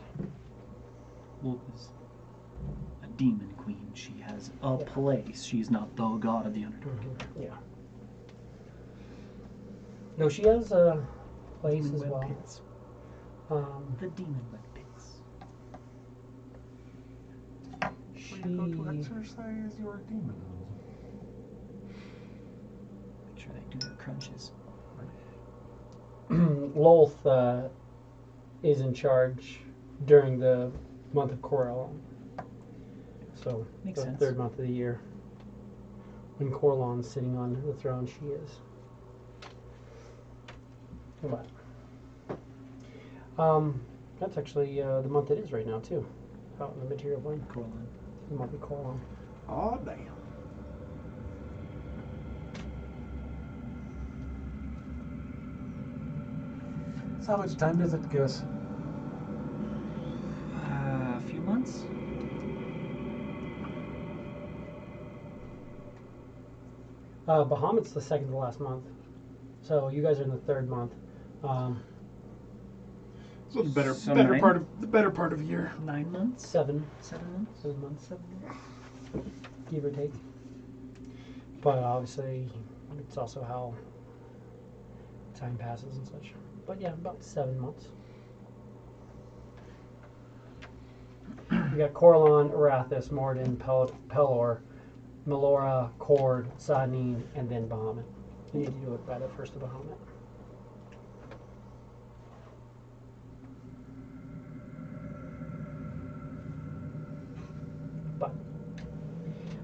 Wolf is a demon queen. She has a place. She's not the god of the Underdark. Yeah. No, she has a place Demon as web well. pits. The demon web pits. She Go to exercise your demon. Make sure they do their crunches. Lolth is in charge during the month of Corellon. So Makes the sense. third month of the year. When Corellon's sitting on the throne, she is. But that's actually the month it is right now too. Out in the material plane. Corlin. The month of Corellon. Oh, damn. So how much time does it give us? A few months? Bahamut's the second to last month. So you guys are in the third month. So the So better nine? part of the year. 9 months? 7 months? 7 months, 7 months? give or take. But obviously, it's also how time passes and such. But yeah, about 7 months. You got Corellon, Arathis, Morden, Pelor, Melora, Cord, Sanin, and then Bahamut. You need to do it by the first of Bahamut.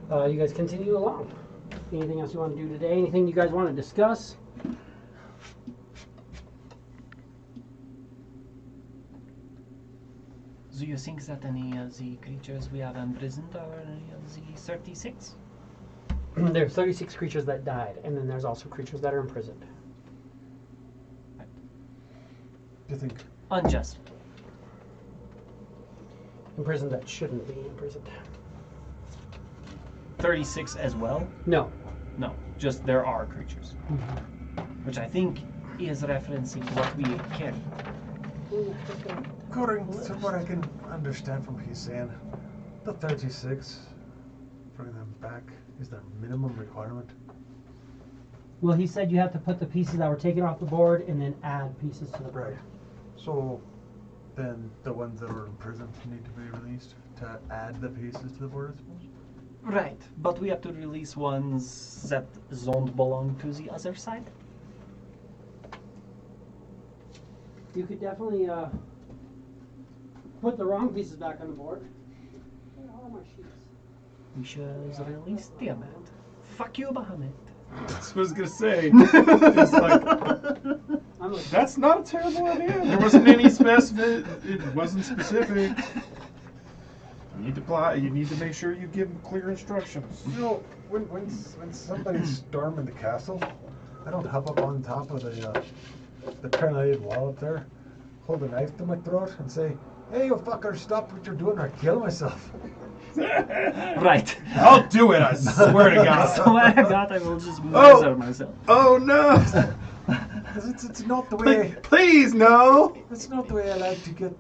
But you guys continue along. Anything else you want to do today? Anything you guys want to discuss? Do you think that any of the creatures we have imprisoned are any of the 36? There are 36 creatures that died, and then there's also creatures that are imprisoned. Do you think Unjust. imprisoned that shouldn't be imprisoned. 36 as well? No. No, just there are creatures. Which I think is referencing what we carry. According to what I can understand from what he's saying, the 36, bring them back, is their minimum requirement. Well, he said you have to put the pieces that were taken off the board and then add pieces to the board. Right. So then the ones that were imprisoned need to be released to add the pieces to the board, I suppose? Right, but we have to release ones that don't belong to the other side. You could definitely put the wrong pieces back on the board. Where are my sheets? We should release Tiamat. Fuck you, Bahamut. That's what I was gonna say. It's like, I'm a, that's not a terrible idea. There wasn't any specific. It wasn't specific. You need to make sure you give them clear instructions. You know, when somebody's storming the castle, I don't hop up on top of the crenellated wall up there, hold a knife to my throat, and say, "Hey, you fucker, stop what you're doing, or I kill myself." Right. I'll do it. I swear to I God. swear to God, I will just murder myself. Oh no! 'Cause it's not the way. Please no. It's not the way I like to get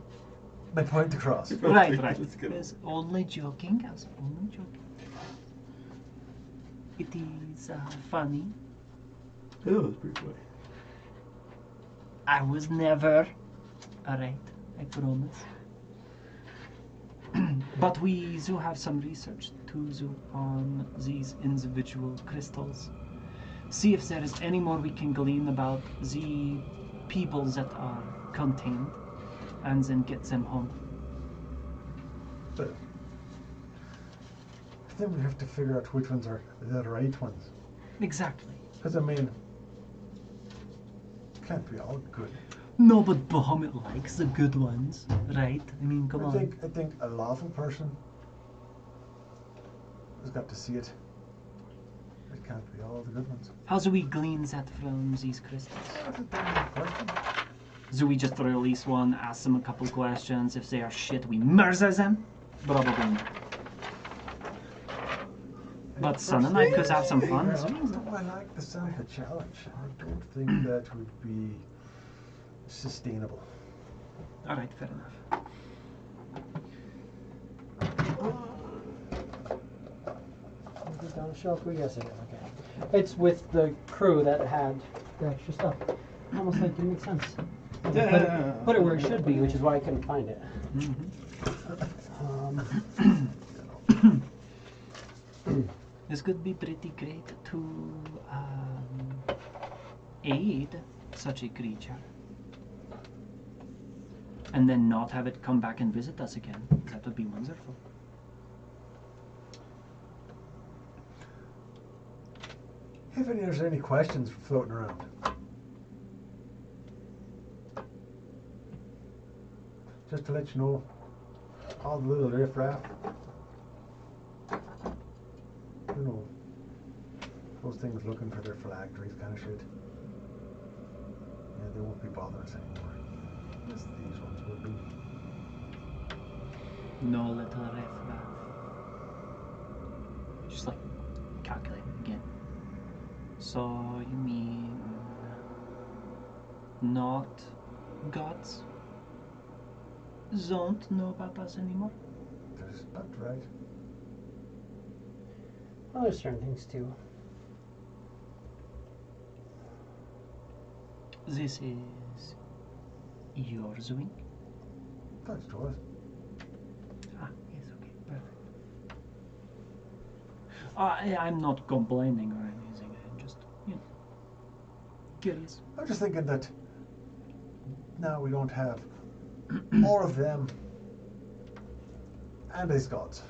my point across. Right, right. Let's get it. It's only joking, guys. Only joking. It is funny. That was pretty funny. I was never. Alright, I promise. But we do have some research to do on these individual crystals. See if there is any more we can glean about the people that are contained, and then get them home. But then we have to figure out which ones are the right ones. Exactly. Because I mean, can't be all good. No, but Bahamut likes the good ones, right? I mean, come on. I think a lawful person has got to see it. It can't be all the good ones. How do we glean that from these crystals? That's a damn question. Do we just release one, ask them a couple questions? If they are shit, we murder them? Probably not. But Son and I could have some fun. I like the sound of the challenge. I don't think that would be sustainable. Alright, fair enough. Is it on the shelf? Yes, it is. Okay. It's with the crew that had the extra stuff. Almost like didn't make sense. Put it where it should be, which is why I couldn't find it. This could be pretty great to aid such a creature. And then not have it come back and visit us again. That would be wonderful. If there's any questions floating around, just to let you know, all the little riffraff, you know, those things looking for their phylacteries kind of shit, yeah, they won't be bothering us anymore. Yes, these ones will be. No little riffraff. Just like calculate again. So you mean not gods don't know about us anymore? That's about right. Well, there's certain things too. This is your doing? That's to us. Ah, yes, okay, perfect. I'm not complaining or anything. I'm just, curious. I'm just thinking that now we don't have all of them and his gods.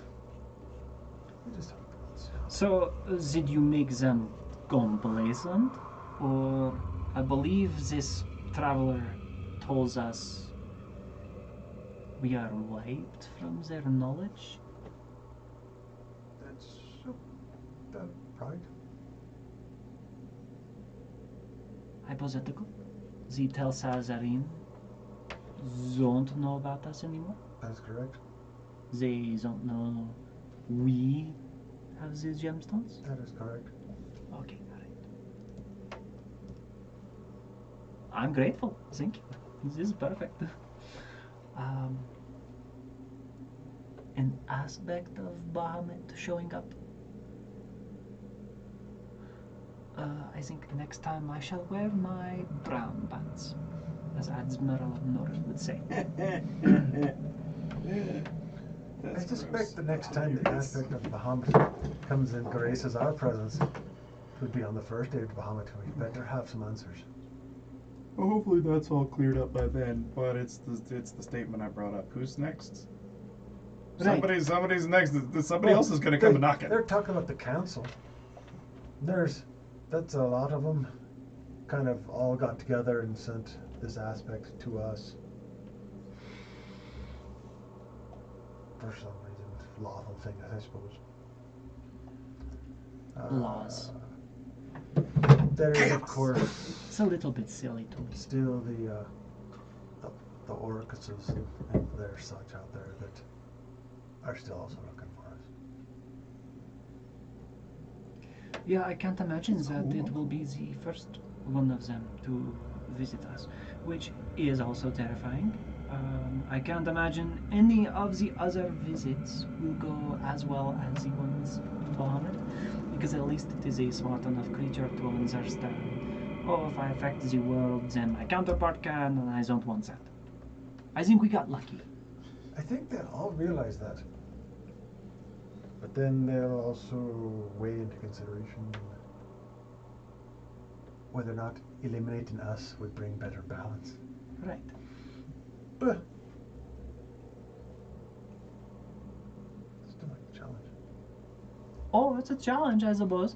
We just have the gods. So, did you make them complacent? Or, I believe this traveler told us we are wiped from their knowledge? That's right. Hypothetical? The Tel Sazarin don't know about us anymore? That's correct. They don't know we have these gemstones? That is correct. Okay, alright. I'm grateful. Thank you. This is perfect. An aspect of Bahamut showing up. I think next time I shall wear my brown pants, as Admiral Norris would say. I suspect the next time the aspect of Bahamut comes and graces our presence, it would be on the first day of Bahamut. We better have some answers. Well, hopefully that's all cleared up by then. But it's the statement I brought up. Who's next? Right. Somebody's next. Somebody else is going to come and knock it. They're talking about the council. That's a lot of them kind of all got together and sent this aspect to us. For some reason, lawful thing, I suppose. Laws. There is, of course, It's a little bit silly to me. still the Orcuses and their such out there that are still also looking for us. Yeah, I can't imagine that it will be the first one of them to visit us, which is also terrifying. I can't imagine any of the other visits will go as well as the ones to Bahamut, because at least it is a smart enough creature to understand, oh, if I affect the world, then my counterpart can, and I don't want that. I think we got lucky. I think they'll all realize that. But then they'll also weigh into consideration whether or not eliminating us would bring better balance. Right. But still like a challenge. Oh, it's a challenge, I suppose.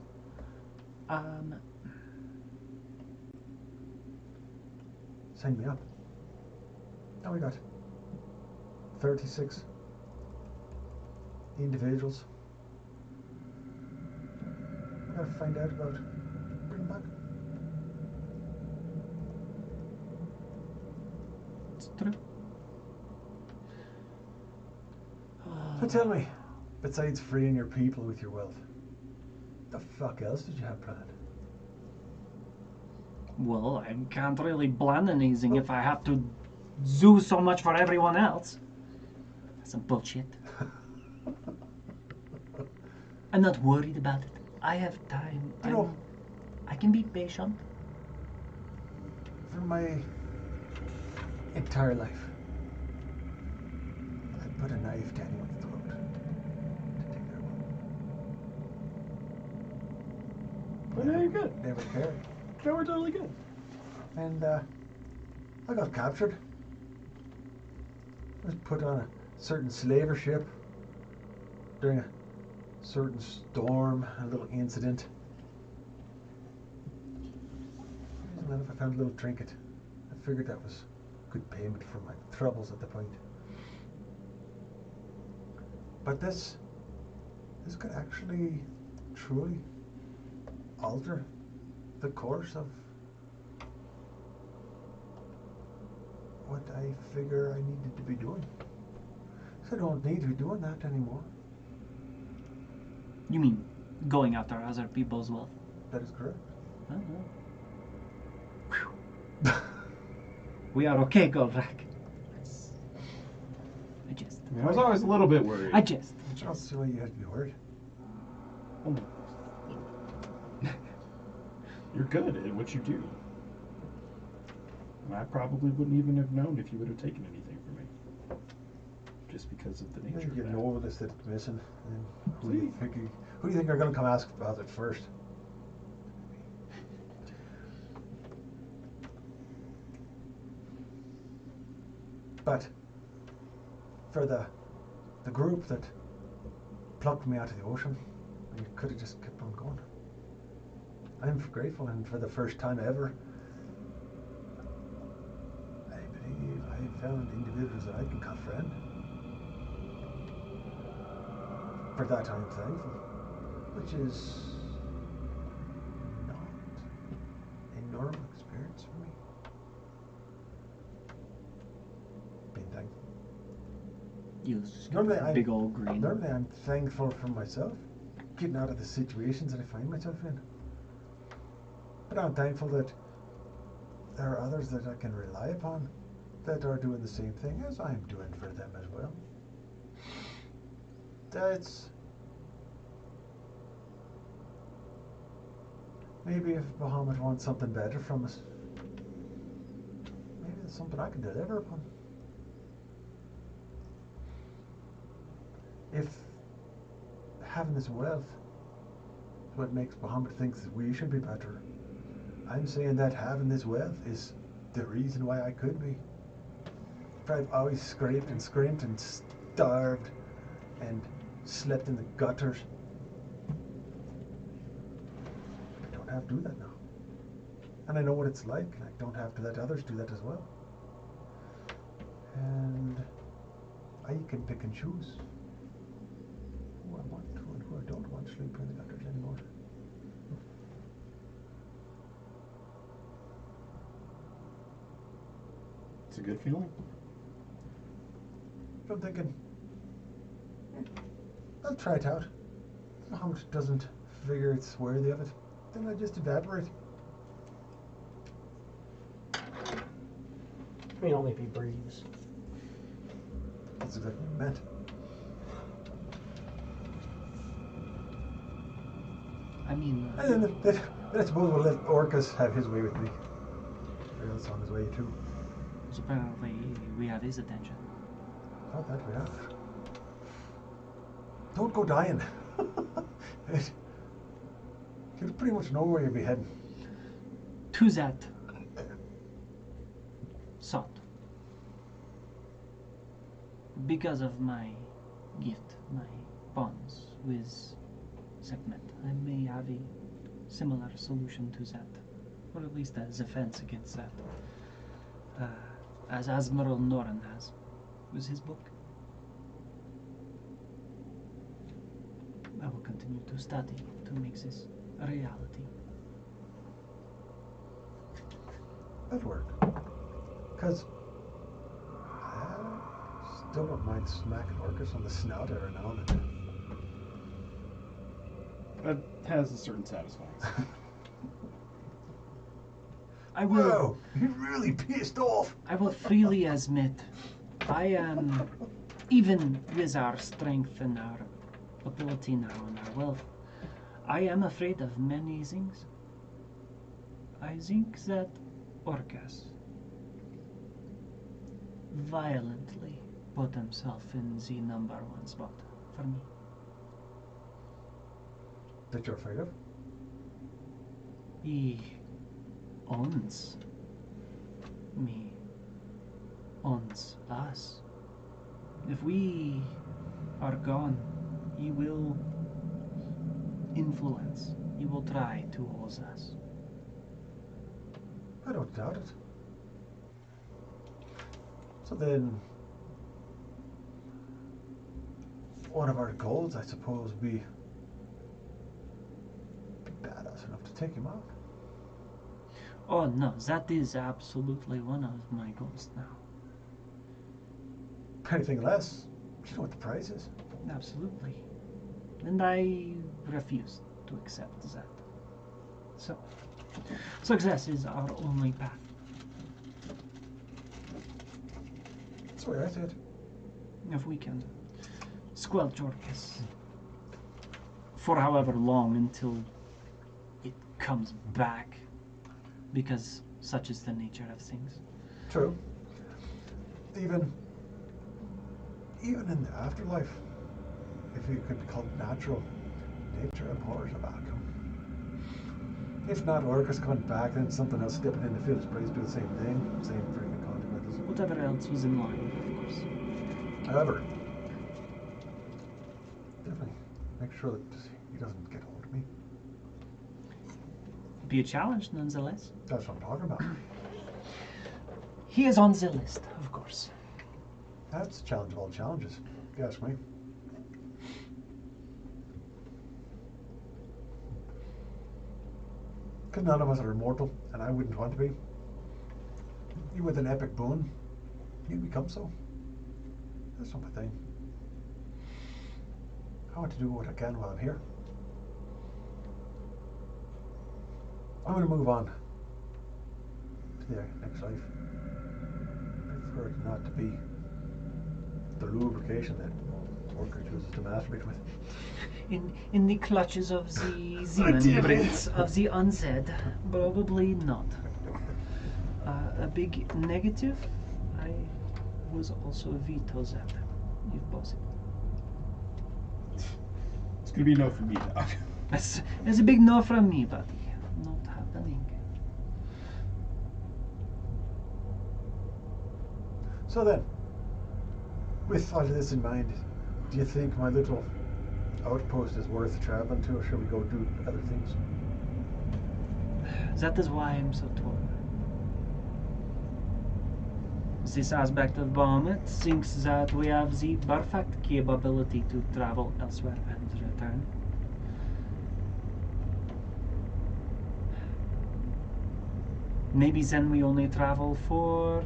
Sign me up. Now we got 36 individuals. We gotta find out about bring back. It's true. So tell me, besides freeing your people with your wealth, the fuck else did you have planned? Well, I can't really plan anything if I have to do so much for everyone else. That's some bullshit. I'm not worried about it. I have time. You know- I can be patient. For my entire life, I put a knife to anyone's throat to take their wealth. But yeah, you're good. Never cared. No, we're totally good. And I got captured. I was put on a certain slaver ship during a certain storm, a little incident. And then if I found a little trinket, I figured that was good payment for my troubles at the point. But this could actually truly alter the course of what I figure I needed to be doing. So I don't need to be doing that anymore. You mean going after other people's wealth? That is correct. We are okay, Goldrack. I just. I was always a little bit worried. I just. I don't see why you had to be worried. Oh, you're good at what you do. And I probably wouldn't even have known if you would have taken anything from me. Just because of the nature You of that. know this that it's missing. And who do you think are going to come ask about it first? But for the group that plucked me out of the ocean, you could have just kept on going. I'm grateful, and for the first time ever, I believe I found individuals that I can call friend. For that I'm thankful, which is not a normal experience for me. Being thankful. He's got Normally, a big old green. Normally, I'm thankful for myself, getting out of the situations that I find myself in. But I'm thankful that there are others that I can rely upon that are doing the same thing as I'm doing for them as well. That's maybe if Bahamut wants something better from us, maybe it's something I can deliver upon. If having this wealth is what makes Bahamut thinks that we should be better, I'm saying that having this wealth is the reason why I could be. If I've always scraped and scrimped and starved and slept in the gutters, I don't have to do that now. And I know what it's like, and I don't have to let others do that as well. And I can pick and choose who I want to and who I don't want to sleep in the gutters anymore. It's a good feeling. So I'm thinking, I'll try it out. How much doesn't figure it's worthy of it, then I just evaporate. I mean, only if he breathes. That's exactly what I meant. I mean, And then I suppose we'll let Orcus have his way with me. Or else on his way too. apparently we have his attention. Not that we have. Don't go dying. You pretty much know where you'll be heading. To that sought. Because of my gift, my bonds with Sekhmet, I may have a similar solution to that, or at least as a defense against that, as Admiral Noran has with his book. I will continue to study to make this a reality. That'd work. Because I still don't mind smacking Orcus on the snout every now and then. That has a certain satisfying. I will. Whoa, you're really pissed off. I will freely admit, I am, even with our strength and our ability now and our wealth, I am afraid of many things. I think that Orcus violently put himself in the number one spot for me. That you're afraid of? He owns me, owns us. If we are gone, he will influence, he will try to hold us. I don't doubt it. So then, one of our goals, I suppose, would be badass enough to take him out. Oh no, that is absolutely one of my goals now. Anything less, you know what the price is. Absolutely. And I refuse to accept that. So, success is our only path. That's the way I see it. If we can squelch Orcus for however long until it comes back, because such is the nature of things. True. Even in the afterlife, if you could call it natural, nature abhors a vacuum. If not Orcus coming back, then something else stepping in to fill his place, do the same thing, same freaking consequences. Whatever else was in line, of course. However, definitely make sure that he doesn't get hold of me. Be a challenge, nonetheless. That's what I'm talking about. He is on the list, of course. That's the challenge of all challenges, if you ask me. Because none of us are immortal, and I wouldn't want to be. You with an epic boon, you become so. That's not my thing. I want to do what I can while I'm here. I'm going to move on to the next life. I prefer it not to be the lubrication that Orca chooses to masturbate with. In the clutches of the Zealand of the unsaid, probably not. A big negative, I was also veto that, if possible. It's gonna be a no for me, Doc. That's a big no from me, buddy. Not happening. So then, with all of this in mind, do you think my little outpost is worth traveling to, or should we go do other things? That is why I'm so torn. This aspect of Bahamut thinks that we have the perfect capability to travel elsewhere and return. Maybe then we only travel for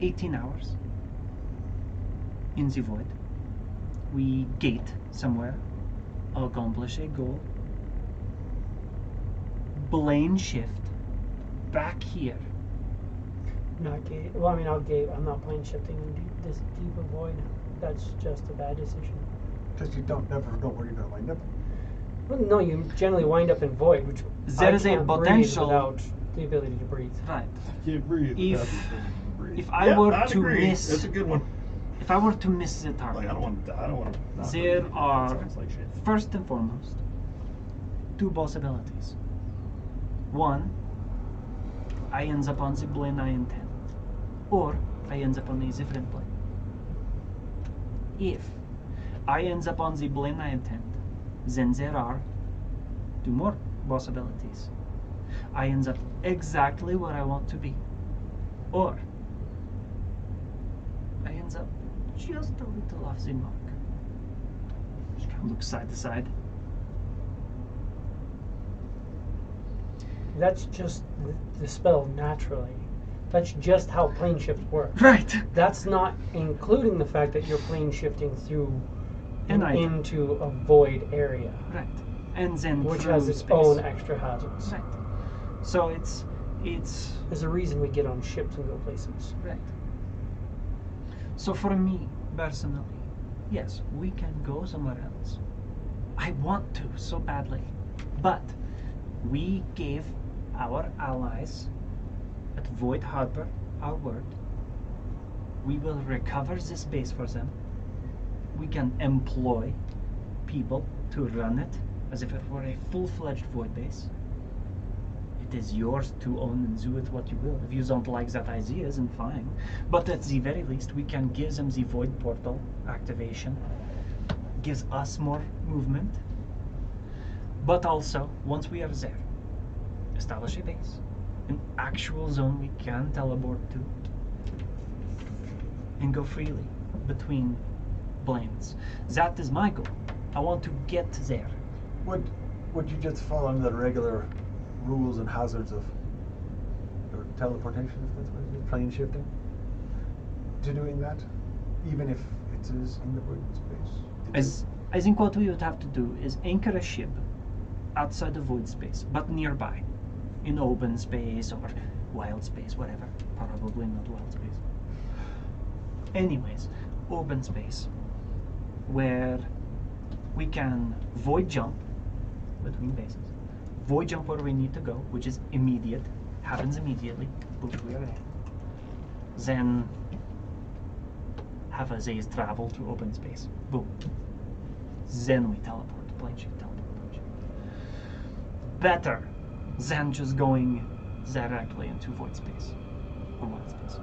18 hours in the void. We gate somewhere, accomplish a goal, plane shift back here. Not gate. Well, I mean, I'll gate. I'm not plane shifting in this deep a void. That's just a bad decision. Because you don't never know where you're going to wind up. Well, no, you generally wind up in void, which There I is a can't breathe potential- without the ability to breathe. Right. Can't breathe. If I were to That's miss, a good one. if I were to miss the Like target, I don't want to. There are- Sounds like shit. first and foremost, two possibilities. One, I ends up on the plane I intend, or I ends up on a different plane. If I ends up on the plane I intend, then there are two more possibilities. I ends up exactly where I want to be, or I ends up just a little off the mark. Just kind of look side to side. That's just the spell naturally. That's just how plane shift works. Right. That's not including the fact that you're plane shifting through An item. into a void area, Right. And then which through has its space. own extra hazards. Right. So it's There's a reason we get on ships and go places. right. So for me personally, yes, we can go somewhere else. I want to so badly, but we gave our allies at Void Harbor our word. We will recover this base for them. We can employ people to run it as if it were a full-fledged Void base. It is yours to own and do with what you will. If you don't like that idea, then fine. But at the very least, we can give them the Void portal activation. Gives us more movement. But also, once we are there, establish a base. An actual zone we can teleport to. And go freely between planes. That is my goal. I want to get there. Would you just fall under the regular rules and hazards of your teleportation, if that's what it is, plane shifting, to doing that, even if it is in the void space? I think what we would have to do is anchor a ship outside the void space, but nearby, in open space or wild space, whatever. Probably not wild space. Anyways, open space where we can void jump between bases. Void jump where we need to go, which is immediate, happens immediately. Boom, we are there. Then have a Zay's travel to open space. Boom. Then we teleport, plane shift, teleport, plane shift. Better than just going directly into void space or wild space.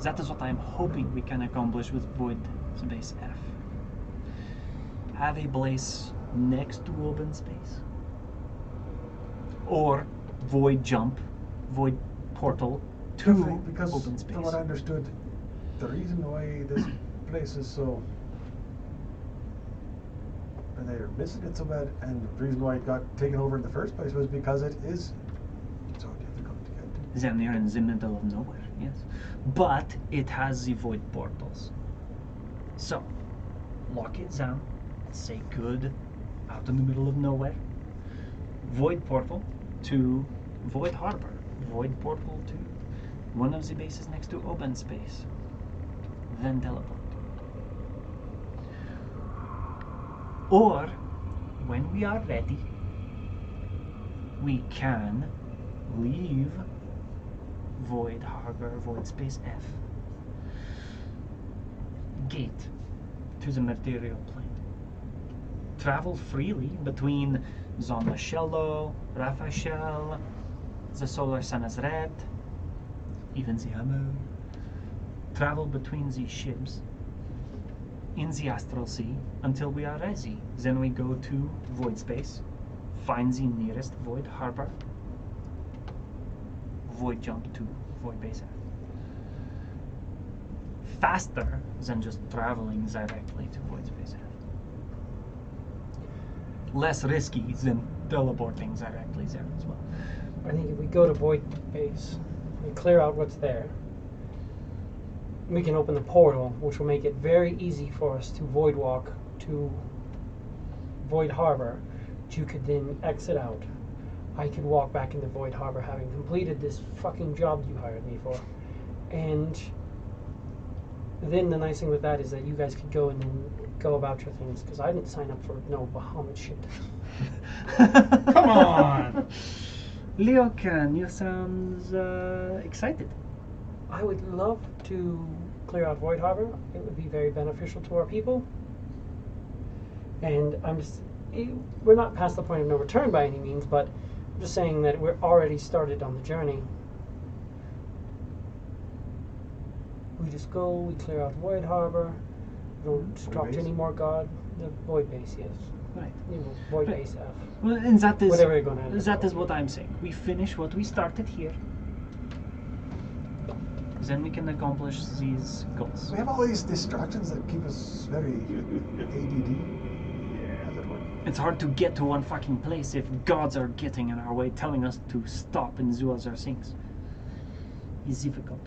That is what I am hoping we can accomplish with void space F. Have a place next to open space, or void jump, void portal to Definitely, because open space. from what I understood, the reason why this place is so, and they're missing it so bad, and the reason why it got taken over in the first place was because it is so difficult to get to. Then you're in the middle of nowhere, yes. But it has the void portals. So, lock it down, say good, out in the middle of nowhere. Void portal to Void Harbor. Void portal to one of the bases next to open space. Then teleport. Or, when we are ready, we can leave Void Harbor, Void Space F. Gate to the material plane. Travel freely between Zonmashello, Raphael, the solar sun is red, even the hammer. Travel between these ships in the astral sea until we are ready. Then we go to void space, find the nearest void harbor, void jump to void base F. Faster than just traveling directly to void space F. Less risky than teleporting directly there as well. I think if we go to Void Base, we clear out what's there, we can open the portal, which will make it very easy for us to void walk to Void Harbor, which you could then exit out. I could walk back into Void Harbor having completed this fucking job you hired me for. And then the nice thing with that is that you guys could go and then go about your things, because I didn't sign up for no Bahamut shit. Come on! Leocan, you sound excited. I would love to clear out Void Harbor. It would be very beneficial to our people. And we're not past the point of no return by any means, but I'm just saying that we're already started on the journey. We just go, we clear out Void Harbor, we don't talk to any more God. The Void Base, yes. Right. You know, Void Right. Base F. Well, and that is Whatever you're gonna end up that with. is what I'm saying. We finish what we started here. Then we can accomplish these goals. We have all these distractions that keep us very ADD. Yeah. As it were. It's hard to get to one fucking place if gods are getting in our way, telling us to stop and do other things. It's difficult.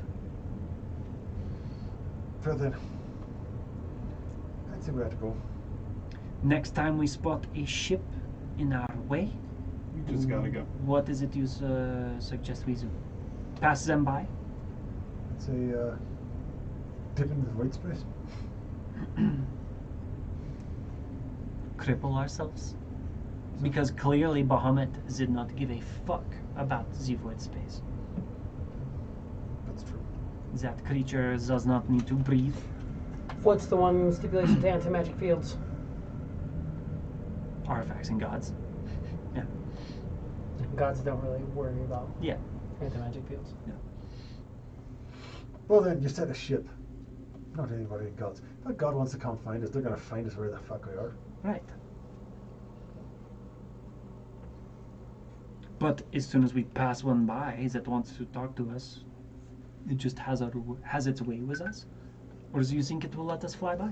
Well then, I'd say we have to go. Next time we spot a ship in our way, You just gotta go. what is it you suggest we do? Pass them by? I'd say dip into the void space. Cripple ourselves? Because clearly Bahamut did not give a fuck about the void space. That's true. That creature does not need to breathe. What's the one stipulation to anti-magic fields? Artifacts and gods. Yeah. Gods don't really worry about Yeah. anti-magic fields. Well then, you set a ship. Not anybody gods. If God wants to come find us, they're gonna find us where the fuck we are. Right. But as soon as we pass one by that wants to talk to us, it just has its way with us? Or do you think it will let us fly by?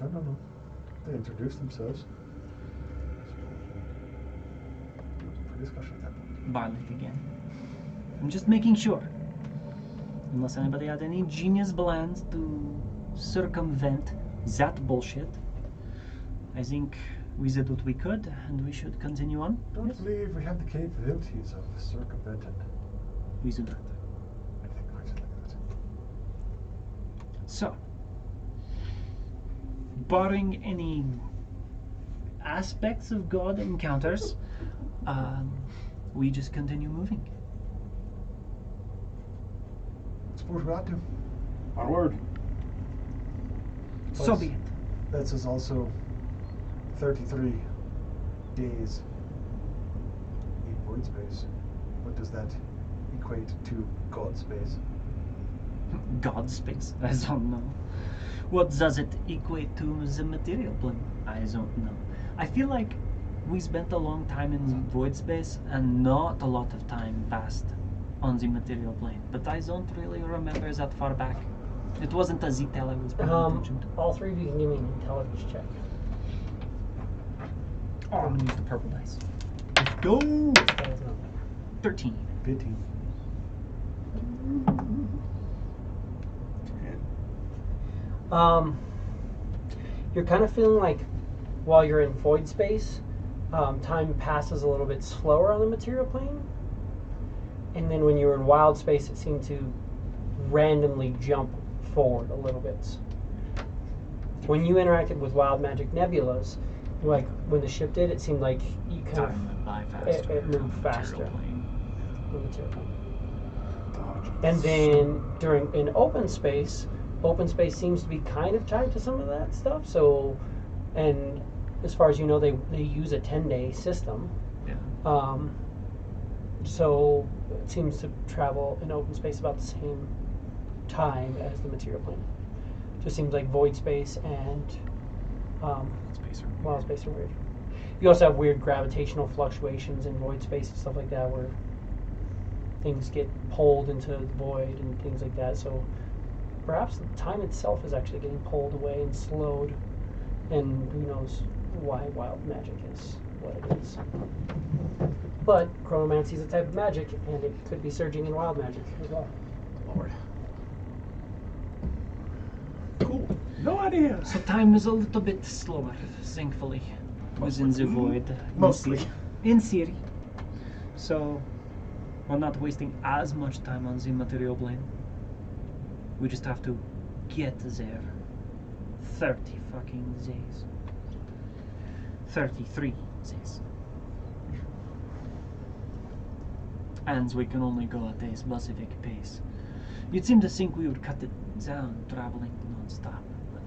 I don't know. They introduce themselves. For discussion at that point. Barlet again. I'm just making sure. Unless anybody had any genius plans to circumvent that bullshit, I think we did what we could, and we should continue on. Don't believe we have the capabilities of circumventing We do not. anything quite like that. So, barring any aspects of God encounters, we just continue moving. Suppose we ought to. Onward. So Plus, be it. That's is also 33 days in void space. What does that equate to God space? God space? I don't know. What does it equate to the material plane? I don't know. I feel like we spent a long time in void space and not a lot of time passed on the material plane. But I don't really remember that far back. It wasn't a detail I was paying attention to. All three of you can give me an intelligence check. Oh, I'm gonna use the purple dice. Let's go! That is not bad. 13. 15. 10. You're kind of feeling like while you're in void space, time passes a little bit slower on the material plane. And then when you're in wild space, it seemed to randomly jump forward a little bit. When you interacted with wild magic nebulas, like when the ship did, it seemed like you kind Time went by faster. it moved on the faster. material plane. of the material plane. Oh, And then in open space seems to be kind of tied to some of that stuff. So, and as far as you know, they use a 10-day system. Yeah. So it seems to travel in open space about the same time as the material plane. Just seems like void space and Space wild space are weird. You also have weird gravitational fluctuations in void space and stuff like that, where things get pulled into the void and things like that. So perhaps the time itself is actually getting pulled away and slowed, and who knows why wild magic is what it is. But chronomancy is a type of magic, and it could be surging in wild magic as well. Lord. Cool. No idea. So time is a little bit slower, thankfully, within the void. Mostly. In theory. So we're not wasting as much time on the material plane. We just have to get there. 30 fucking days. 33 days. And we can only go at a specific pace. You'd seem to think we would cut it down traveling non-stop, but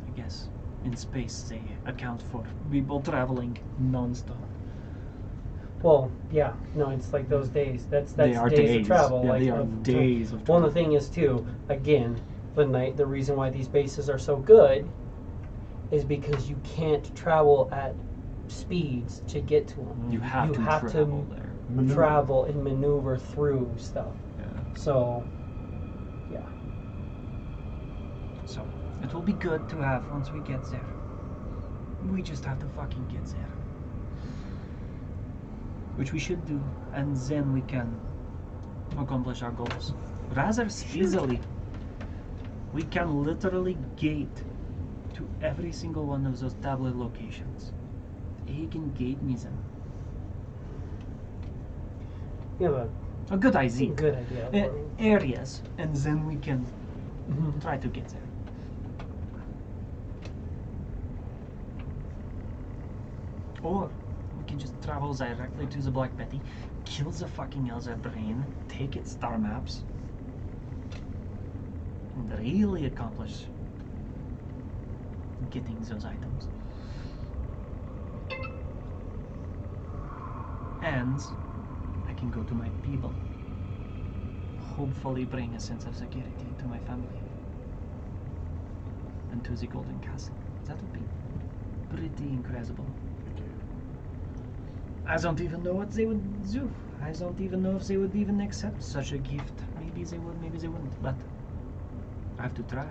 I guess in space they account for people traveling non-stop. Well, yeah, no, it's like those days. That's They are days days. of travel. Yeah, like they are of days of Well, travel. the thing is too, again, the reason why these bases are so good is because you can't travel at speeds to get to them. You have to travel there. Travel and maneuver through stuff. Yeah. So, yeah. So it will be good to have once we get there. We just have to fucking get there. Which we should do, and then we can accomplish our goals rather easily. We can literally gate to every single one of those tablet locations. He can gate me them. You have A good a idea. good idea. of Uh, where- areas, and then we can Mhm. try to get there. Or we can just travel directly to the Black Betty, kill the fucking Elsa brain, take its star maps, and really accomplish getting those items. And I can go to my people. Hopefully bring a sense of security to my family. And to the Golden Castle. That would be pretty incredible. I don't even know what they would do. I don't even know if they would even accept such a gift. Maybe they would, maybe they wouldn't. But I have to try.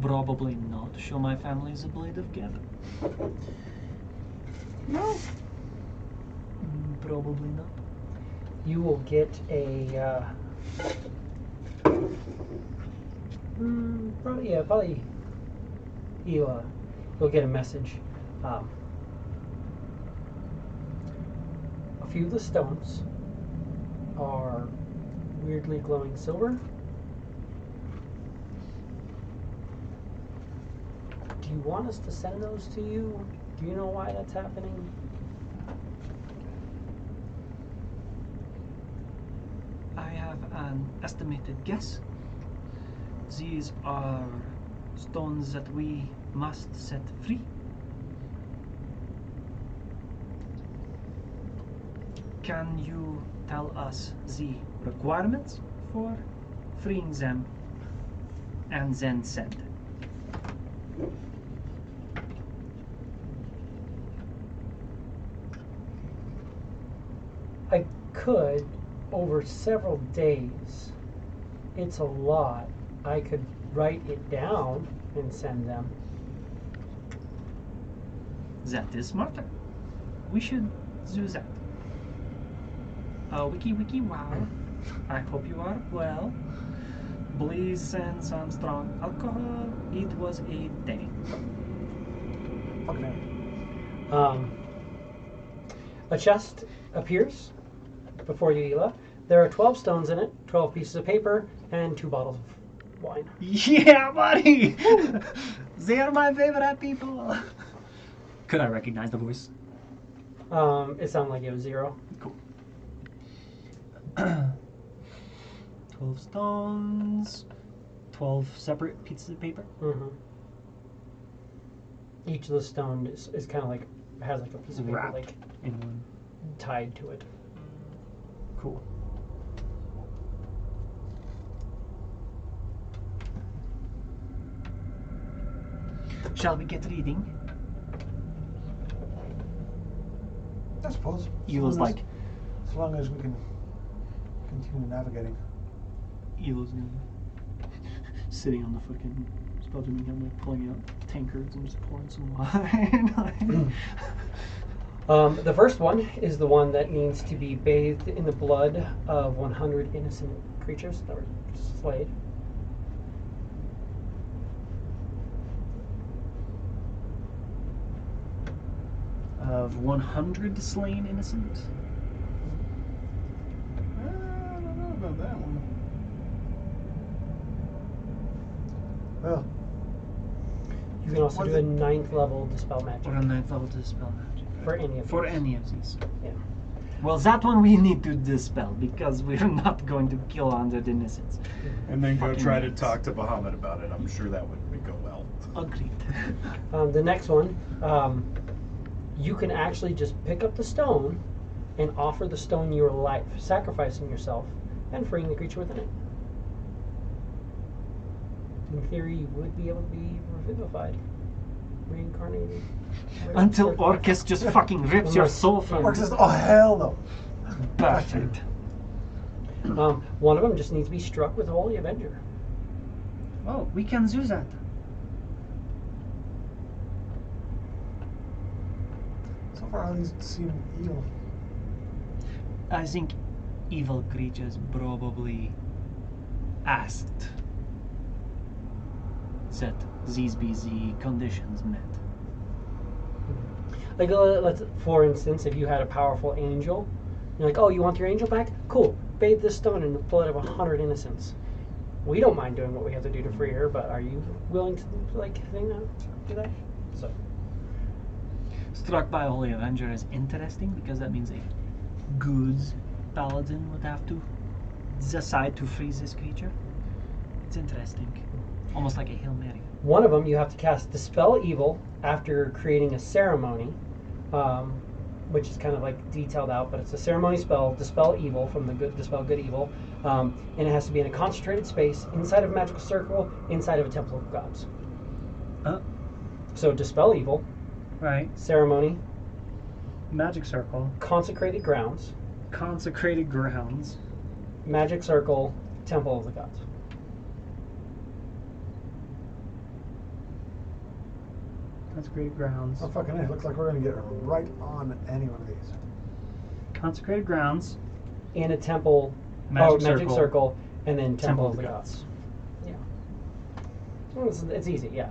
Probably not show my family the Blade of Gavin. No. Probably not. You will get a. Probably. You'll get a message. A few of the stones are weirdly glowing silver. Do you want us to send those to you? Do you know why that's happening? I have an estimated guess. These are stones that we must set free. Can you tell us the requirements for freeing them and then send? I could over several days. It's a lot. I could write it down and send them. That is smarter. We should do that. Wiki wow. I hope you are well. Please send some strong alcohol. It was a day. Fucking A chest appears before you, Ela. There are 12 stones in it, 12 pieces of paper, and 2 bottles of wine. Yeah, buddy! They are my favorite people. Could I recognize the voice? It sounded like it was 0. Cool. 12 stones, 12 separate pieces of paper. Mm-hmm. Each of the stone is kind of like, has like a piece of paper Wrapped like in one. tied to it. Cool. Shall we get reading? I suppose. Elo's like, As long as we can continue navigating. Elo's sitting on the fucking spelljammer again, like pulling out tankards and just pouring some wine. The first one is the one that needs to be bathed in the blood of 100 innocent creatures that were slayed. Of 100 slain innocent. I don't know about that one. Well, You can also Was do a it- 9th level dispel magic Or a 9th level dispel magic. for any of For these. any of these. Yeah. Well, that one we need to dispel because we're not going to kill 100 innocents. And then go Fucking try to idiots. talk to Bahamut about it. I'm sure that would go well. Agreed. The next one, you can actually just pick up the stone and offer the stone your life, sacrificing yourself and freeing the creature within it. In theory, you would be able to be revivified, reincarnated. whatever. Until Orcus just fucking rips your soul from Orcs you. is, oh hell no. Perfect. One of them just needs to be struck with Holy Avenger. Oh, we can do that. So far, all these seem evil. I think evil creatures probably asked that these be the conditions met. Like, let's, for instance, if you had a powerful angel, you're like, oh, you want your angel back? Cool. Bathe this stone in the blood of 100 innocents. We don't mind doing what we have to do to free her, but are you willing to, like, do that? So, Struck by a Holy Avenger is interesting because that means a good paladin would have to decide to freeze this creature. It's interesting. Almost like a Hail Mary. one of them you have to cast Dispel Evil after creating a ceremony, which is kind of like detailed out, but it's a ceremony spell, Dispel Evil from the Dispel Good Evil, and it has to be in a concentrated space, inside of a magical circle, inside of a temple of gods. So Dispel Evil, Right. ceremony, Magic circle. consecrated grounds, Consecrated grounds. magic circle, temple of the gods. Consecrated grounds. Oh fucking it looks like we're gonna get right on any one of these. Consecrated grounds. In a temple, Magic circle, and then temple of the gods. Yeah. Well, it's easy, yeah.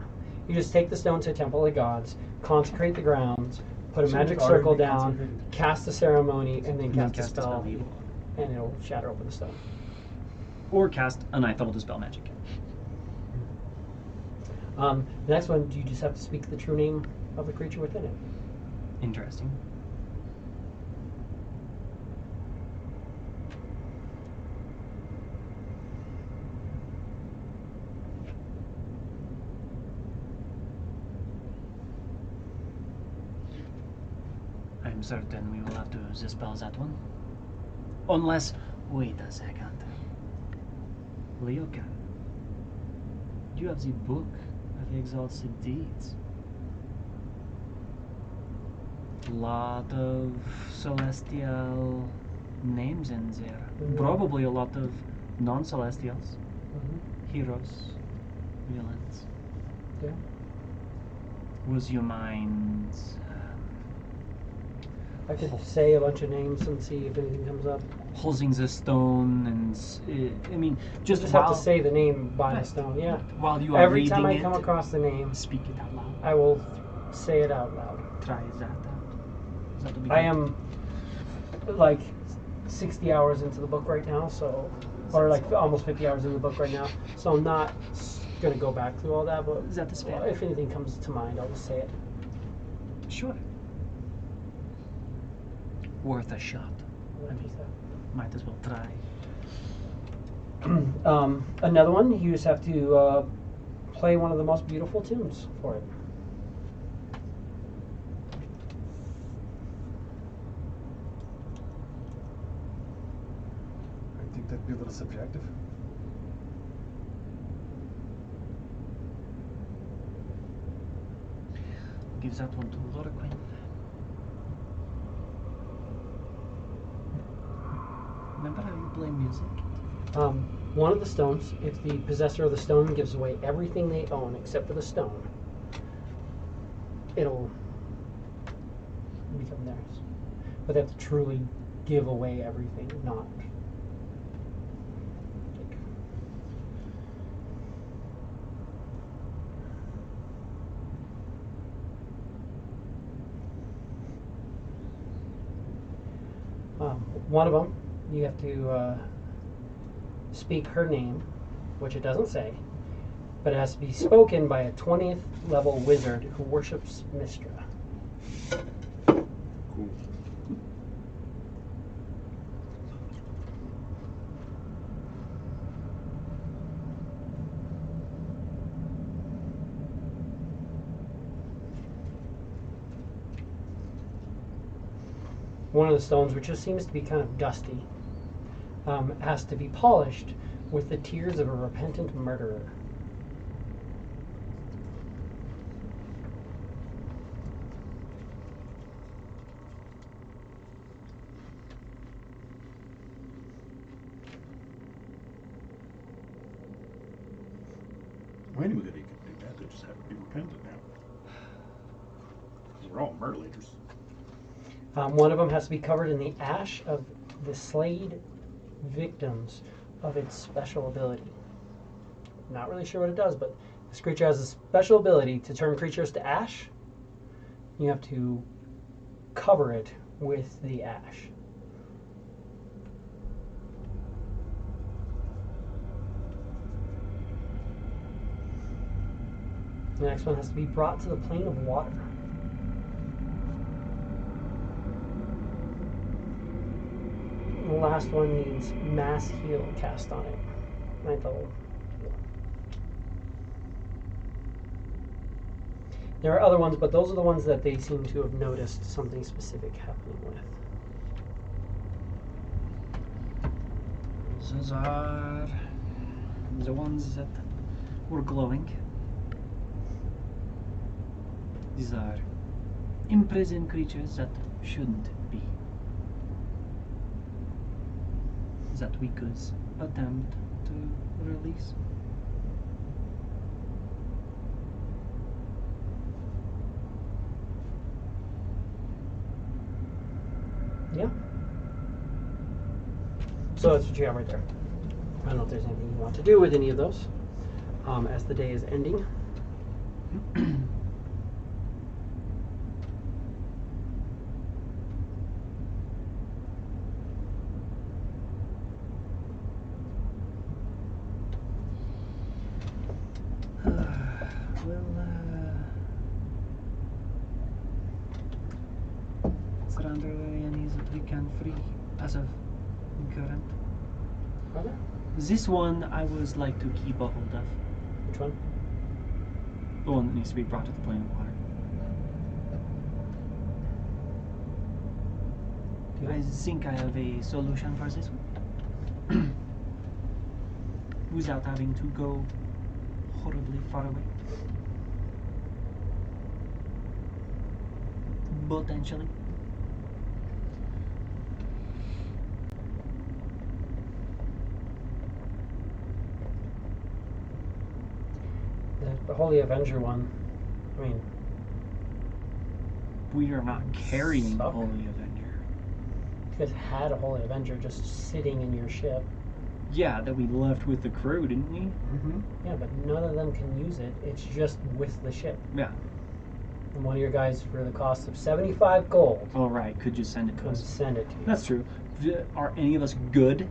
You just take the stone to temple of the gods, consecrate the grounds, put a Should magic already circle be down, consecrated. cast the ceremony, and then And then cast a cast spell, Dispel Evil. and it'll shatter open the stone. Or cast a 9th level dispel magic. The next one, you just have to speak the true name of the creature within it. Interesting. I'm certain we will have to dispel that one. Unless, wait a second. Leoka, you have the book of exalted deeds. Lot of celestial names in there. Mhm. Probably a lot of non-celestials. Mm-hmm. Heroes. Villains. Yeah. Would you mind I could say a bunch of names and see if anything comes up. Holding the stone, and I mean, just Just while, have to say the name by the Right. stone. Yeah. while you are Every reading time I it, come across the name, speak it out loud. I will say it out loud. Try that out. That'll be I good. am like 60 hours into the book right now, so, or like almost 50 hours in the book right now, so I'm not gonna go back through all that, but That is fair. if anything comes to mind, I'll just say it. Sure. Worth a shot. Might as well try. Another one, you just have to play one of the most beautiful tunes for it. I think that'd be a little subjective. Give that one to Lorquin. Remember how you play music? One of the stones, if the possessor of the stone gives away everything they own except for the stone, it'll become theirs. But they have to truly give away everything, not like, one of them, you have to speak her name, which it doesn't say, but it has to be spoken by a 20th level wizard who worships Mistra. Cool. One of the stones, which just seems to be kind of dusty, has to be polished with the tears of a repentant murderer. Well, anybody could do that. They just have to be repentant now. 'Cause we're all murderers. One of them has to be covered in the ash of the slayed victims of its special ability. Not really sure what it does, but this creature has a special ability to turn creatures to ash. You have to cover it with the ash. The next one has to be brought to the plane of water. The last one needs mass heal cast on it. 9th level. There are other ones, but those are the ones that they seem to have noticed something specific happening with. Those are the ones that were glowing. These are imprisoned creatures that shouldn't be. That we could attempt to release. Yeah. So that's what you have right there. I don't know if there's anything you want to do with any of those as the day is ending. Is there any that we can free as of current? Are there? This one I would like to keep a hold of. Which one? The one that needs to be brought to the plane of water. I think I have a solution for this one. Without having to go horribly far away. Potentially. The Holy Avenger one. I mean, We are not carrying Suck. Holy Avenger. You guys had a Holy Avenger just sitting in your ship. Yeah, that we left with the crew, didn't we? Mm-hmm. Yeah, but none of them can use it. It's just with the ship. Yeah. And one of your guys, for the cost of 75 gold, All right. Could you send it to can us? send it to you. That's true. Are any of us good?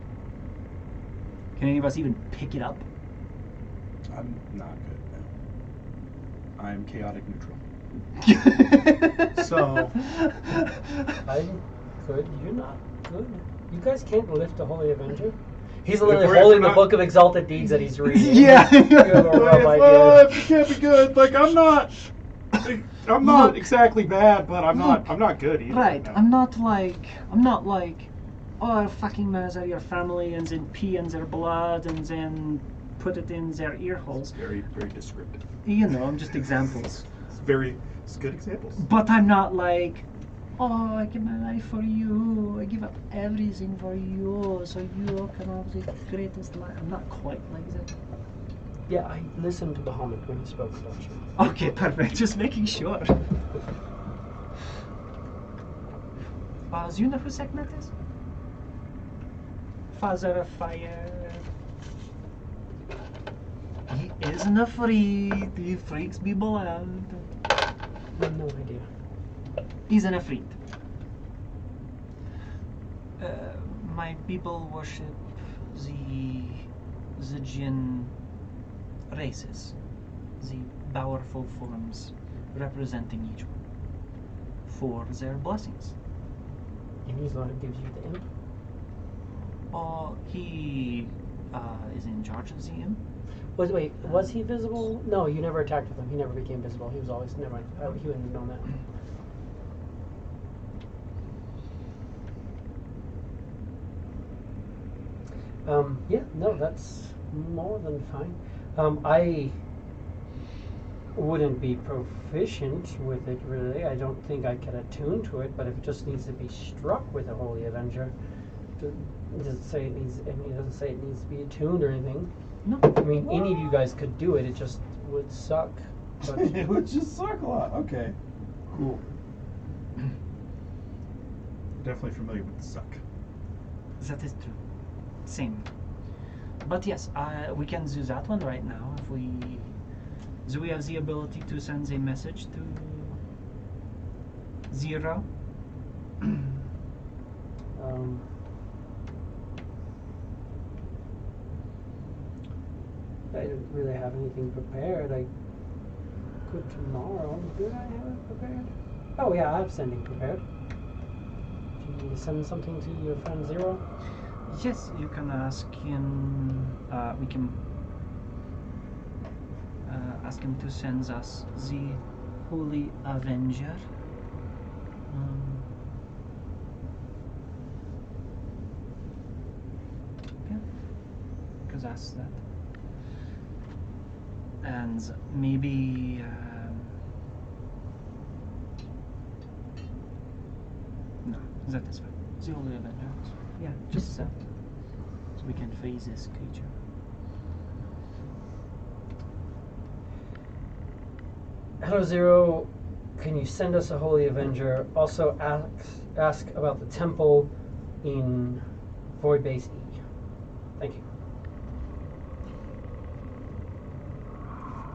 Can any of us even pick it up? I'm not good now. I'm chaotic neutral. So- I'm good. You're not good. You guys can't lift a Holy Avenger. He's If literally we're holding the not- book of exalted deeds that he's reading. Yeah. You have a rough idea. If you can't be good, like I'm not Look. exactly bad, but I'm Look. not good either. Right. No. I'm not like, oh, fucking murder your family and then pee in their blood and then put it in their ear holes. Very, very descriptive. You know, I'm just examples. It's good examples. But I'm not like, oh, I give my life for you. I give up everything for you, so you can have the greatest life. I'm not quite like that. Yeah, I listened to Bahamut when he spoke about you. Okay, perfect. Just making sure. Do you know who Sekhmet is? Father of Fire. He isn't afraid. He freaks people out. I have no idea. He's an Efreet. My people worship the jinn races, the powerful forms representing each one for their blessings. And he's the one who gives you the imp. He is in charge of the imp. Wait, was he visible? No, you never attacked with him. He never became visible. He was always, never mind. He wouldn't have known that. Yeah, no, that's more than fine. I wouldn't be proficient with it, really. I don't think I can attune to it, but if it just needs to be struck with a Holy Avenger, it doesn't say it needs, it doesn't say it needs to be attuned or anything. No. I mean, any of you guys could do it, it just would suck. But It would just suck a lot. Okay. Cool. Definitely familiar with the suck. That is true. Same. But yes, we can do that one right now. If we do, we have the ability to send a message to Zero. I didn't really have anything prepared. I could tomorrow. Did I have it prepared? Oh yeah, I have sending prepared. Do you need to send something to your friend Zero? Yes, you can ask him. We can ask him to send us the Holy Avenger. Yeah, because ask that, and maybe. No, that is fine. The Holy Avenger. Yeah, just that. So we can face this creature. Hello Zero, can you send us a Holy Avenger? Also ask about the temple in Void Base E. Thank you.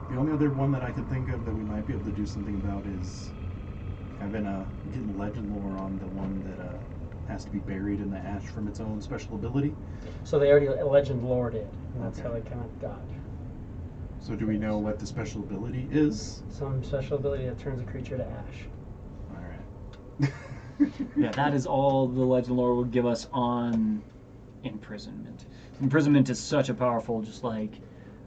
The only other one that I could think of that we might be able to do something about is getting legend lore on the one that has to be buried in the ash from its own special ability. So they already legend lored it, and that's Okay. how they kind of got. So do we know what the special ability is? Some special ability that turns a creature to ash. All right. Yeah, that is all the legend lore will give us on imprisonment. Imprisonment is such a powerful, just like,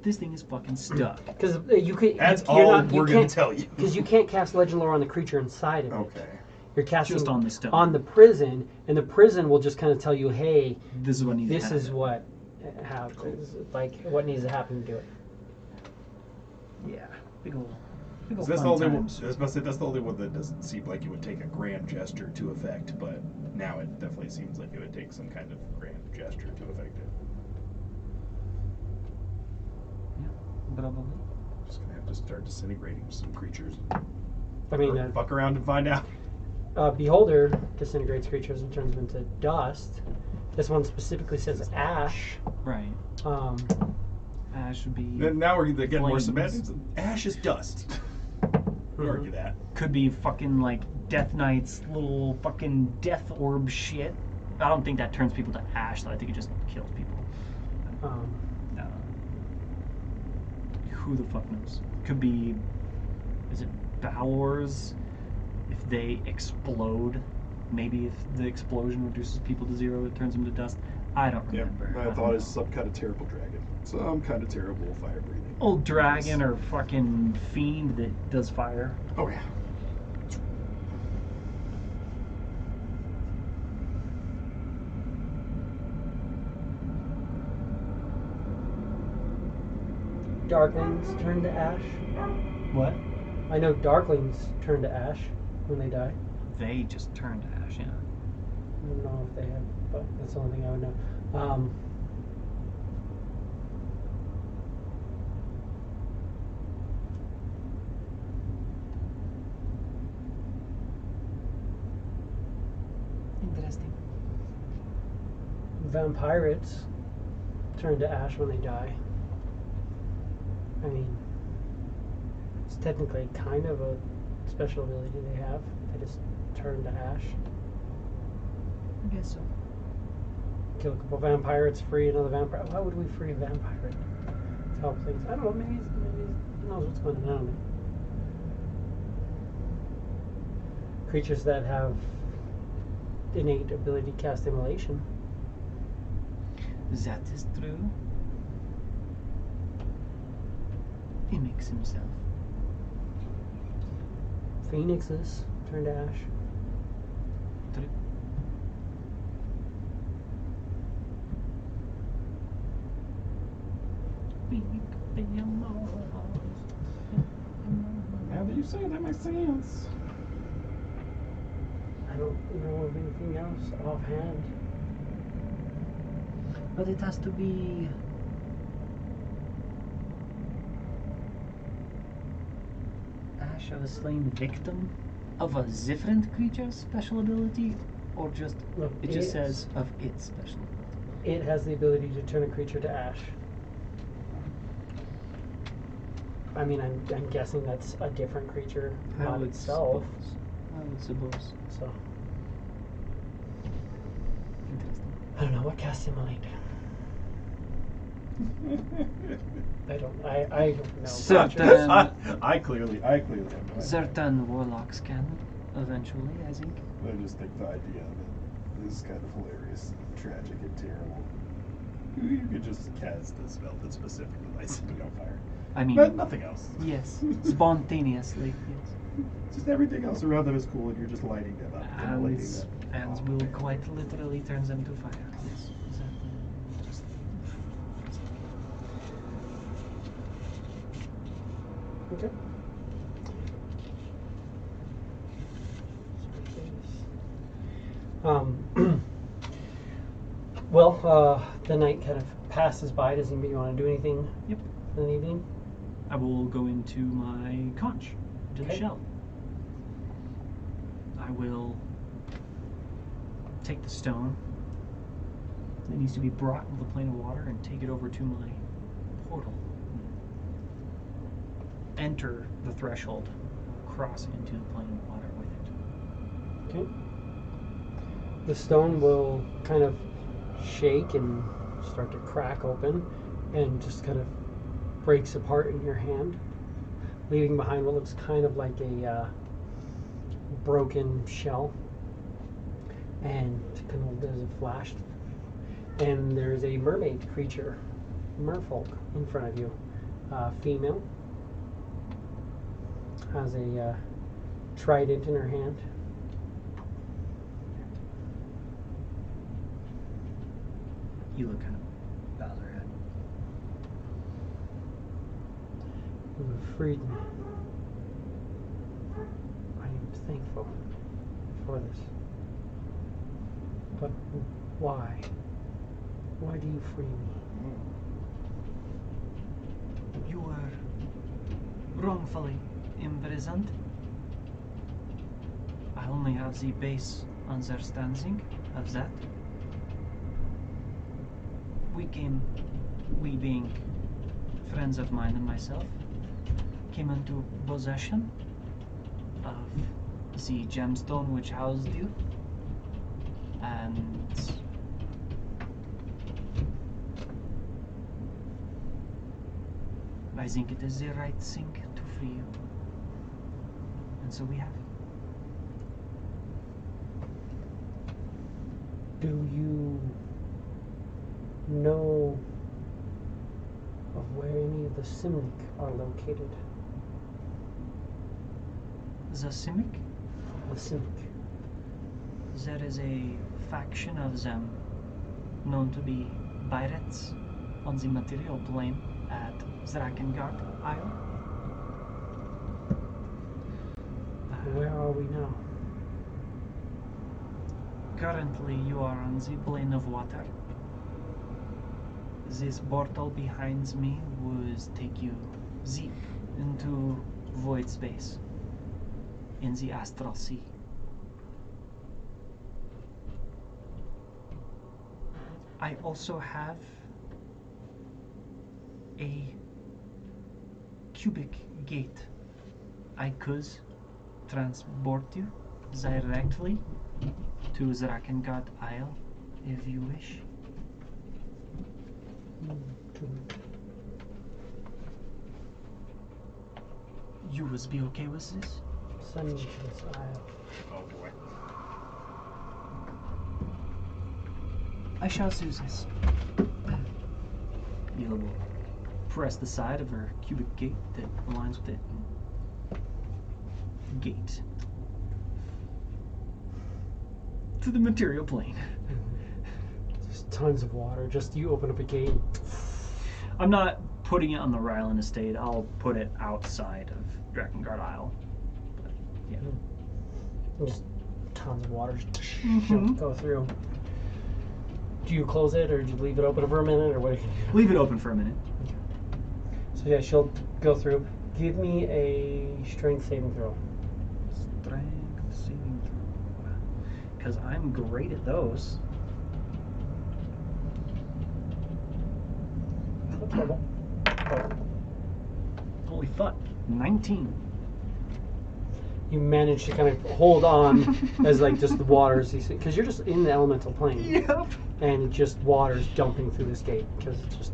this thing is fucking stuck. Because you could. That's you're all not, we're you gonna can't- tell you. Because you can't cast legend lore on the creature inside of it. Okay. You're casting Just on the stone. on the prison, and the prison will just kind of tell you, hey, This is what needs to this happen. is what happens, like what needs to happen to do it. Yeah. Big ol' So that's the fun only one. times. I was about to say that's the only one that doesn't seem like it would take a grand gesture to effect, but now it definitely seems like it would take some kind of grand gesture to effect it. Yeah, probably. Just gonna have to start disintegrating some creatures. I mean, Fuck around and find out. Beholder disintegrates creatures and turns them into dust. This one specifically says ash. Right. Ash would be. Now we're getting more Flames. semantics. Ash is dust. We argue that. Could be fucking like Death Knight's little fucking death orb shit. I don't think that turns people to ash, though. I think it just kills people. Who the fuck knows? Could be. Is it Balors? If they explode, maybe if the explosion reduces people to 0, it turns them to dust. I don't Yeah, remember. I don't thought it was know. some kind of terrible dragon. Some kind of terrible fire breathing. Old dragon or fucking fiend that does fire. Oh, yeah. Darklings turn to ash. What? I know Darklings turn to ash when they die. They just turn to ash, yeah. I don't know if they have, but that's the only thing I would know. Interesting. Vampirates turn to ash when they die. I mean, it's technically kind of a special ability they have. They just turn to ash. I guess so. Kill a couple vampires, free another vampire. Why would we free a vampire to help things? I don't know. Maybe he knows what's going on. Creatures that have innate ability to cast immolation. That is true. He makes himself. Phoenixes turn to ash. True. Now that you say it, that makes sense. I don't know of anything else offhand. But it has to be ash of a slain victim of a different creature's special ability, or just Look, it just says of its special ability. It has the ability to turn a creature to ash. I mean, I'm guessing that's a different creature, not itself. I would suppose. So Interesting. I don't know what casts immolate. I don't know. Certain, I clearly have no idea. certain warlocks can eventually, I think. I just think the idea of it is kind of hilarious, tragic, and terrible. You could just cast a spell that specifically lights something on fire. I mean, But nothing else. yes, spontaneously, yes. Just everything else around them is cool, and you're just lighting them up, immolating them. And Oh, will man. quite literally turn them to fire. Yes, exactly. Just- Okay. Well, the night kind of passes by. Does anybody want to do anything Yep. for the evening? I will go into my conch, to the Okay. shell. I will take the stone that needs to be brought into the plane of water and take it over to my portal. Enter the threshold, cross into the plane of water with it. Okay. The stone will kind of shake and start to crack open and just kind of breaks apart in your hand, leaving behind what looks kind of like a broken shell. And kind of there's a flash, and there's a mermaid creature, merfolk, in front of you. Female, has a trident in her hand. You look kind of bows her head. You have freed me. I am thankful for this. But why? Why do you free me? You were wrongfully imprisoned. I I only have the base understanding of that. We being friends of mine and myself, came into possession of the gemstone which housed you, and I think it is the right thing to free you. And so we have. Do you know of where any of the Simnic are located? The Simic, The Simnic. there is a faction of them known to be pirates on the material plane at Drakengard Isle. Where are we now? Currently, you are on the plane of water. This portal behind me will take you deep into void space in the astral sea. I also have a cubic gate. I could transport you directly to Drakengard Isle if you wish. You would be okay with this? Send me to this isle. Oh boy. I shall do this. Mila will press the side of her cubic gate that aligns with it. Gate. To the material plane. There's tons of water. Just you open up a gate. I'm not putting it on the Ryland estate. I'll put it outside of Drakengard Isle. But, yeah. Just tons of water. Just Mhm. go through. Do you close it or do you leave it open for a minute or what? Leave it open for a minute. So yeah, she'll go through. Give me a strength saving throw. Strength saving throw. Because I'm great at those. No trouble. Holy fuck. 19. You manage to kind of hold on as like just the waters, because you're just in the elemental plane, Yep. and just water's jumping through this gate because it's just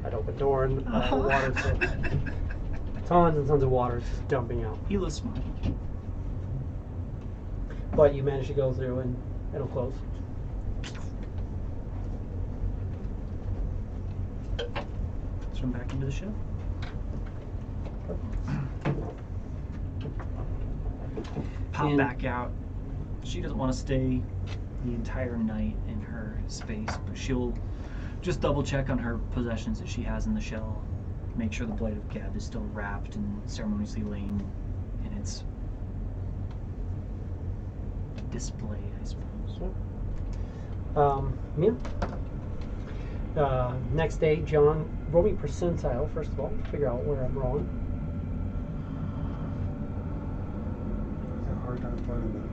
an open door and water. So tons and tons of water just dumping out. He looks smart. But you manage to go through and it'll close. Swim back into the ship. Pop And- back out. She doesn't want to stay the entire night in her space, but she'll just double check on her possessions that she has in the shell. Make sure the blade of Geb is still wrapped and ceremoniously laying in its display, I suppose. Mia. Next day, John, roll me percentile first of all. Figure out where I'm wrong. It's a hard time finding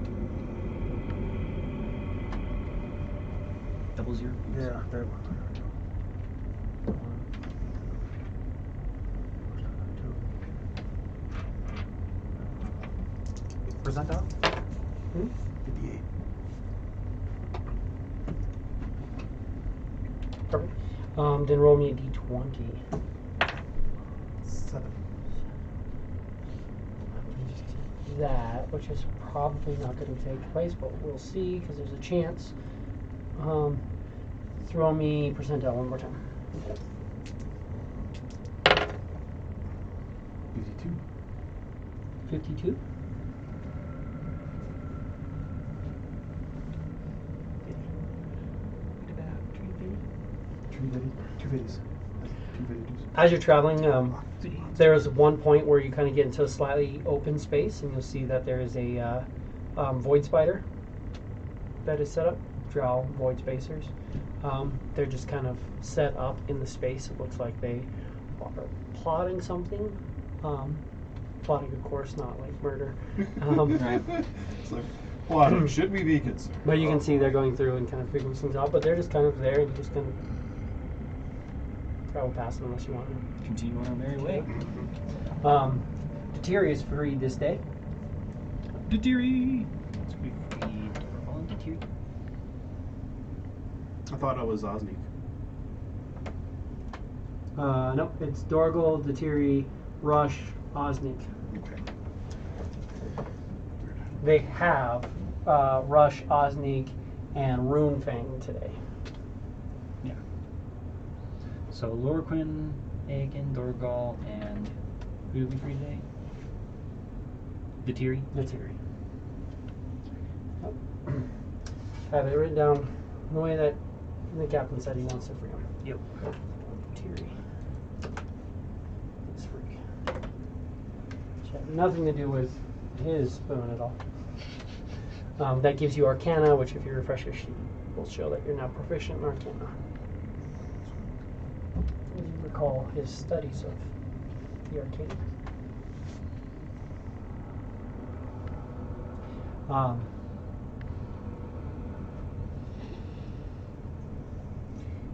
Double zero. that. Yeah, there. Percentile? Hmm? 58. Perfect. Then roll me a d20. 7. That, which is probably not going to take place, but we'll see because there's a chance. Throw me percentile one more time. 52. 52. Two 50s. 252s. As you're traveling, there's one point where you kind of get into a slightly open space, and you'll see that there is a void spider that is set up. Drow void spacers. They're just kind of set up in the space. It looks like they are plotting something. Plotting, of course, not like murder. It's like Plotting. Should we be concerned? But you can see they're going through and kind of figuring things out. But they're just kind of there, and you just kind of travel past them unless you want to. Continue on our merry way. Detiri is free this day. Detiri. So we freed all of Detiri. I thought it was Osnick. Nope, it's Dorgal, Detiri, Rush, Osnick. Okay. They have Rush, Osnick, and Runefang today. Yeah. So Lorquin, Aegon, Dorgal, and who did we free today? Detiri. Detiri. Have it written down the way that the captain said he wants to free them. Yep. Detiri is free. Which had nothing to do with his spoon at all. That gives you Arcana, which if you refresh your sheet will show that you're now proficient in Arcana. As you recall his studies of the Arcana.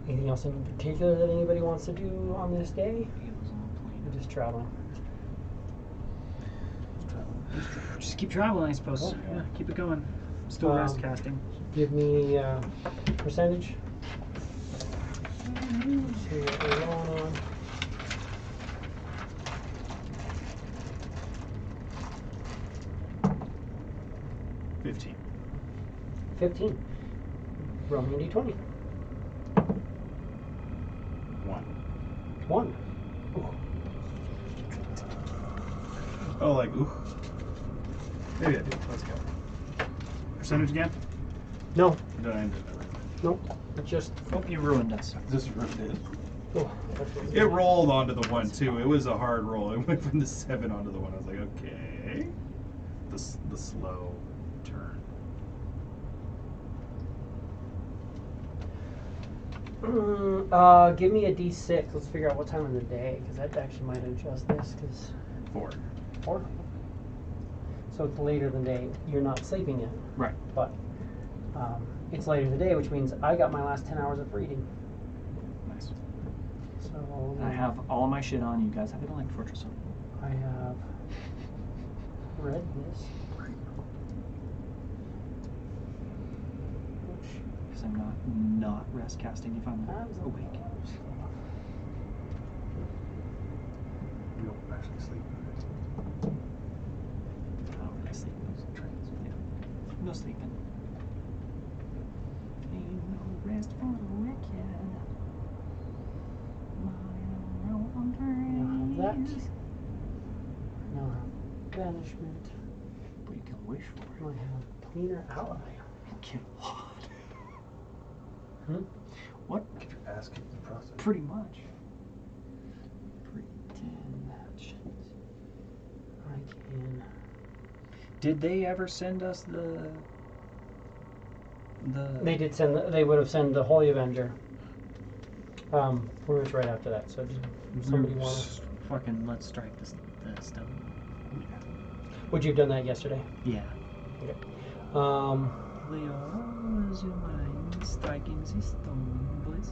Anything else in particular that anybody wants to do on this day? Or just traveling? Just keep traveling, I suppose. Oh, yeah, keep it going. Still rest casting. Give me percentage. See what we're rolling on. $15. 15. Roll me a d20. 1. 1. Oh, like, ooh. Maybe I do. Let's go. Percentage again? No. Or did I end it? Nope. It just. Oh, you ruined us. This ruined it. Oh, that's what It rolled onto the 1 too. It was a hard roll. It went from the 7 onto the 1. I was like, okay. The slow turn. Give me a d6. Let's figure out what time of the day, because that actually might adjust this. Because 4. 4. So it's later in the day. You're not sleeping yet, Right. but it's later in the day, which means I got my last 10 hours of reading. Nice. So I have all of my shit on. You guys have it on like Fortress on. I have read this. Because I'm not rest casting if I'm awake. You don't actually sleep. I sleep. Yeah. No sleeping. Ain't no rest for the wicked. Now have that. Now have banishment. But you can wish for Now I have cleaner ally. it. Get what? Hmm? What? Get your ass kicked in the process. Pretty much. I can. Did they ever send us the? They did send. They would have sent the Holy Avenger. Where was right after that? So did somebody want to? Fucking let's strike the stone. Would you have done that yesterday? Yeah. Okay. Leo, would you mind striking the stone, boys?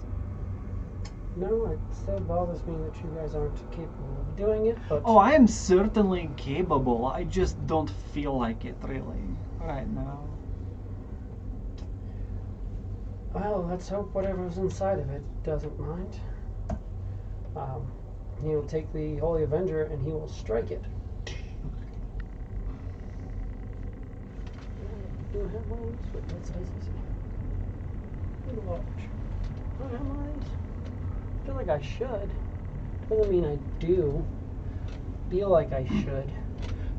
No, it still bothers me that you guys aren't capable of doing it. But Oh, I am certainly capable. I just don't feel like it really right now. well, let's hope whatever's inside of it doesn't mind. He will take the Holy Avenger and he will strike it. Do I have one of these? What size is it? Large. Do I have one of these? I feel like I should. Doesn't mean I do. Feel like I should.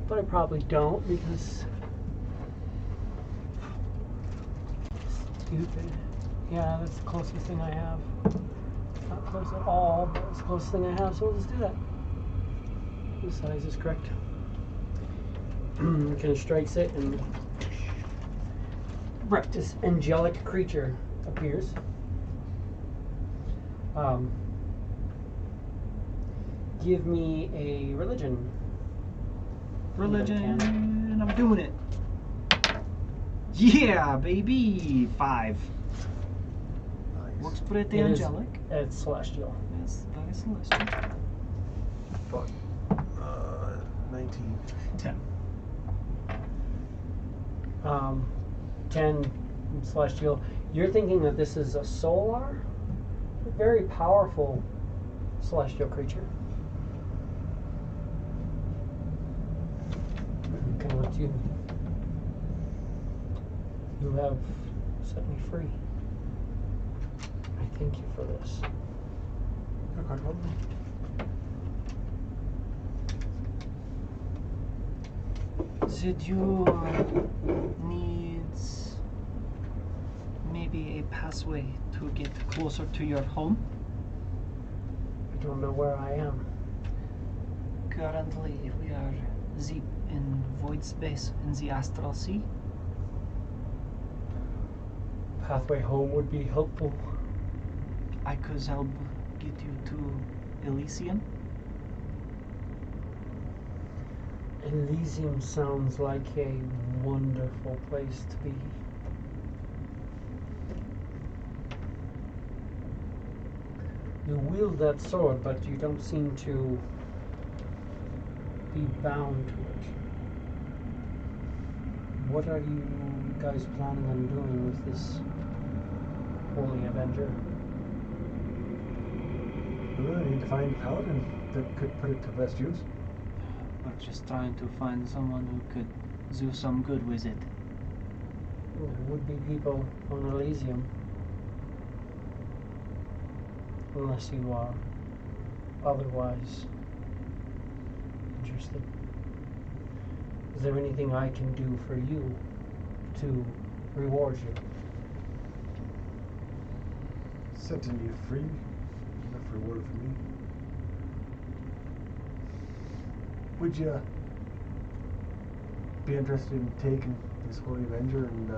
But I probably don't because. Stupid. Yeah, that's the closest thing I have. Not close at all, but it's the closest thing I have, so we'll just do that. This size is correct. Kind of strikes it, and Right. this angelic creature appears. Give me a religion. Religion. I'm doing it. Yeah, baby! 5. Nice. Looks pretty It is- angelic. It's celestial. Yes, very celestial. Fuck. 19. 10. 10 celestial. You're thinking that this is a solar, a very powerful celestial creature. Kind of what you have set me free. I thank you for this. You're quite welcome. Did you need maybe a pathway to get closer to your home? I don't know where I am. Currently, we are deep in void space in the astral sea. Pathway home would be helpful. I could help get you to Elysium. Elysium sounds like a wonderful place to be. You wield that sword, but you don't seem to be bound to it. What are you guys planning on doing with this Holy Avenger? We really need to find a paladin that could put it to best use. We're just trying to find someone who could do some good with it. There would be people on Elysium. Unless you are otherwise interested. Is there anything I can do for you to reward you? Setting you free. Enough reward for me. Would you be interested in taking this Holy Avenger and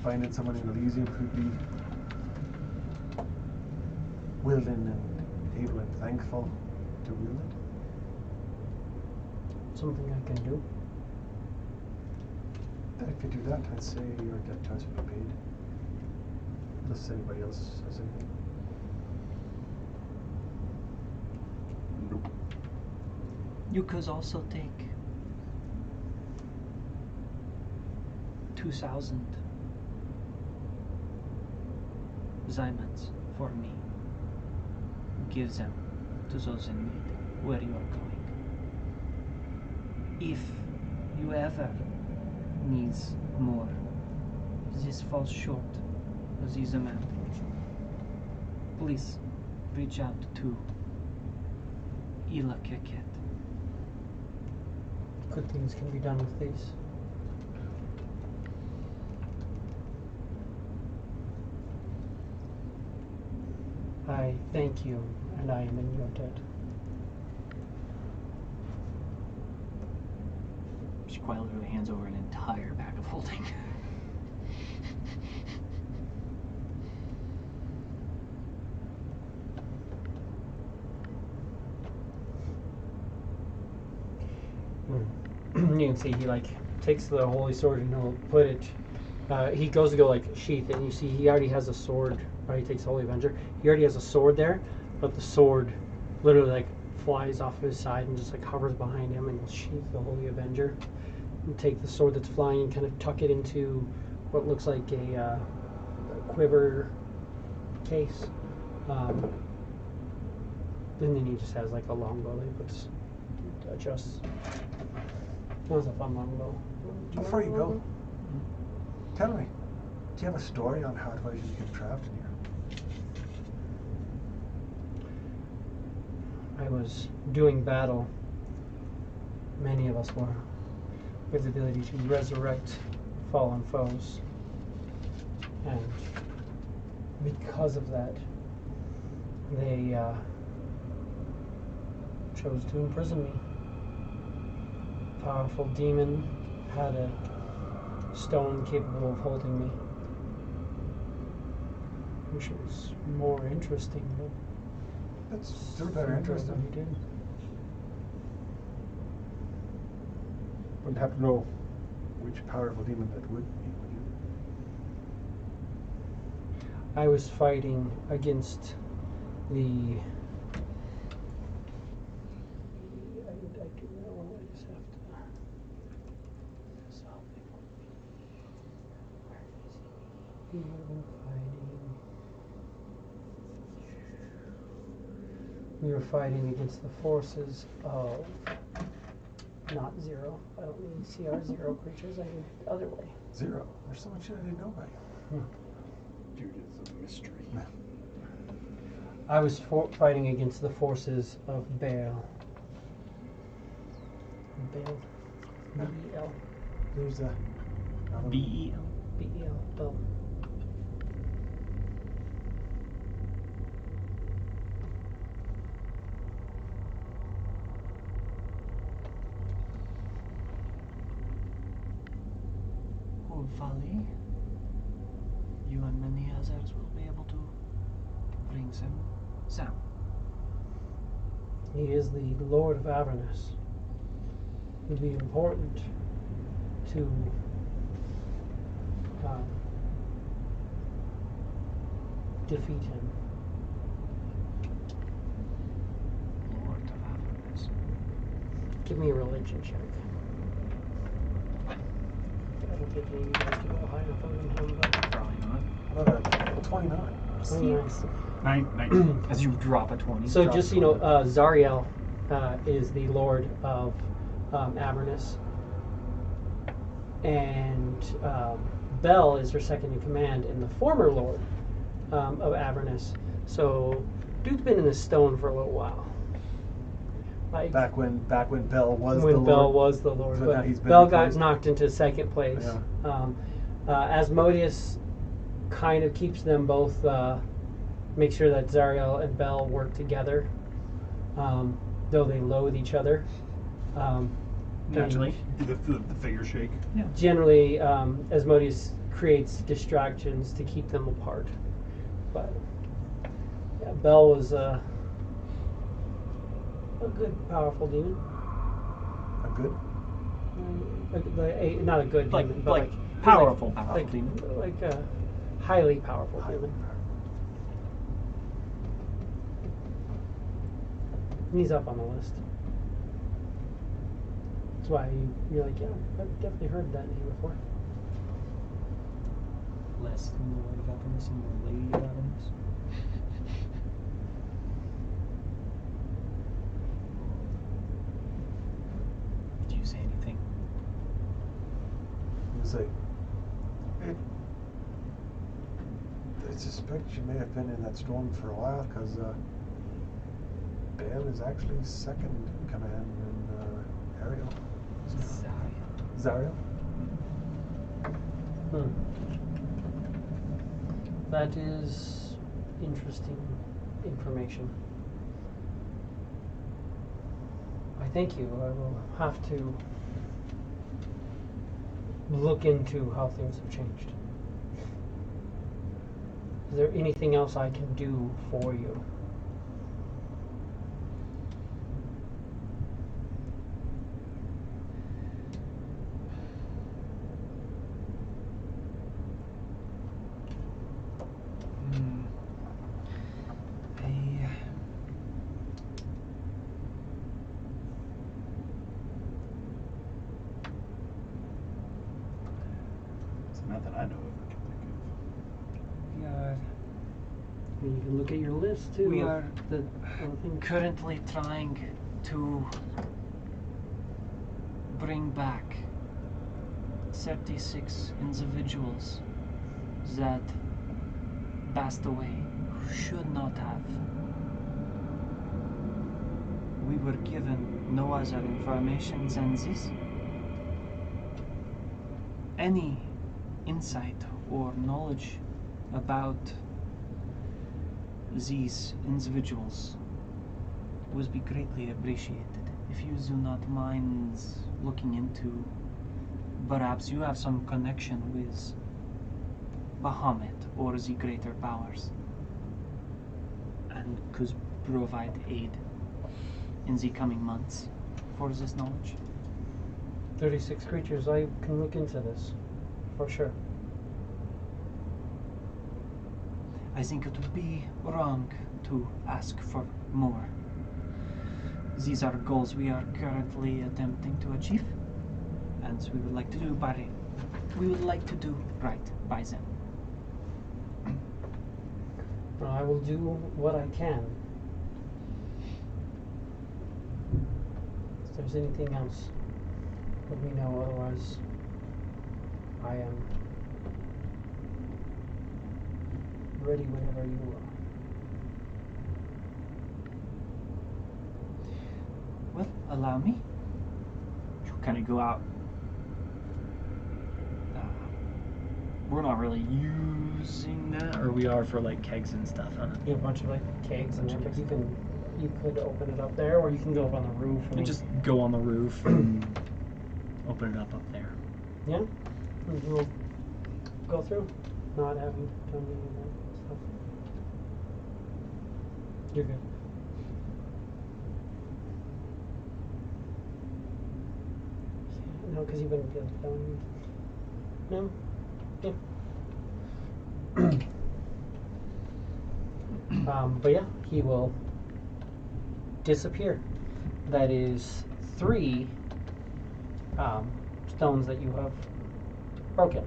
finding someone in Elysium who'd be willing and able and thankful to wield it? Something I can do? If you do that, I'd say your debt charge would be paid. Unless anybody else has anything. You could also take 2,000 diamonds for me. Give them to those in need where you are going. If you ever need more, this falls short of this amount. Please reach out to Ila Keket. Good things can be done with these. I thank you, and I am in your debt. She quietly hands over an entire pack of holding. You can see he takes the holy sword and he'll put it. He goes to go sheath, and you see he already has a sword. Right, he takes Holy Avenger. He already has a sword there, but the sword literally flies off his side and just hovers behind him, and he'll sheath the Holy Avenger. And take the sword that's flying and kind of tuck it into what looks like a quiver case. And then he just has a longbow that he puts, adjusts. That was a fun longbow. Before you go, tell me, do you have a story on how it was you get trapped in here? I was doing battle. Many of us were, with the ability to resurrect fallen foes. And because of that, they chose to imprison me. Powerful demon had a stone capable of holding me. Wish it was more interesting, but That's still very interesting. He did. Wouldn't have to know Which powerful demon that would be with you? I was fighting against the. I do that one. I just have to. Where is he? He would have been fighting. We were fighting against the forces of. Not zero. I don't need CR0 creatures. I need the other way. Zero. There's so much shit I didn't know about you. Dude is a mystery. I was fighting against the forces of Baal. Baal. B-E-L. There's a. B-E-L. B-E-L. Baal. Hopefully, you and many others will be able to bring them down. He is the Lord of Avernus. It would be important to defeat him. Lord of Avernus. Give me a religion check. I don't think you guys can go higher than him, but Probably not. 29. nice. 19. As you drop a 20. So drop just a so you know, 20. Zariel is the Lord of Avernus, and Bel is her second in command and the former Lord of Avernus. So dude's been in the stone for a little while. Like Back when Bell was when the Bel Lord. was the Lord, So now but he's been Bel got replaced. knocked into second place. Yeah. Asmodeus kind of keeps them both. Make sure that Zariel and Bel work together, though they loathe each other. Naturally. The figure shake. Generally, Asmodeus creates distractions to keep them apart. But yeah, Bel was a good, powerful demon. A good. Not a good Like- demon, but like powerful like, demon. Like a highly powerful demon. He's up on the list. That's why you're like, yeah, I've definitely heard that name before. Less than the Lord of Avernus and more Lady of Avernus. Do you say anything? You say. I suspect you may have been in that storm for a while, because Bale is actually second in command in Ariel. Zariel? That is interesting information. I thank you. I will have to look into how things have changed. Is there anything else I can do for you? It's nothing I know of I can think We are I mean, you can look at your list too. We of are the other things. currently trying to bring back 36 individuals that passed away who should not have. We were given no other information than this. Any insight or knowledge about these individuals would be greatly appreciated. If you do not mind looking into, perhaps you have some connection with Bahamut or the greater powers and could provide aid in the coming months for this knowledge. 36 creatures. I can look into this for sure. I think it would be wrong to ask for more. These are goals we are currently attempting to achieve, and we would like to do right by them. Well, I will do what I can. If there's anything else, let me know. Otherwise, I am ready whenever you are. Well, allow me. Kind of go out. We're not really using that, or we are for like kegs and stuff, huh? You have a bunch of like kegs and shit, but you could open it up there, or you can go up on the roof. We just go on the roof and open it up there. Yeah, and we'll go through, not having done any of that stuff. You're good. No, because you've been done. No. Yeah. But yeah, he will disappear. That is 3 stones that you have broken.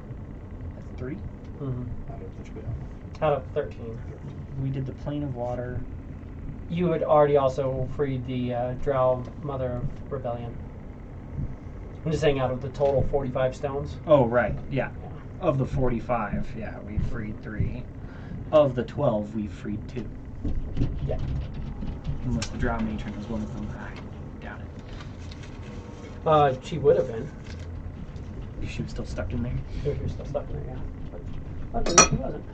3? Mm-hmm. Out of the 12. Out of 13. We did the plane of water. You had already also freed the Drow Mother of Rebellion. I'm just saying out of the total 45 stones. Oh, right. Yeah. Of the 45, yeah, we freed 3. Of the 12, we freed 2. Yeah. Unless the Drow Matron was one of them. I doubt it. She would have been. If she was still stuck in there. If you're still stuck in there, yeah. But luckily she wasn't.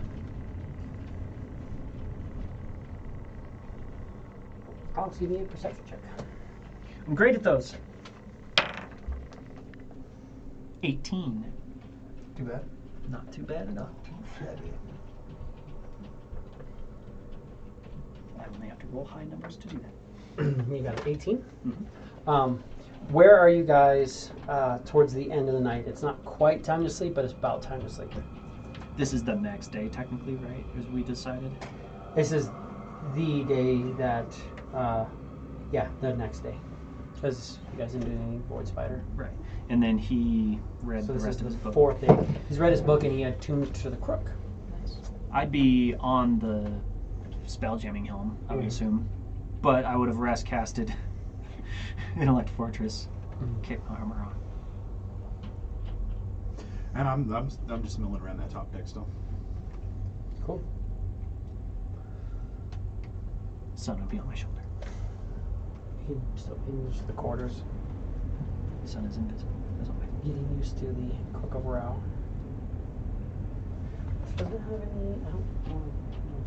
Alex, give me a perception check. I'm great at those. 18. Too bad. Not too bad at all. Shabby. I only have to roll high numbers to do that. You got an 18? Mm-hmm. Where are you guys towards the end of the night? It's not quite time to sleep, but it's about time to sleep. This is the next day, technically, right? As we decided. This is the day that, the next day. Because you guys didn't do any Void Spider. Right. And then he read So the this rest is of his the book. 4th day. He's read his book and he had Tuned to the Crook. I'd be on the spell jamming helm, I would assume. But I would have rest casted Intellect Fortress, kept my armor on. And I'm just milling around that top deck still. Cool. Sun would be on my shoulder. He still in the quarters. The sun is invisible, as always. Getting used to the Crook of Row. Doesn't have any. Oh, no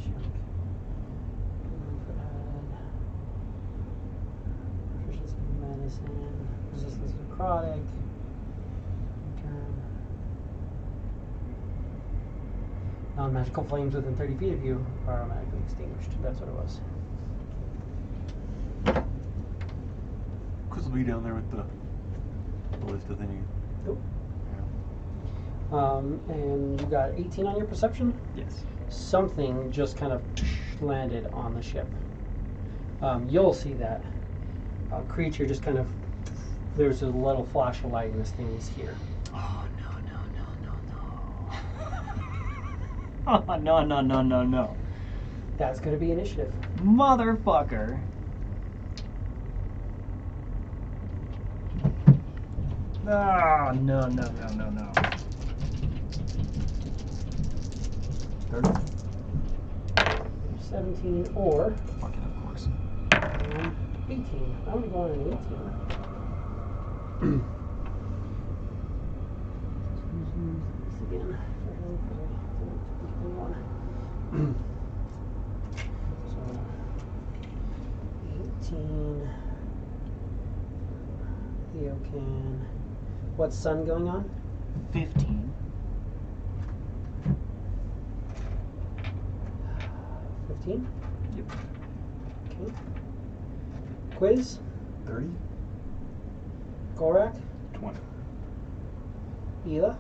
check. Proficiency in medicine. Resistance to necrotic. Turn. Non-magical flames within 30 feet of you are automatically extinguished. That's what it was. Chris will be down there with the ballista thingy. Nope. And you got 18 on your perception? Yes. Something just kind of landed on the ship. You'll see that creature just kind of, there's a little flash of light and this thing is here. Oh, no. Oh, no. That's going to be initiative. Motherfucker. Oh, no. 30. 17 or Fucking of course. 18. I'm going to go on an 18. This again. So 18. Theo can. What's sun going on? 15. 15? Yep. Okay. Quiz? 30. Gorak? 20. Ela?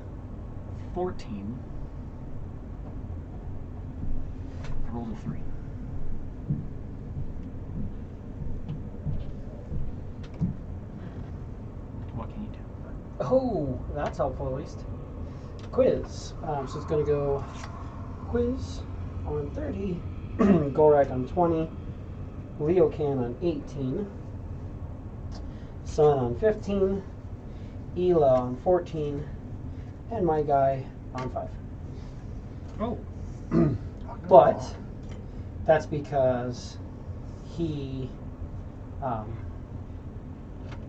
14. I rolled a 3. What can you do? Oh, that's helpful at least. Quiz. So it's going to go Quiz on 30, Gorak on 20, Leocan on 18, Sun on 15, Ela on 14, and my guy on 5. Oh. But that's because he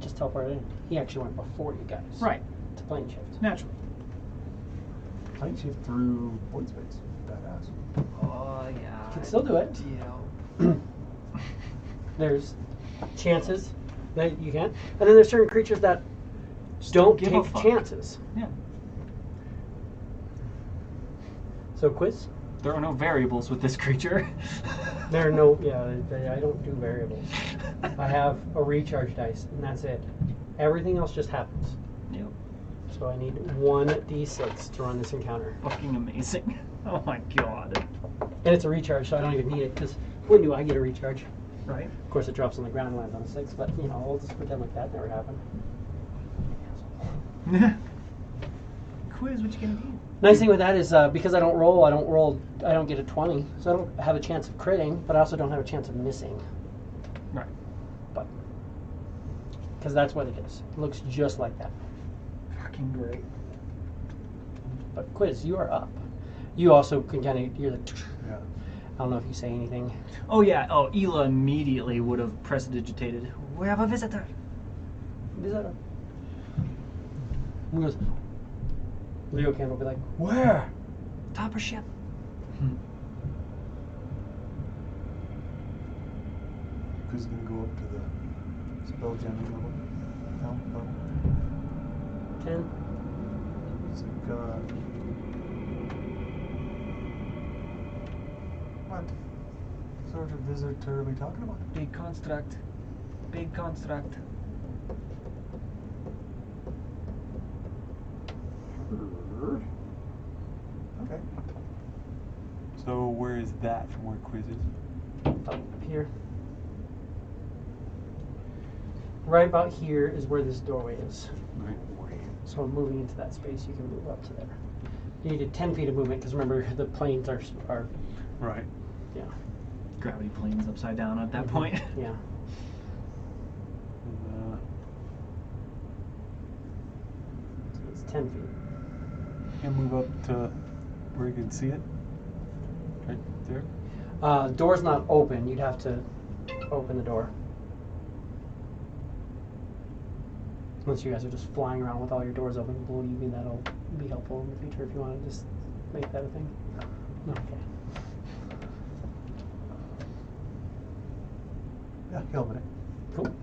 just teleported in. He actually went before you guys. Right. To plane shift. Naturally. Plane shift through void space. Badass. Oh, yeah. Can still do it. Yeah. There's chances that you can, and then there's certain creatures that don't give a take fuck. chances. Yeah. So quiz. There are no variables with this creature. There are no. Yeah, I don't do variables. I have a recharge dice, and that's it. Everything else just happens. Yep. So I need 1d6 to run this encounter, Fucking amazing. Oh my god. and it's a recharge, so I don't even need it because when do I get a recharge? Right? Of course, it drops on the ground and lands on a 6, but you know, we'll just pretend like that never happened. Quiz, what you gonna do? Nice thing with that is because I don't get a 20, so I don't have a chance of critting, but I also don't have a chance of missing. Right. But because that's what it is. It looks just like that. Fucking great. But Quiz, you are up. You also can kind of you're the. Yeah. I don't know if you say anything. Oh yeah. Oh, Ela immediately would have prestidigitated. We have a visitor. Visitor. He goes. Leocan will be like, where? Top of ship. Who's gonna go up to the spell jamming level? No, level. 10. It's like, what sort of visitor are we talking about? Big construct. Big construct. Okay. So where is that from where Quiz is? Up here. Right about here is where this doorway is. Right. So moving into that space, you can move up to there. You needed 10 feet of movement because remember the planes are Right. yeah. Gravity plane's upside down at that point. Yeah. So it's 10 feet. And move up to where you can see it. Right there. Door's not open. You'd have to open the door. Unless you guys are just flying around with all your doors open, believe me, that'll be helpful in the future if you want to just make that a thing. No, okay. Yeah, he'll minute. Cool.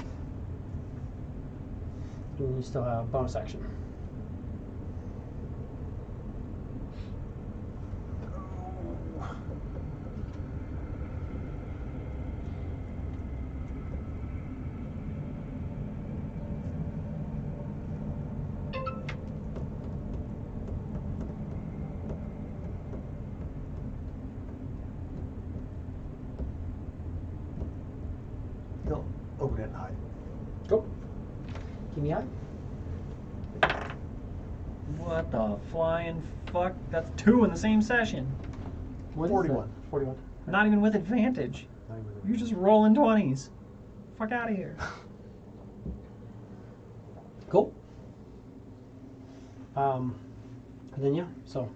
And you still have bonus action. He'll open it and hide. Go. Give me eye. What the flying fuck? That's 2 in the same session. What is 41. that? 41. Not even with advantage. Not even with You're just rolling 20s. Fuck out of here. Cool. And then yeah, so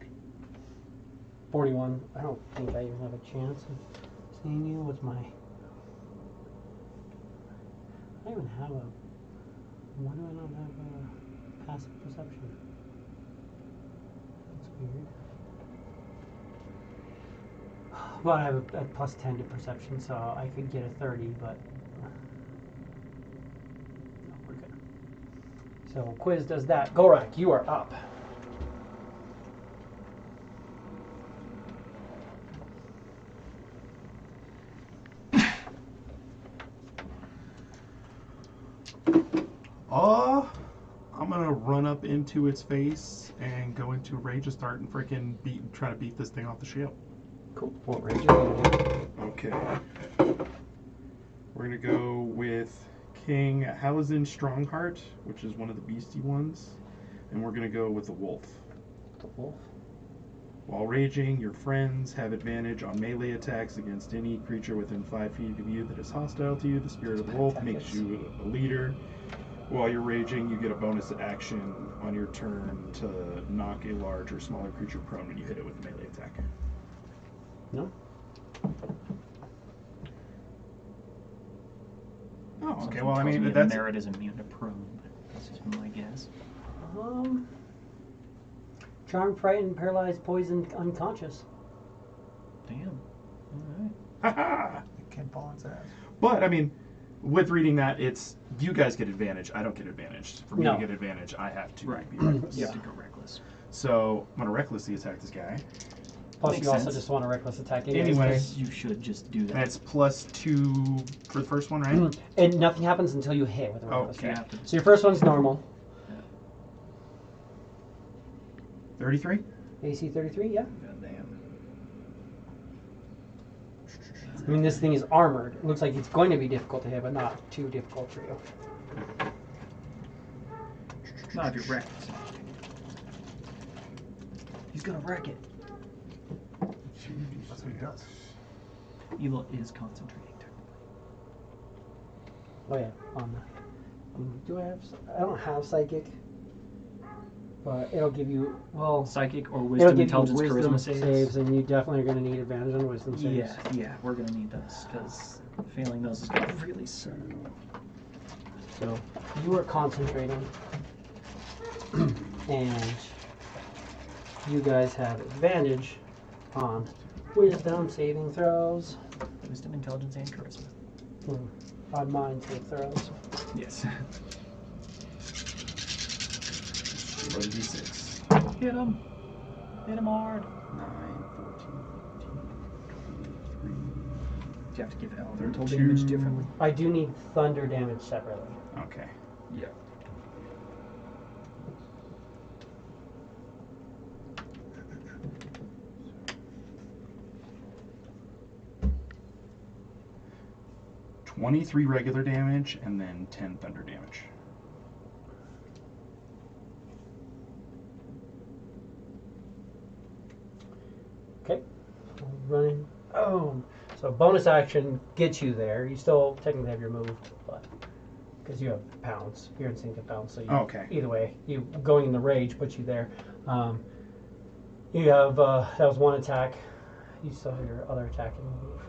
41. I don't think I even have a chance of seeing you. What's my? I don't even have a. Why do I not have a passive perception? That's weird. Well, I have a plus 10 to perception, so I could get a 30, but no, we're good. So Quiz does that. Gorak, you are up. I'm gonna run up into its face and go into a rage and start and freaking try to beat this thing off the shield. Cool. What range is it? Okay. We're gonna go with King Hausen Strongheart, which is one of the beastie ones, and we're gonna go with the wolf. The wolf. While raging, your friends have advantage on melee attacks against any creature within 5 feet of you that is hostile to you. The spirit of the wolf makes you a leader. While you're raging, you get a bonus action on your turn to knock a large or smaller creature prone when you hit it with a melee attack. No. Oh, okay. Something Well, I tells mean, me that's Merit is immune to prone, but that's just my guess. Charm, frightened, paralyzed, poisoned, unconscious. Damn. All right. haha. It can't fall on its ass. But I mean, with reading that, it's you guys get advantage. I don't get advantage. For me No. to get advantage, I have to Right. be reckless. You have to go reckless. So I'm gonna recklessly attack this guy. Plus, Makes you also sense. just want a reckless attack Anyway. 'cause- You should just do And that. it's +2 for the first one, right? and nothing happens until you hit with a reckless Okay. You attack. have to. So your first one's normal. 33. AC 33, yeah. Goddamn. I mean, this thing is armored. It looks like it's going to be difficult to hit, but not too difficult for you. Not if you're reckless. He's gonna wreck it. That's what he does. Evil is concentrating technically. Oh yeah, on the. Do I have? I don't have psychic, but it'll give you Psychic or it'll wisdom, give intelligence, you wisdom charisma saves, and you definitely are going to need advantage on wisdom saves. Yeah, we're gonna need those because failing those is gonna really suck. So you are concentrating, and you guys have advantage on wisdom saving throws, Wisdom, intelligence, and charisma. on mind save throws. Yes. 1d6. Hit him. Hit him hard. 9, 14, 15, 23. You have to give elemental damage differently. I do need thunder damage separately. Okay. Yeah. $23 regular damage and then 10 thunder damage. Okay. Running. Oh. So bonus action gets you there. You still technically have your move, but because you have pounds, your instinctive pounds. So you, Okay. either way, you going in the rage puts you there. You have that was one attack. You still have your other attack and move.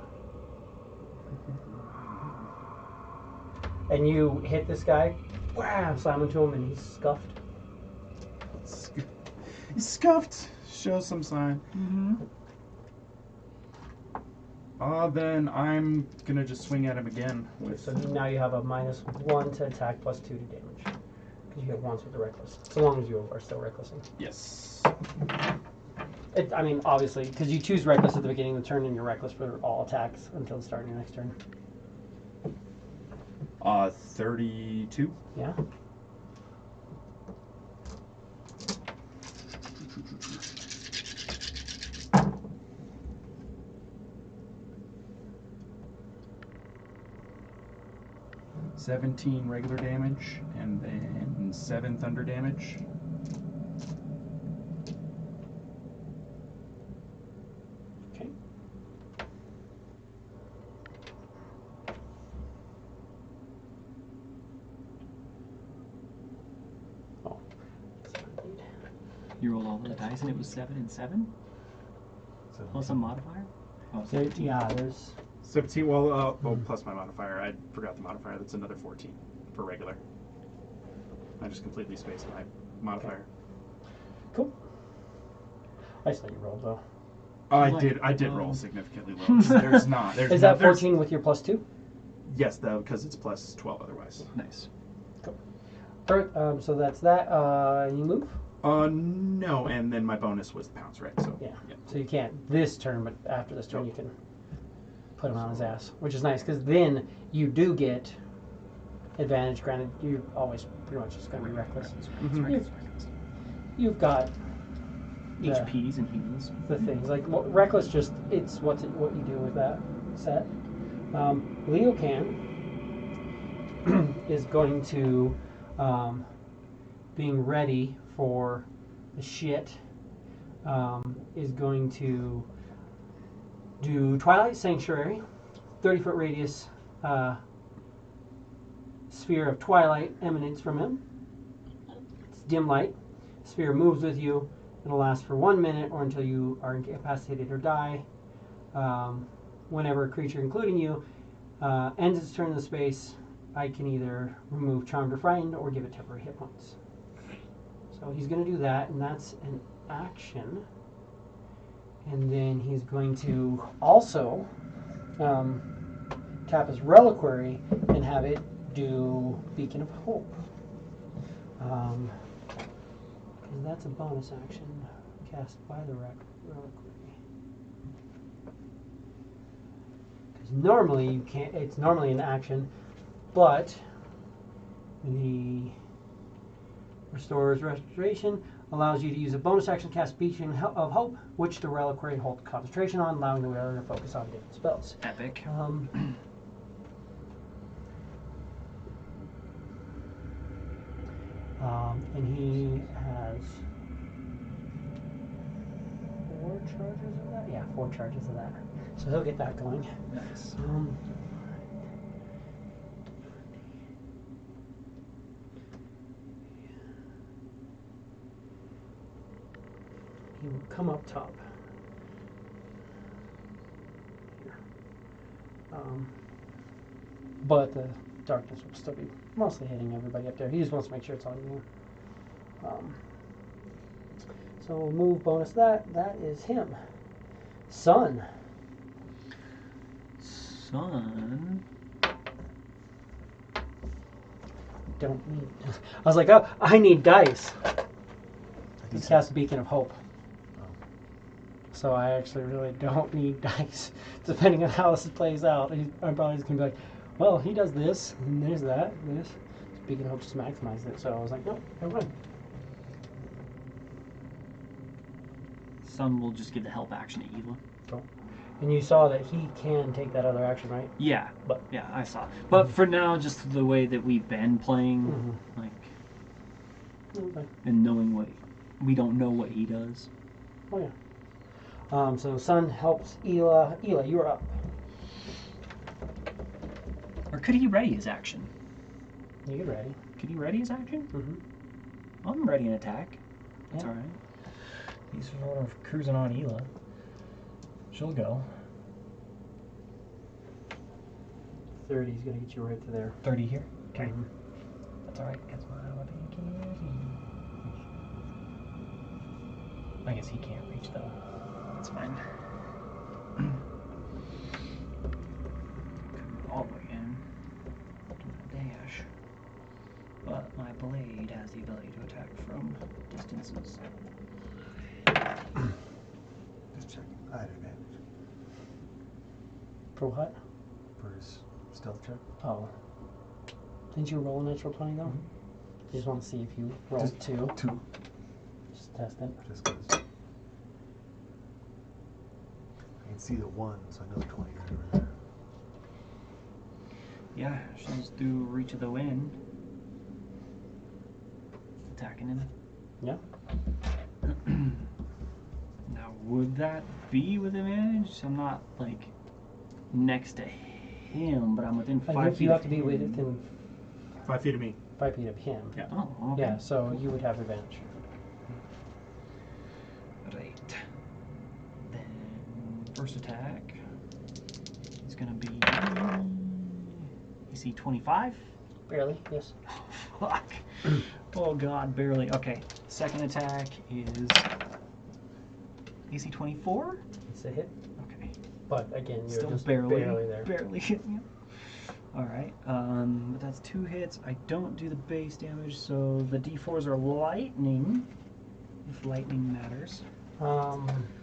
And you hit this guy, wham, slam into him, and he's scuffed. He's scuffed. Show some sign. Mm-hmm. Then I'm gonna just swing at him again with. So now you have a -1 to attack, +2 to damage. Because you hit once with the reckless. So long as you are still recklessing. Yes. I mean, obviously, because you choose reckless at the beginning of the turn, and you're reckless for all attacks until the start of your next turn. 32. Yeah. $17 regular damage and then 7 thunder damage. Okay. Oh. You rolled all those dice and it was 7 and 7? Plus a modifier? Oh, There, 17. yeah, there's 17. Well, plus my modifier. I forgot the modifier. That's another 14 for regular. I just completely spaced my modifier. cool. I saw you rolled though. I Like, did roll significantly low. There's not. There's Is no- that there's- 14 with your +2? Yes, though, because it's plus 12 otherwise. Nice. Alright, so that's that. You move? No, and then my bonus was the pounce, right? So Yeah. So you can't this turn, but after this turn you can put him on his ass, which is nice because then you do get advantage. Granted, you're always pretty much just going to be reckless. Mhm. You've got the, HPs and heals. the things like reckless. Just it's what you do with that set. Leo can is going to being ready for the shit. Is going to do Twilight Sanctuary, 30-foot radius sphere of twilight emanates from him. It's dim light. Sphere moves with you. It'll last for 1 minute or until you are incapacitated or die. Whenever a creature, including you, ends its turn in the space, I can either remove Charmed or Frightened or give it temporary hit points. So he's going to do that, and that's an action. And then he's going to also tap his reliquary and have it do Beacon of Hope. Because that's a bonus action cast by the reliquary. Because normally you can't. It's normally an action, but the Restores Restoration allows you to use a bonus action to cast Beacon of Hope, which the reliquary holds concentration on, allowing the wearer to focus on different spells. Epic. And he has 4 charges of that? Yeah, 4 charges of that. So he'll get that going. Nice. He will come up top. Here. But the darkness will still be mostly hitting everybody up there. He just wants to make sure it's on you. So we'll move bonus that. That is him. Sun. Son. Don't need. I was like, oh, I need dice. He cast Beacon of Hope. So I actually really don't need dice. Depending on how this plays out, I'm probably just going to be like, well, he does this, and there's that, and this. Beacon of Hope just maximizes it. So I was like, nope, never mind. Son will just give the help action to Ela. Cool. And you saw that he can take that other action, right? Yeah, But yeah, I saw. But for now, just the way that we've been playing, like, okay. and knowing what we don't know what he does. Oh yeah. So Sun helps Ela. Ela, you're up. Or could he ready his action? You get ready. Could he ready his action? Mm-hmm. I'm ready an attack. That's Yeah. all right. He's sort of cruising on Ela. She'll go. 30 is going to get you right to there. 30 here. Okay. Mhm. That's all right. That's my I guess he can't reach though. That's fine. All the way in. Do a dash. But my blade has the ability to attack from distances. Just check. I had advantage For what? for his stealth check. Oh. Didn't you roll a natural 20 though? Mhm. You just want to see if you rolled Just 2. 2. Just test it. Just because. I can see the 1, so I know the 20 is over there. Yeah, she's through reach of the wind. Attacking him. Yeah. Now, would that be with advantage? I'm not like next to him, but I'm within 5 I think feet. you have of to be him. within 5 feet of me. 5 feet of him. Yeah. Oh, okay. Yeah, so you would have advantage. Right. Then first attack is gonna be AC 25. Barely, yes. Fuck. Oh god, barely. Okay. Second attack is AC 24. It's a hit, Okay. but again, you're Still just barely there. Barely hitting him. Alright, but that's 2 hits. I don't do the base damage, so the D4s are lightning. If lightning matters.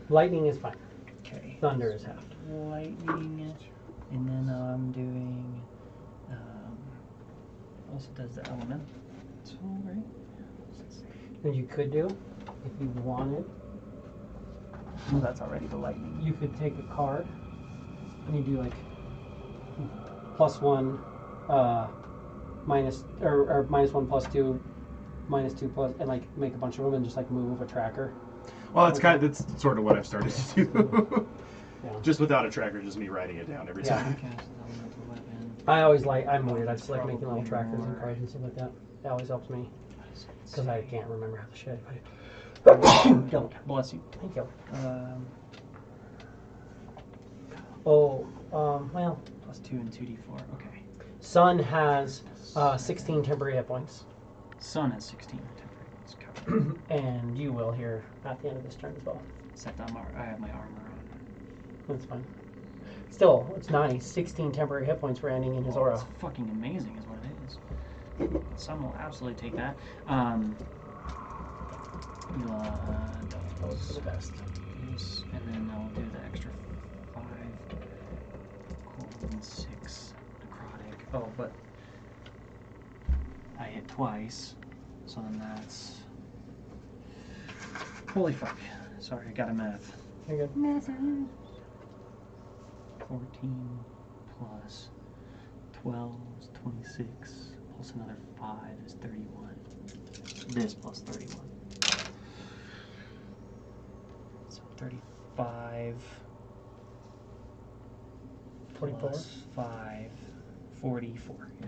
Lightning is fine. Okay. Thunder is half. Lightning. And then I'm doing Also does the element. So, right? And you could do, if you wanted, Oh, that's already the lightning. you could take a card and you do like +1, minus or -1 +2, -2 plus, and like make a bunch of them and just like move a tracker. Well, that's sort of what I've started to do. Yeah. Just without a tracker, just me writing it down every Yeah. time. Cast as elemental weapon. I'm weird. I just like making little Probably trackers and more. cards and stuff like that. That always helps me because I can't remember half the shit. Don't. Bless you. Thank you. Um, Well, +2 and 2d4. Okay. Sun has 16 temporary hit points, Sun has 16 temporary. It's covered. and you will here at the end of this turn as well. Except I have my armor on. That's fine. Still, it's nice. 16 temporary hit points for ending in his aura. It's fucking amazing, is what it is. Sun will absolutely take that. For the best. And then I'll do the extra 5 cold and 6 necrotic. Oh, but I hit twice, so then that's. Holy fuck. Sorry, I got a math. You're good. 14 plus 12 is 26, plus another 5 is 31. This plus 31. So 35 44. plus 5, 44. Yeah.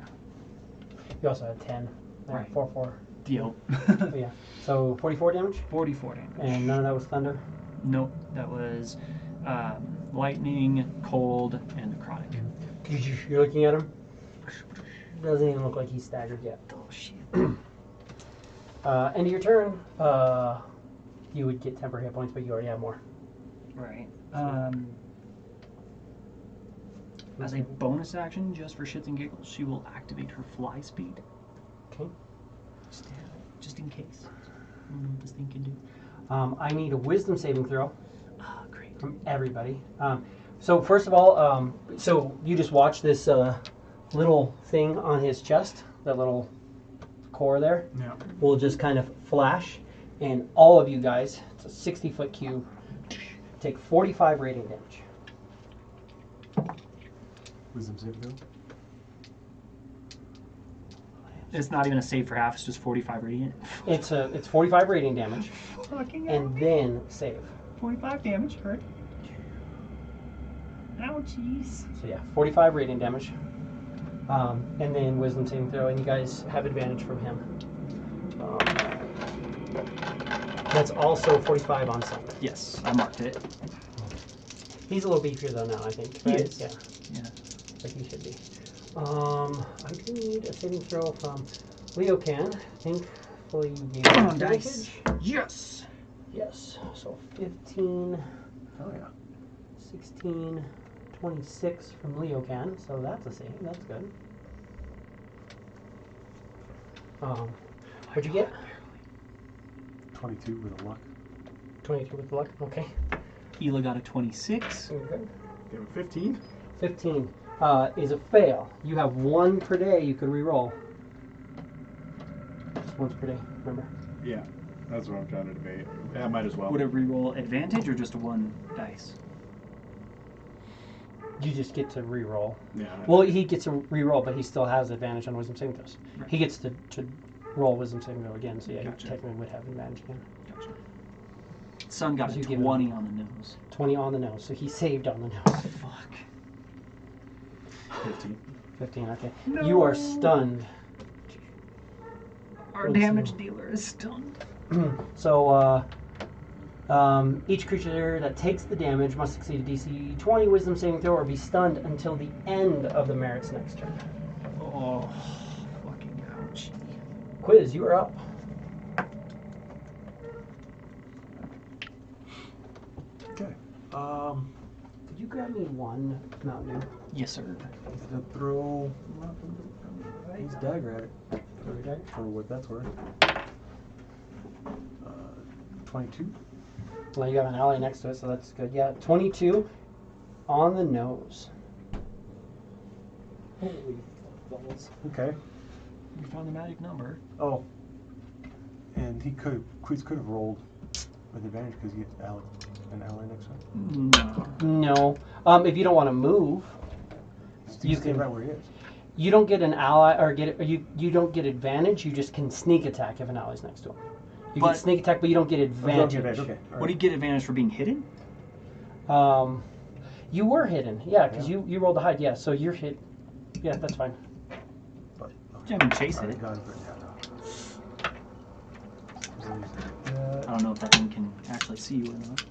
You also had 10. Right. 4. Deal. Oh, yeah. So 44 damage, 44 damage. and none of that was thunder. Nope, that was lightning, cold, and necrotic. You're looking at him. Doesn't even look like he's staggered yet. Oh shit. End of your turn. You would get temporary hit points, but you already have more. Right. As a bonus action, just for shits and giggles, she will activate her fly speed. Okay. Just in case. I don't know what this thing can do. I need a wisdom saving throw Ah, great. from everybody. So first of all, so you just watch this little thing on his chest, that little core there, Yeah. will just kind of flash, and all of you guys, it's a 60-foot cube, take 45 radiant damage. Wisdom saving throw. It's not even a save for half, it's just 45 radiant. It's 45 radiant damage, Fucking and then save. 45 damage, hurt. Ouchies. So yeah, 45 radiant damage, and then wisdom saving throw, and you guys have advantage from him. That's also 45 on Sun. Yes, I marked it. He's a little beefier though now, I think. He Right? is. Yeah, Yeah. like he should be. I do need a saving throw from Leo can. Thankfully you gave Come him on, dice. advantage. Yes. Yes. So 15, Oh yeah. 16, 26 from Leo can. So that's a save. That's good. What'd you get? 22 with a luck. 22 with luck. Okay. Hila got a 26. You're good. Give it 15. 15 is a fail. You have one per day you could re-roll. Just once per day, remember? Yeah. That's what I'm trying to debate. Yeah, might as well. Would it reroll advantage or just one dice? You just get to re-roll. Yeah. Well, he gets to re-roll, but he still has advantage on wisdom saving throws. Right. He gets to roll wisdom saving throw again, so yeah, Gotcha. he technically would have advantage again. Gotcha. Sun got a You give him- 20 on the nose. 20 on the nose, so he saved on the nose. Fuck. 15. 15, okay. No. You are stunned. Our Let's damage see. dealer is stunned. So, each creature that takes the damage must succeed a DC 20 wisdom saving throw or be stunned until the end of the Merit's next turn. Oh, fucking ouchie. Quiz, you are up. Okay. Could you grab me one Mountain Dew? Yes, sir. He's gonna throw his dagger at it. Throw your dagger. For what that's worth. 22. Well, you have an ally next to it, so that's good. Yeah, 22 on the nose. Holy balls. Okay. found the magic number. Oh. And Queez could have rolled with advantage because he gets an ally next time. No. No. If you don't want to move, You stay right where he is. you don't get an ally or you don't get advantage. You just can sneak attack if an ally's next to him. You But- get sneak attack, but you don't get Oh, you don't advantage. get advantage, okay. All Would he right. get advantage for being hidden? You were hidden, yeah, because Yeah. you rolled a hide, yeah. So you're hit. Yeah, that's fine. But, Yeah, I mean, chase already it. got it, but yeah, no. I don't know if that thing can actually see you or not.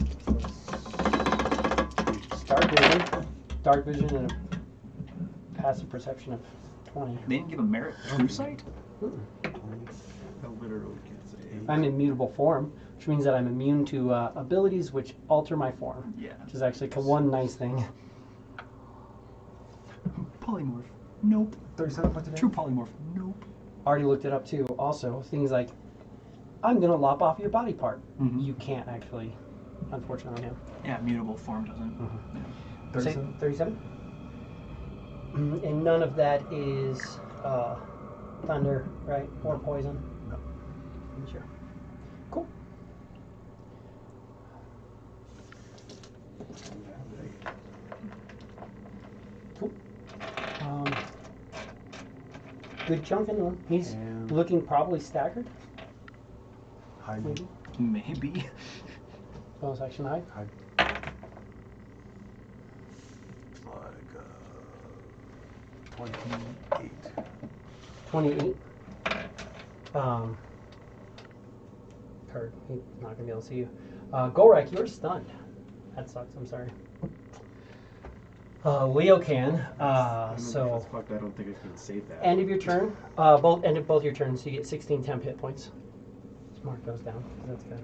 Dark vision, and a passive perception of 20. They didn't give a merit true sight? That literally can say. I'm immutable form, which means that I'm immune to abilities which alter my form, Yeah. which is actually one nice thing. Polymorph. Nope. 37 points of True damage? polymorph. Nope. Already looked it up too. Also, things like, I'm gonna lop off your body part. Mhm. You can't actually, unfortunately. Yeah, mutable form doesn't. Yeah. 37? 37? And none of that is thunder, right? Or poison? No. Sure. Cool. Cool. Good chunk into him. He's And- looking probably staggered. Hide. Maybe. Maybe. Bonus action hide. Hide. Like 28. 28. He's not gonna be able to see you. Gorek, you're stunned. That sucks. I'm sorry. Leo can. So That's fucked. I don't think I can save that. end of your turn. End of both your turns. So you get 16 temp hit points. This mark goes down. That's good.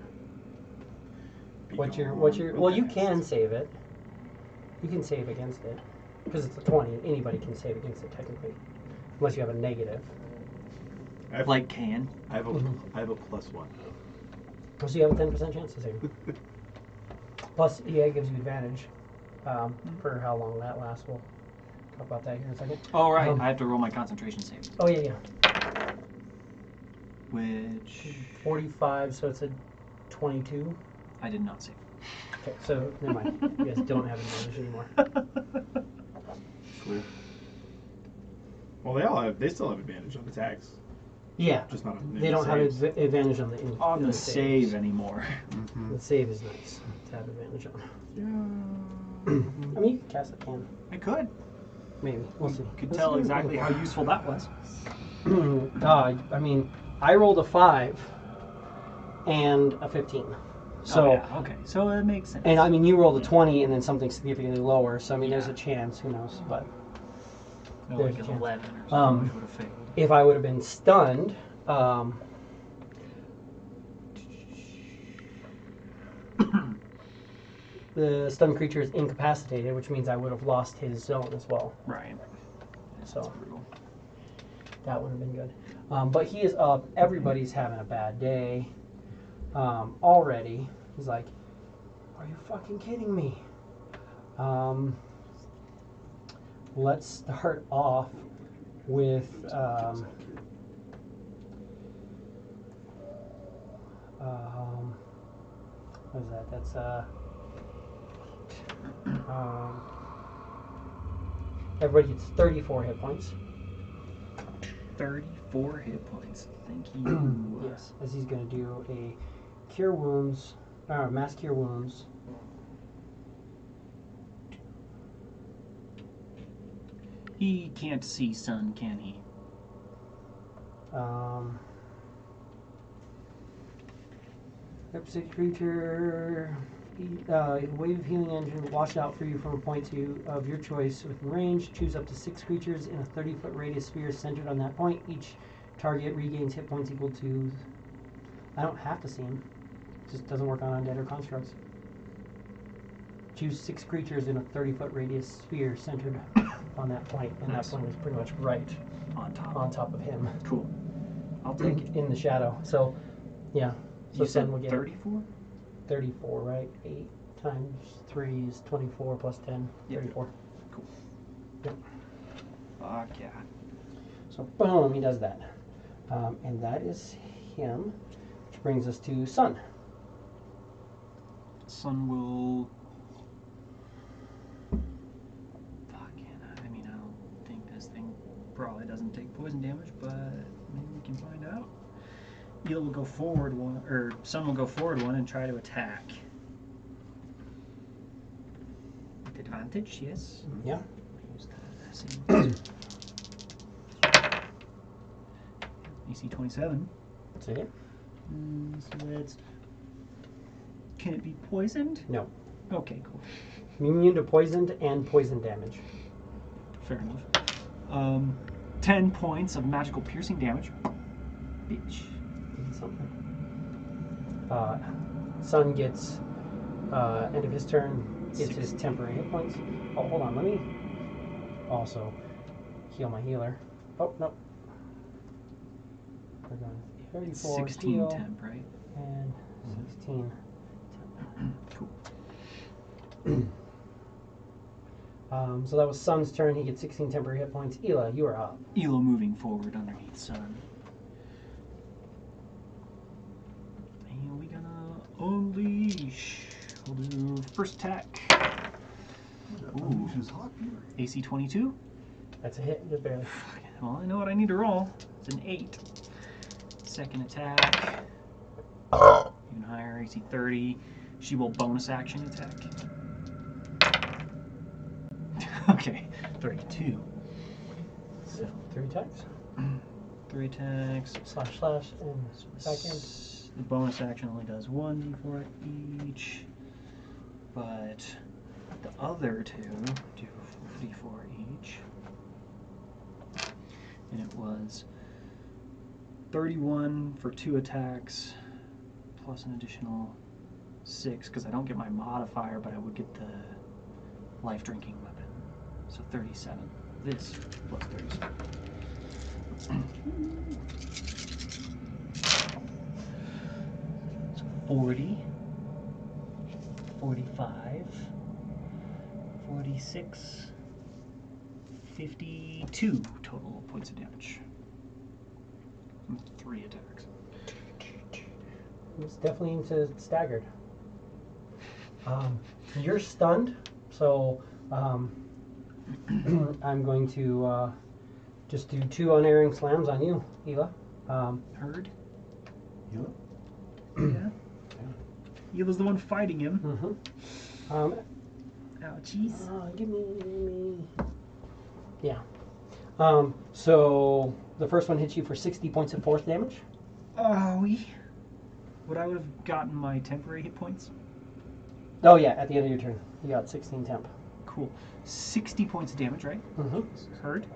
What's your? Well, you can save it. You can save against it because it's a 20. Anybody can save against it technically, unless you have a negative. Like can. I have a +1. So you have a 10% chance to save. Plus, EA gives you advantage for how long that lasts. We'll talk about that here in a second. Oh, right. I have to roll my concentration save. Oh, yeah. Which 45, so it's a 22. I did not save. Okay, so never mind. You guys don't have advantage anymore. Cool. Well, they still have advantage on attacks, Yeah, just not on they don't have saves. advantage on On the saves. save anymore. The save is nice to have advantage on. Yeah. I mean, you could cast a can. I could. Maybe. We'll see. Could tell exactly how useful that was. I mean, I rolled a 5 and a 15. So, oh, yeah. Okay. So it makes sense. and I mean, you rolled a 20 and then something significantly lower. So, I mean, there's a chance. Who knows? But No, there's like a an chance. 11 or something, which would have failed. If I would have been stunned, the stunned creature is incapacitated, which means I would have lost his zone as well. Right. So That's brutal. that would have been good. But he is up. Everybody's having a bad day already. He's like, "Are you fucking kidding me?" Let's start off with what is that? That's everybody gets 34 hit points. 34 hit points. Thank you. Yes, as he's going to do a cure wounds, mass cure wounds. He can't see sun, can he? Represent creature. Wave of healing engine washed out for you from a point of your choice within range. Choose up to 6 creatures in a 30-foot radius sphere centered on that point. Each target regains hit points equal to. I don't have to see them. It just doesn't work on undead or constructs. Choose 6 creatures in a 30-foot radius sphere centered on that point, and Nice. that point is pretty much right On top. of him, Cool. I'll take it. in the shadow. So, yeah. So You said Sun will get 34? 34, right? 8 times 3 is 24 plus 10, Yep. 34. Cool. Yep. Fuck yeah. So boom, he does that. And that is him, which brings us to Sun. Sun will. Fucking. I mean, I don't think this thing probably doesn't take poison damage, but maybe we can find out. Eel will go forward one, or Sun will go forward one and try to attack. With advantage, yes. Yeah. Use the same. AC 27. That's it. So that's. Can it be poisoned? No. Okay, cool. Immune to poisoned and poison damage. Fair enough. 10 points of magical piercing damage. Bitch. Something. Sun gets end of his turn, gets his temporary hit points. Oh, hold on, let me also heal my healer. Oh, no. We're going 34 16 heal temp, right? and 16 Cool. temp. So that was Sun's turn. He gets 16 temporary hit points. Ela, you are up. Elo moving forward underneath Sun. And we gonna unleash. We'll do first attack. Ooh. AC 22. That's a hit, just barely. Well, I know what I need to roll. It's an 8. Second attack. Even higher, AC 30. She will bonus action attack. Okay, 32. So 3 attacks. 3 attacks. Slash, and back in. The bonus action only does 1d4 each, but the other 2 do 4d4 each. And it was 31 for 2 attacks, plus an additional 6, because I don't get my modifier, but I would get the life drinking weapon. So 37. This plus 37. 40, 45, 46, 52 total points of damage. 3 attacks. It's definitely into staggered. You're stunned, so I'm going to just do 2 unerring slams on you, Ela. Heard? Ela? Yeah. Ela's the one fighting him. Ouchies. Give me. Yeah. So the first one hits you for 60 points of force damage. Oh, would I would have gotten my temporary hit points? Oh yeah, at the end of your turn, you got 16 temp. Cool. 60 points of damage, right? Mm-hmm. Heard.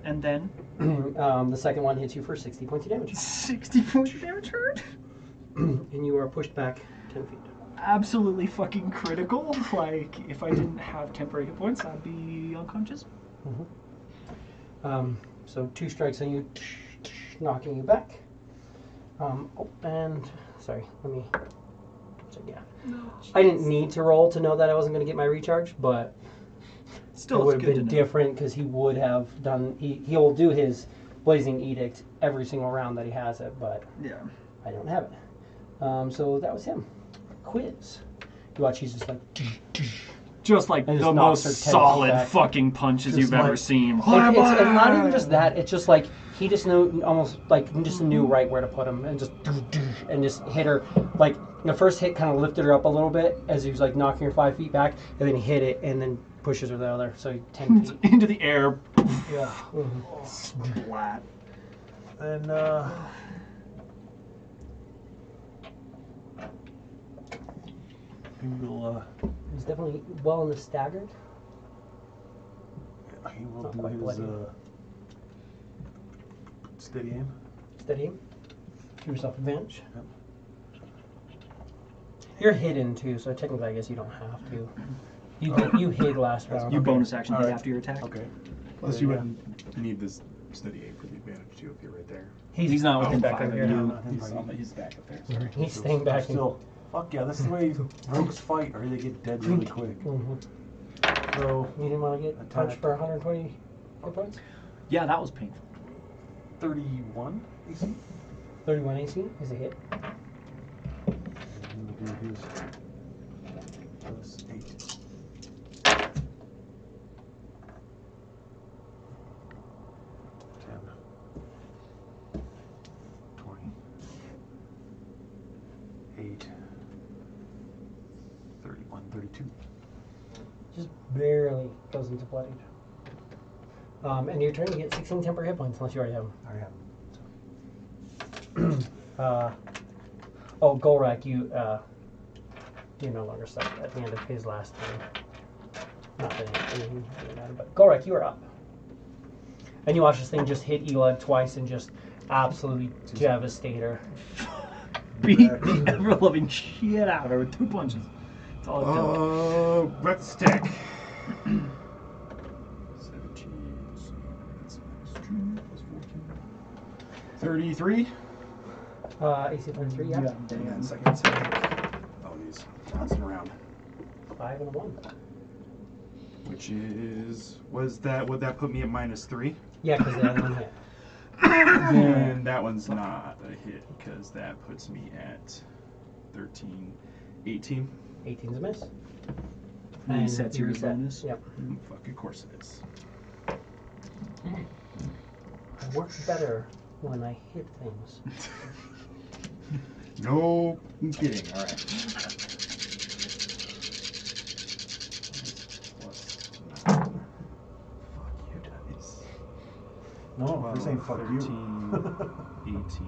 And then The second one hits you for 60 points of damage, 60 points of damage. Heard. and you are pushed back 10 feet. Absolutely fucking critical. Like, if I didn't have temporary hit points, I'd be unconscious. So 2 strikes on you, knocking you back. And sorry, let me. Yeah, I didn't need to roll to know that I wasn't going to get my recharge, but Still, it would it's have good been to know. different because he would have done. He will do his blazing edict every single round that he has it, but Yeah. I don't have it. So that was him. Quiz. You watch, he's just like. Just like And the just most knocks her 10 feet solid back. fucking punches you've ever seen. It's not even just that. It's just like he just knew, almost like just knew right where to put him, and just hit her. Like the first hit kind of lifted her up a little bit as he was like knocking her 5 feet back, and then he hit it and then pushes her the other, so 10 feet. Into the air. Yeah. Splat. And he will He's definitely well in the staggered. Not do quite his bloody. steady aim. Steady him. Give yourself advantage. Yep. You're hidden too, so technically I guess you don't have to. You hid last round. You bonus action hit Alright. after your attack. Okay. Plus, you wouldn't need this steady aim for the advantage too if you're right there. He's not within back 5 over of here. you. He's back up there. He's staying back. Still, fuck yeah, that's the way rogues fight, or they get dead really quick. So You didn't want to get punched for 120 hit points? Yeah, that was painful. 31 AC. 31 AC is a hit. And we'll do his plus 8. 10, 20, 8, 31, 32. Just barely goes into bloodied. And you're trying to get 16 temporary hit points unless you already have them. I already have Golrak, you're no longer stuck at the end of his last turn. Not that anything really mattered, but Golrak, you are up. And you watch this thing just hit Ela twice and just absolutely devastate her. Beat the ever loving shit out of her with 2 punches. That's all it took. Let's stick. 17, that's minus 2, plus 14. 33. AC 33, yeah. And then second attack. Oh, he's bouncing around. 5 and a 1. Which is, would that put me at minus 3? Yeah, because the other one hit. And that one's not a hit because that puts me at 13, 18. 18's a miss. Resets you your reset. bonus. Yep. Fuck, of course it is. It works better when I hit things. No kidding. All right. Plus 9. Fuck you guys. No, we're saying fuck 13, you. 18.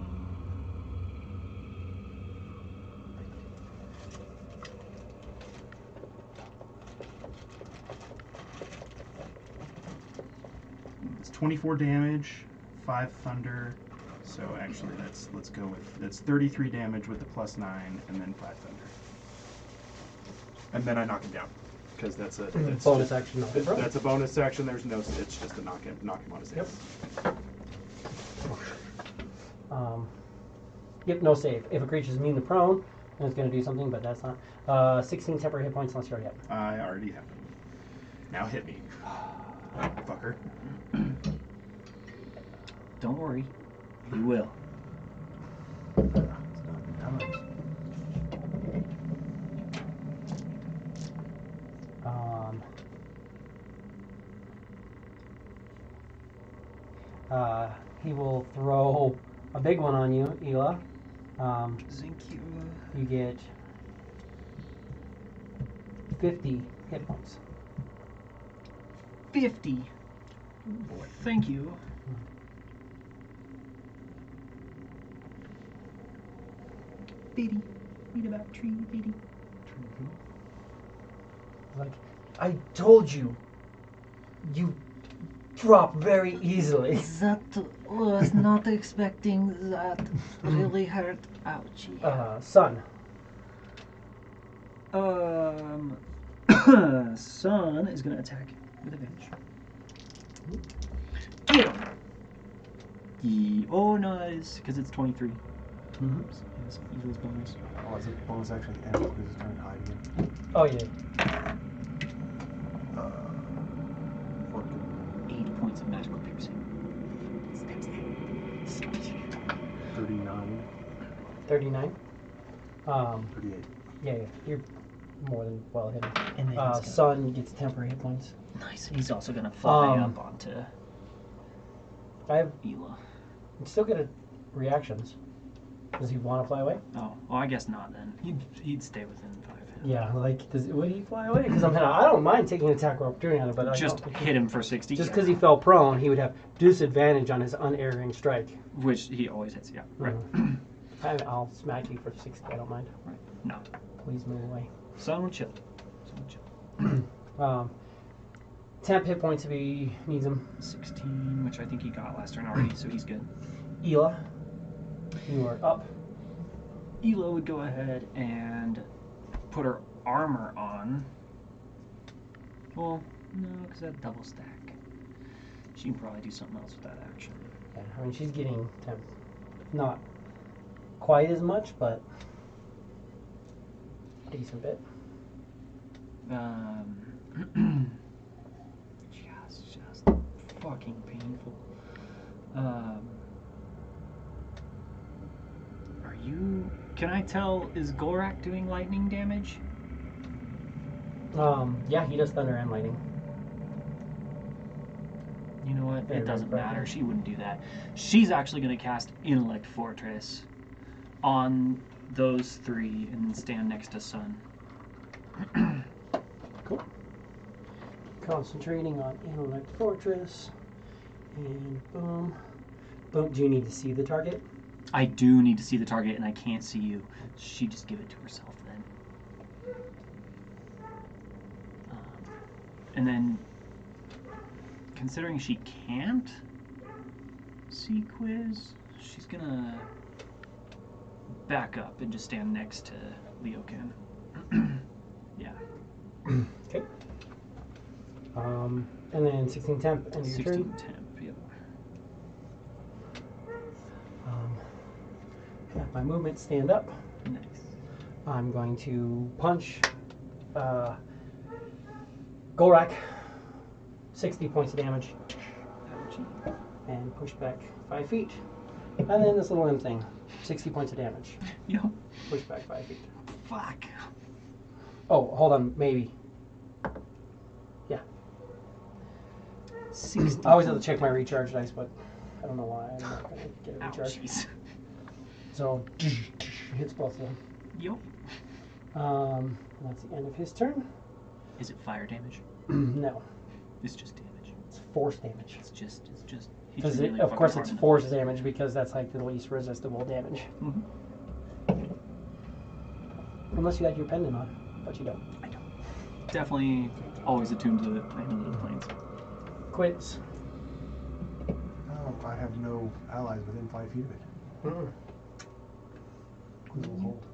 It's 24 damage, 5 thunder. So actually, let's go with that's 33 damage with the plus 9, and then 5 thunder. And then I knock him down because that's a Bonus action. Knock it, bro. That's a bonus action. There's no. It's just a knock him on his head. Yep, no save. If a creature's immune to prone, then it's going to do something, but that's not. 16 temporary hit points unless you already have them. I already have him. Now hit me, fucker. Don't worry. He will. It's not times. He will throw a big one on you, Ela. Thank you. You get 50 hit points. 50. Thank you. Biddy. Read about tree, Biddy. Like, I told you, you drop very easily. That was not expecting that. Really hurt. Ouchie. Sun. Sun is gonna attack with advantage. Get him. Oh, nice, because it's 23. Mm-hmm. Yes, Eagle's bonus. Oh, is it bonus action and because it's turn hide again? Oh, yeah. 8 points of magical piercing. 39, 39. 38. Yeah, you're more than well hidden. And then he's Sun gets temporary hit points. nice. He's also gonna fly Um, up onto I have Ela. you still get reactions. Does he want to fly away? Oh, well, I guess not then. He'd stay within 5. Yeah, like would he fly away? Because I don't mind taking an attack or opportunity on it, but Just I don't, hit him for 60. Just yeah. because he fell prone, he would have disadvantage on his unerring strike. Which he always hits, yeah. Right. I'll smack you for 60. I don't mind. Right. No. Please move away. Sun will chill. Sun will chill. Temp hit points if he needs them. 16, which I think he got last turn already, so he's good. Ela, you are up. Ela would go ahead and put her armor on. Well, no, because that double stack. She can probably do something else with that action. Yeah, I mean she's getting temp, not quite as much, but a decent bit. Just fucking painful. Can I tell, is Gorak doing lightning damage? Yeah, he does thunder and lightning. You know what? Yeah, It doesn't right, matter. right. She wouldn't do that. She's actually going to cast Intellect Fortress on those three and stand next to Sun. Cool. Concentrating on Intellect Fortress. And boom. Boom. Do you need to see the target? I do need to see the target, and I can't see you. She just give it to herself then. And then, considering she can't see Quiz, she's gonna back up and just stand next to Leokin. Yeah. Okay. And then 16 temp and your 16 turn. temp, yep. Have my movement stand up. Nice. I'm going to punch Gorak 60 points of damage Ouchie. and push back 5 feet. And then this little M thing, 60 points of damage. Yep. Push back 5 feet. Fuck. Oh, hold on, maybe. Yeah. 60. I always have to check my recharge dice, but I don't know why I'm not going to get a recharge. Ouchies. So, hits both of them. Yep. That's the end of his turn. Is it fire damage? No, It's just damage. it's force damage. It's just. hit Because you really of fucking course hard it's enough. force damage because that's like the least resistible damage. Mhm. Unless you got your pendant on, but you don't. I don't. Definitely always attuned to the planes. Quiz. Oh, I have no allies within 5 feet of it. Quiz will hold.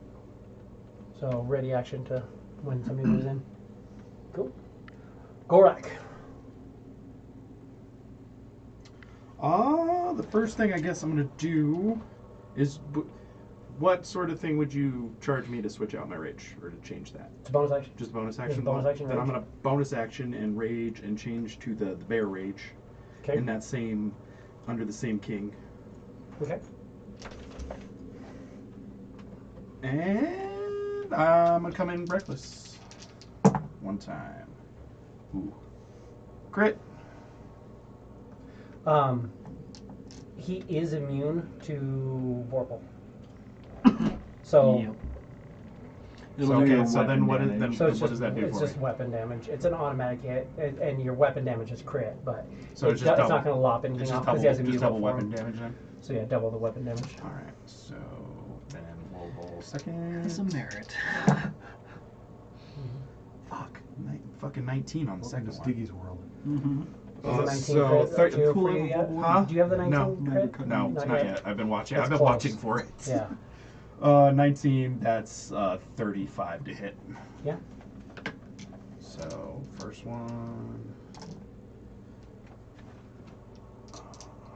So ready action to when somebody moves in. Cool. Gorak. The first thing I guess I'm gonna do is, what sort of thing would you charge me to switch out my rage or to change that? It's a bonus action. Just a bonus Just action. a bonus action, Then I'm rage. gonna bonus action and rage and change to the bear rage Okay. in that same under the same king. Okay. And I'm gonna come in reckless. One time. Ooh. Crit. He is immune to Vorpal. So, Yep. Okay, so then what is damage. so it's what just does that do it's for just me? weapon damage. It's an automatic hit, and your weapon damage is crit, but So it's just it's double. not going to lop anything It's off just because he has double, a just mute double weapon form. damage then. So yeah, double the weapon damage. All right. So then we'll roll second. That's a merit. Fuck. Fucking 19 on the Welcome second to one. Stiggy's world. Mm-hmm. Is the 19 so crit too cool for you yet? Huh? Do you have the 19 No, crit? No, it's not yet. I've been watching. That's I've been close. watching for it. Yeah. 19. That's 35 to hit. Yeah. So first one.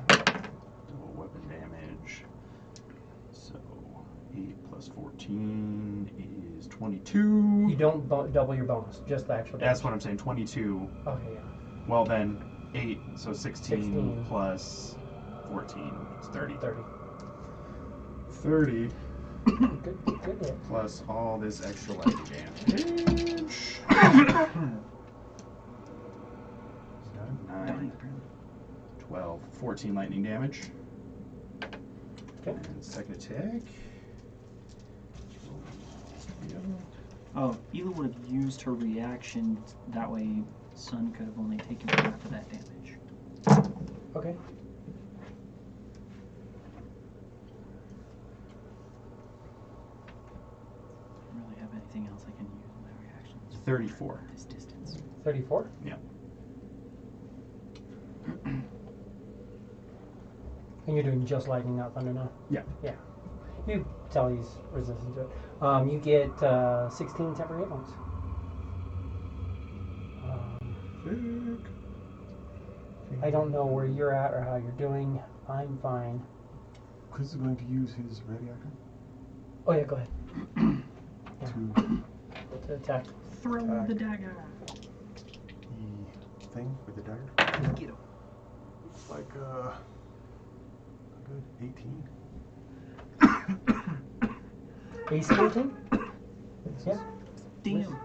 Double weapon damage. So 8 plus 14 is 22. You don't double your bonus, just the actual damage. That's what I'm saying. 22. Okay, yeah. Well then, 8. So 16, 16. plus 14 is 30. 30. 30 Good hit. plus all this extra lightning damage. 9, 12, 14 lightning damage. Okay. And second attack. Oh, Ela would have used her reaction. That way, Sun could have only taken half of that damage. Okay. I don't really have anything else I can use in my reactions. 34. At this distance. 34? Yeah. And you're doing just lightning, not thunder now? Yeah. Yeah. You tell he's resistant to it. You get 16 temporary hit points. I don't know where you're at or how you're doing. I'm fine. Chris is going to use his ready action Oh yeah, go ahead. to To attack. Throw Attack. the dagger. the thing with the dagger. Get him. It's like good 18. AC 18? Yeah. Damn.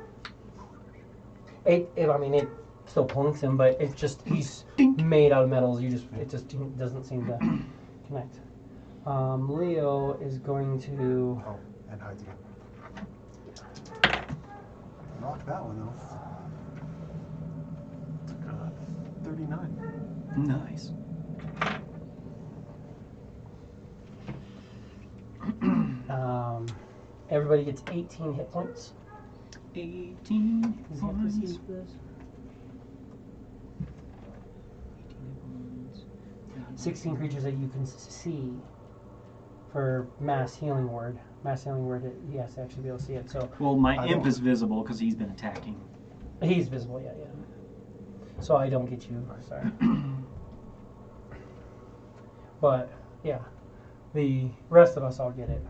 It still plunks him, but it's just he's made out of metals. It just doesn't seem to connect. Leo is going to. Oh, and hides again. Knock that one though. 39. Nice. Everybody gets 18 hit points. 18 hit Does he have to points. see for this? 16 creatures that you can see for mass healing word. Mass healing word, he has to actually be able to see it. So Well, my I imp don't- is visible because he's been attacking. he's visible, yeah. So I don't get you, sorry. But yeah, the rest of us all get it.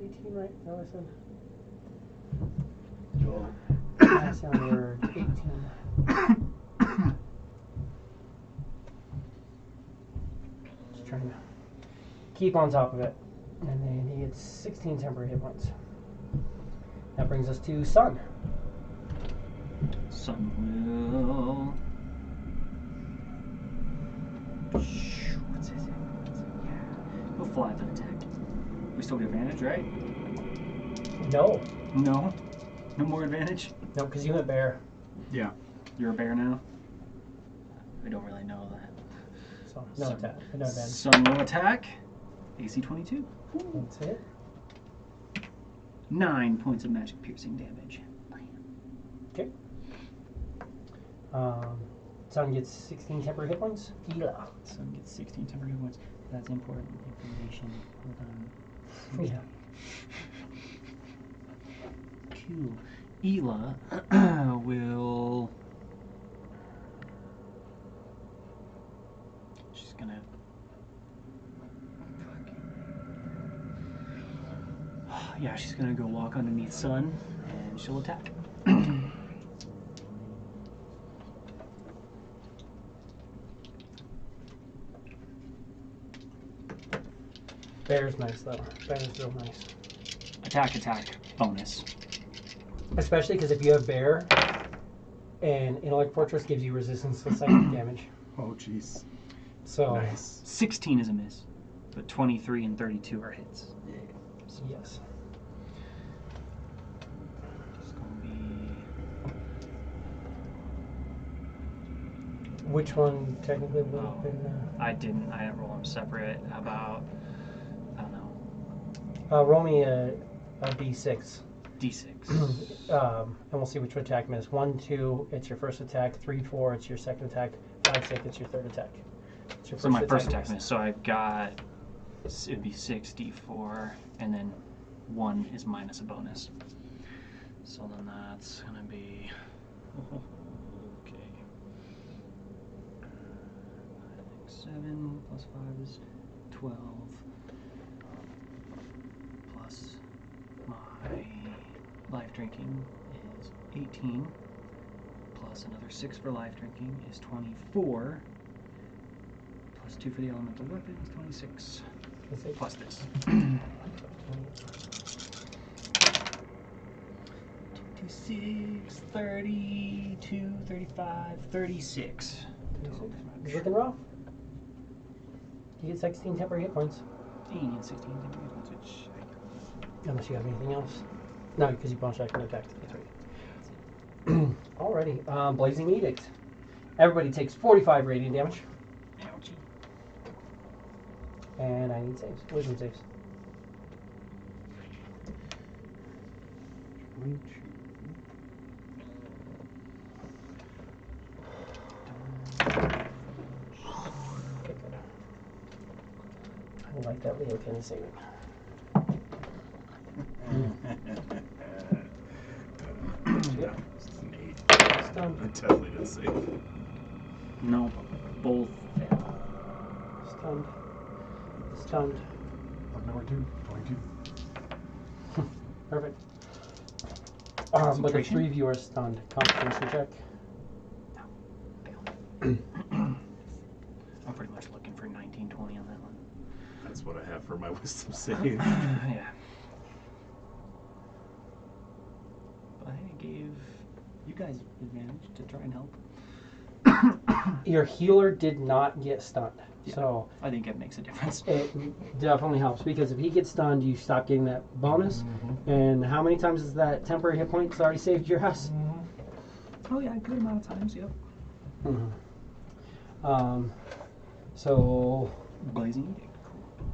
18, right? Is that what I said? Mass healing word, 18. Just trying to keep on top of it. And then he gets 16 temporary hit points. That brings us to Sun. Sun will. What's his? Yeah. He'll fly to attack. We still get advantage, right? No. No. No more advantage. No, because you went bear. Yeah. You're a bear now. We don't really know that. So no attack. No advantage. Sun will attack. AC 22. That's it. 9 points of magic piercing damage. Okay. Sun gets 16 temporary hit points. Gila. Sun gets 16 temporary hit points. That's important information. Hold on. Yeah. Cool. Ela will. She's gonna. Yeah, she's gonna go walk underneath Sun and she'll attack. Bear's nice though. Bear's real nice. Attack, bonus. Especially because if you have bear, and Intellect Fortress gives you resistance to psychic damage. Oh, jeez. So Nice. 16 is a miss, but 23 and 32 are hits. yes. It's gonna be. Which one technically would have Oh. been? I didn't roll them separate. How about, I don't know, Roll me a d6. D6. And we'll see which attack miss. 1, 2, it's your first attack. 3, 4, it's your second attack. 5, 6, it's your third attack. It's your So my first attack miss. So I've got, it would be 6d4, and then 1 is minus a bonus. So then that's gonna be, okay. 7 plus 5 is 12. Plus my life drinking is 18. Plus another 6 for life drinking is 24. Plus 2 for the elemental weapon is 26. Plus this. 26, 32, 35, 36. He's looking rough. You get 16 temporary hit points. 18 and 16 temporary points, which Unless you have anything else. No, because you bonus action attack. That's right. Alrighty. Blazing Edict. Everybody takes 45 radiant damage. ouchie. And I need saves. Wisdom saves. Okay, good. I like that Leo kind of saving. Yep. Stunned. I definitely didn't save. No, both fail. Stunned. Stunned. Up number 2, 22. Perfect. But the Concentration? 3 of you are stunned. Concentration check. Fail. I'm pretty much looking for 19, 20 on that one. That's what I have for my wisdom save. Yeah. But hey, I gave you guys advantage to try and help. Your healer did not get stunned. Yeah. So I think it makes a difference. it definitely helps because if he gets stunned, you stop getting that bonus. And how many times is that temporary hit points already saved your ass? Oh yeah, a good amount of times, yep. So Blazing Edict.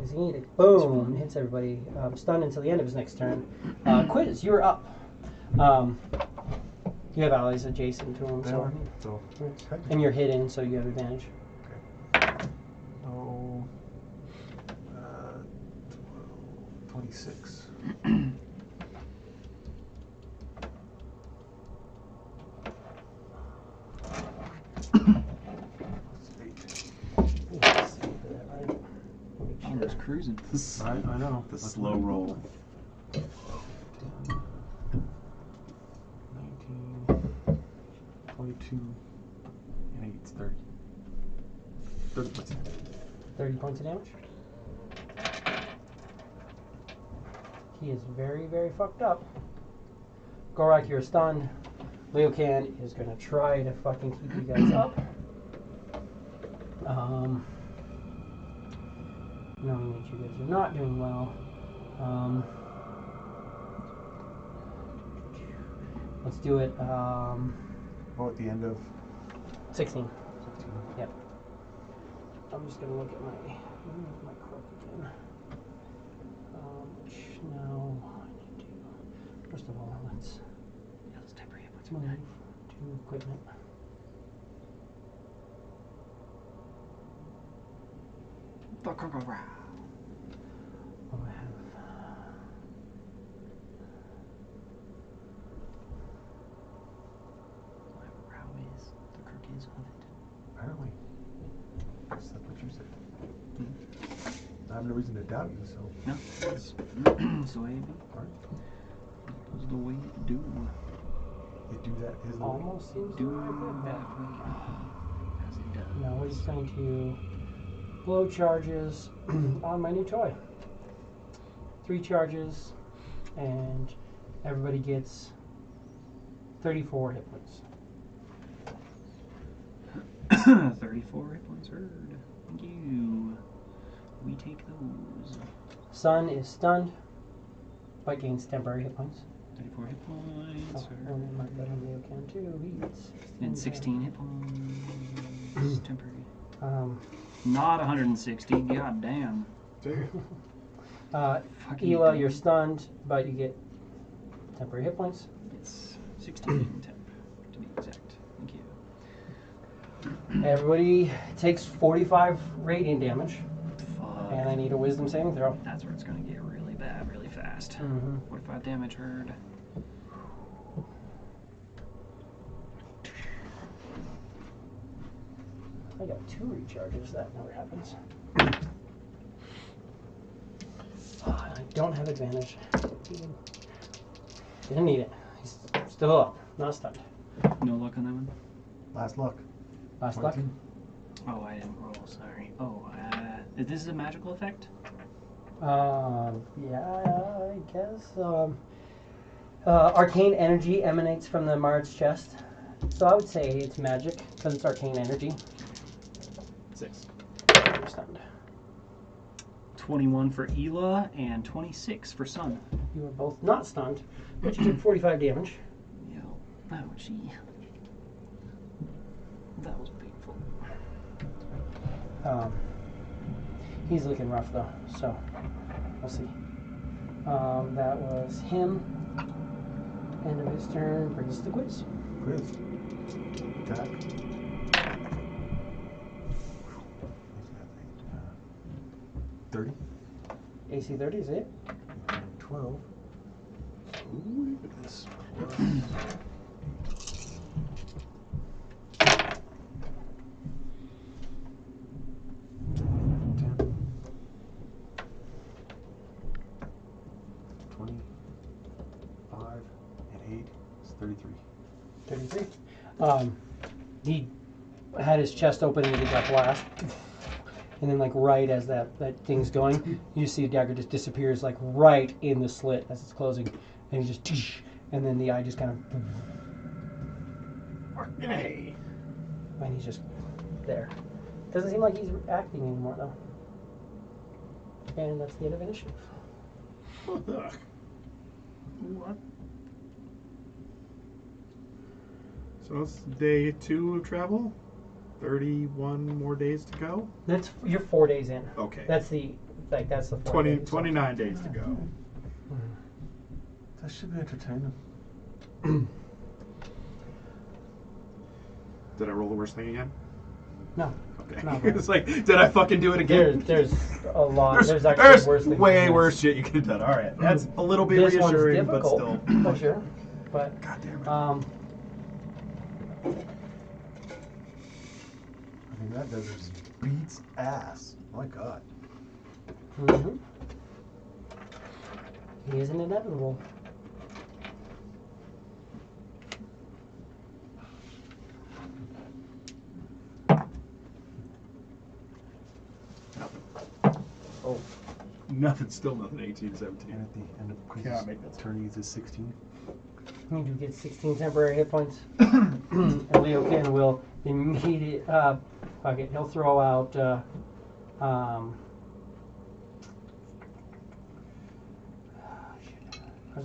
is he edict? Boom! Hits everybody. Stunned until the end of his next turn. Quiz, you're up. You have allies adjacent to him, so So, and you're hidden, so you have advantage. oh, 26. I'm just cruising. I know. The slow roll. 19, 22, and 8, it's 30. 30 points. 30 points of damage. He is very, very fucked up. Gorak, you're stunned. Leocan is gonna try to fucking keep you guys up. Knowing that you guys are not doing well. Let's do it. Oh, at the end of 16. 16. Yep. I'm just gonna look at my crook again. Which now I need to. First of all, let's move to equipment. Oh, I have. How is the crook is of it? Apparently. That's what you said. I have no reason to doubt you, so. No, it's the way it be. Alright. It's the way it do. You do that is the way. Almost seems Do like it, that but way as it does. no, we're just going to blow charges on my new toy. 3 charges, and everybody gets 34 hit points. 34 hit points heard. Thank you. We take those. Sun is stunned, but gains temporary hit points. 34 hit points. Oh, and then mark that on Leocan too. He's And 16 hit points. Temporary. Not 160. God damn. Fucking Ela, dumb. you're stunned, but you get temporary hit points. It's 16 temp, to be exact. Thank you. Everybody takes 45 radiant damage, Fuck. and I need a wisdom saving throw. That's where it's gonna get really bad, really fast. Mm-hmm. 45 damage heard. I got 2 recharges. That never happens. I don't have advantage. Didn't need it. He's still up, not stunned. No luck on that one? Last luck. Last luck. 22. Oh, I didn't roll, sorry. Oh, this is a magical effect? Yeah, I guess. Arcane energy emanates from the Mard's chest. So I would say it's magic, because it's arcane energy. 6. You're stunned. 21 for Ela and 26 for Sun. You are both not stunned, but you took 45 damage. Yeah, ouchie. That was painful. He's looking rough though, so we'll see. That was him. End of his turn brings us the quiz. Quiz. Attack. 30. AC 30 is it? 12. Ooh, goodness. And 8 is 33. 33. He had his chest open and he got blast. And then, like, right as that thing's going, you see the dagger just disappears, like, right in the slit as it's closing. And he just, and then the eye just kind of, Fucking A. and he's just there. Doesn't seem like he's acting anymore, though. And that's the end of initiative. What the? What? So it's day 2 of travel. 31 more days to go. That's you're 4 days in. Okay. That's the 4 20, days. 29 days to go. That should be entertaining. Did I roll the worst thing again? No. Okay. Not bad. It's like, did I fucking do it again? There's a lot. There's actually there's worse things. way than this. worse shit you could have done. All right, that's a little bit This one's reassuring, but difficult, still. for sure. But God damn it. I mean, that desert just beats ass. My God. mhm. He is an inevitable. Oh, Still nothing. 18, 17. And at the end of Queen's Cannot make that. turn, he's at 16. you do get 16 temporary hit points. And Leokin will immediately, okay, he'll throw out, there's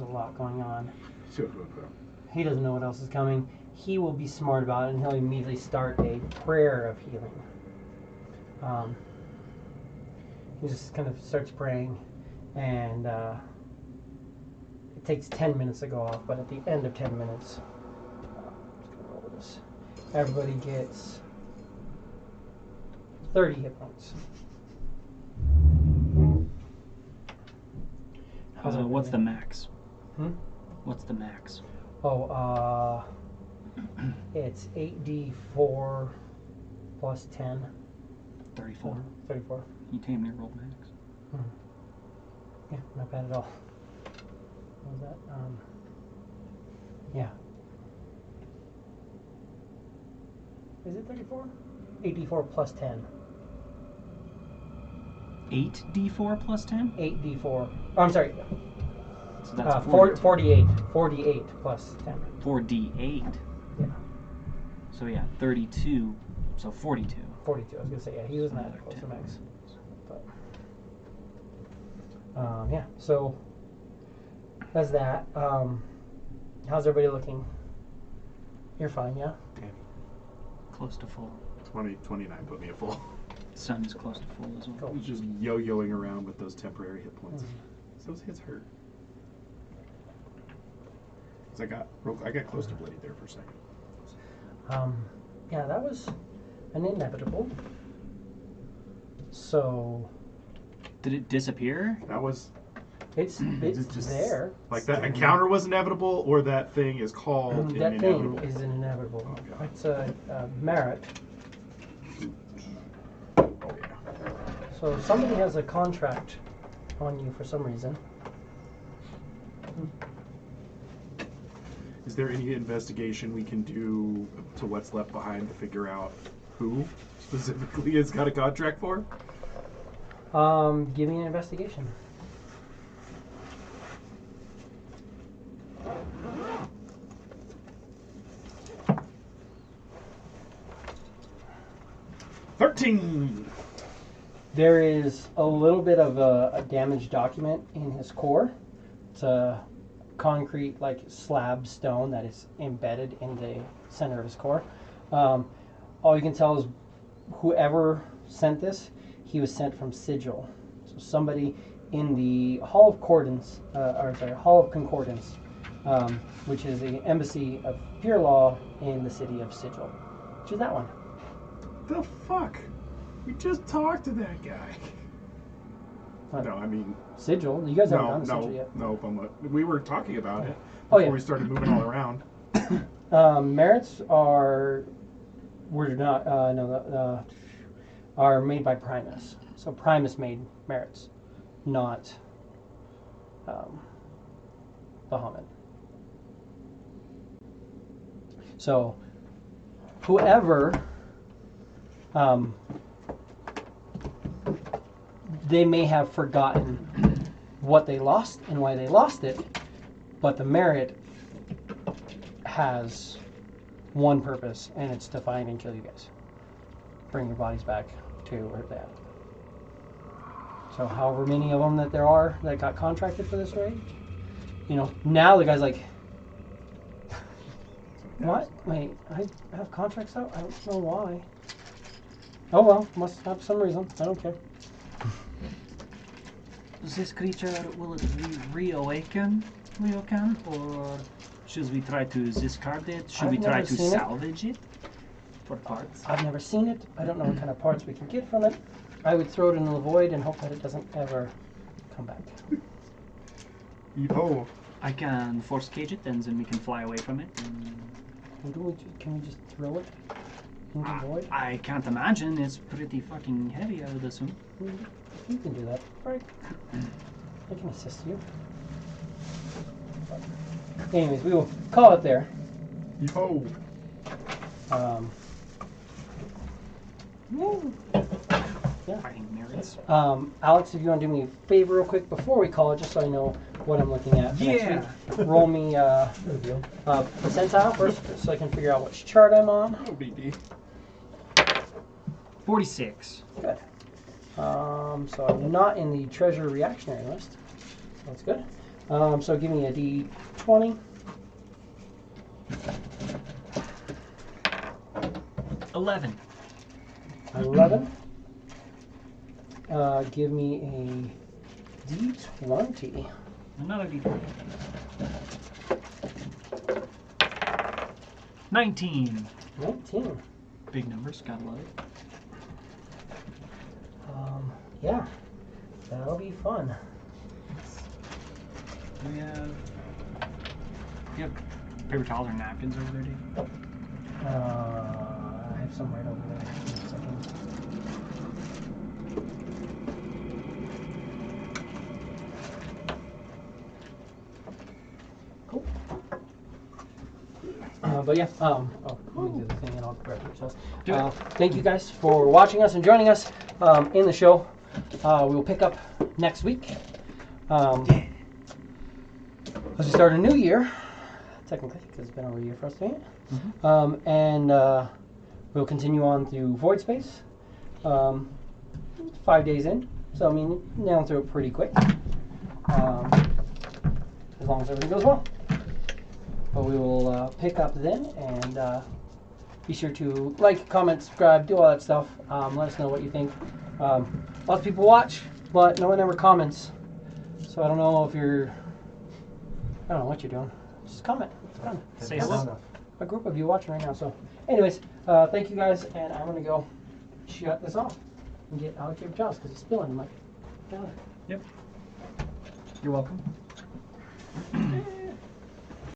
a lot going on. He doesn't know what else is coming. He will be smart about it, and he'll immediately start a prayer of healing. He just kind of starts praying, and it takes 10 minutes to go off, but at the end of 10 minutes, I'm just going to roll this. Everybody gets 30 hit points. How's it What's the going? max? Hmm? What's the max? Oh, it's 8d4 plus 10. 34. 34. You damn near rolled max. Yeah, not bad at all. What was that? Yeah. Is it 34? 8d4 plus 10. 8d4 plus 10? 8d4. Oh, I'm sorry. So that's 48. 48 plus 10. 4d8. Yeah. So yeah, 32. So 42. 42. I was going to say, yeah, he was not Another close to 10. max. But, yeah, so that's that. How's everybody looking? You're fine, yeah? Close to full. 29 put me at full. Sun is close to full as well. Cool. I was just yo-yoing around with those temporary hit points. Mhm. So those hits hurt. 'Cause I got close to bloodied there for a second. Yeah, that was an inevitable. So Did it disappear? That was it's just there. like that encounter was inevitable, or that thing is called an That thing inevitable. is an inevitable. Oh, God. It's a merit. Oh yeah. So somebody has a contract on you for some reason. Is there any investigation we can do to what's left behind to figure out who specifically has got a contract for? Give me an investigation. There is a little bit of a damaged document in his core. It's a concrete, like, slab stone that is embedded in the center of his core. All you can tell is whoever sent this, he was sent from Sigil. So somebody in the Hall of Concordance, which is the embassy of pure law in the city of Sigil, which is that one. The fuck? We just talked to that guy. What? No, I mean, Sigil? You guys haven't gone to Sigil yet. We were talking about it Oh, before yeah. we started moving all around. Merits are are made by Primus. So Primus made merits, not Bahamut. So whoever they may have forgotten what they lost and why they lost it, but the merit has one purpose, and it's to find and kill you guys. Bring your bodies back to where they're at. So however many of them that there are that got contracted for this raid, you know, now the guy's like, what? Wait, I have contracts out? I don't know why. Oh well, must have some reason. I don't care. Does this creature, will it reawaken, Ryokan? Or should we try to discard it? Should we I've try never to seen it. salvage it for parts? I've never seen it. I don't know what kind of parts we can get from it. I would throw it into the void and hope that it doesn't ever come back. Oh, I can force cage it, and then we can fly away from it. Can we just throw it into the void? I can't imagine. It's pretty fucking heavy, I would assume. You can do that. Right. I can assist you. Anyways, we will call it there. oh. Fighting merits. Alex, if you want to do me a favor real quick before we call it, just so I know what I'm looking at for next week. Roll me percentile first, so I can figure out which chart I'm on. No BD. 46. Good. So I'm not in the treasure reactionary list. That's good. So give me a D20. 11. 11. Give me a D20. Another D20. 19. 19. Big numbers, gotta love it. Yeah, that'll be fun. Do you have paper towels or napkins over there, Dave? I have some right over there. Give me a second. Cool. But yeah, let me do the thing and I'll grab your chest. Do it. Thank you guys for watching us and joining us in the show. We will pick up next week. As we start a new year, technically, because it's been over a year for us doing it. And we'll continue on through Void Space. 5 days in, so I mean, nail through it pretty quick. As long as everything goes well. But we will pick up then, and be sure to like, comment, subscribe, do all that stuff. Let us know what you think. Lots of people watch, but no one ever comments. So I don't know if you're, I don't know what you're doing. Just comment. It's fun. Say There's hello. a group of you watching right now. So anyways, thank you guys, and I'm going to go shut this off and get out of your jobs because it's spilling in my. Yep. You're welcome.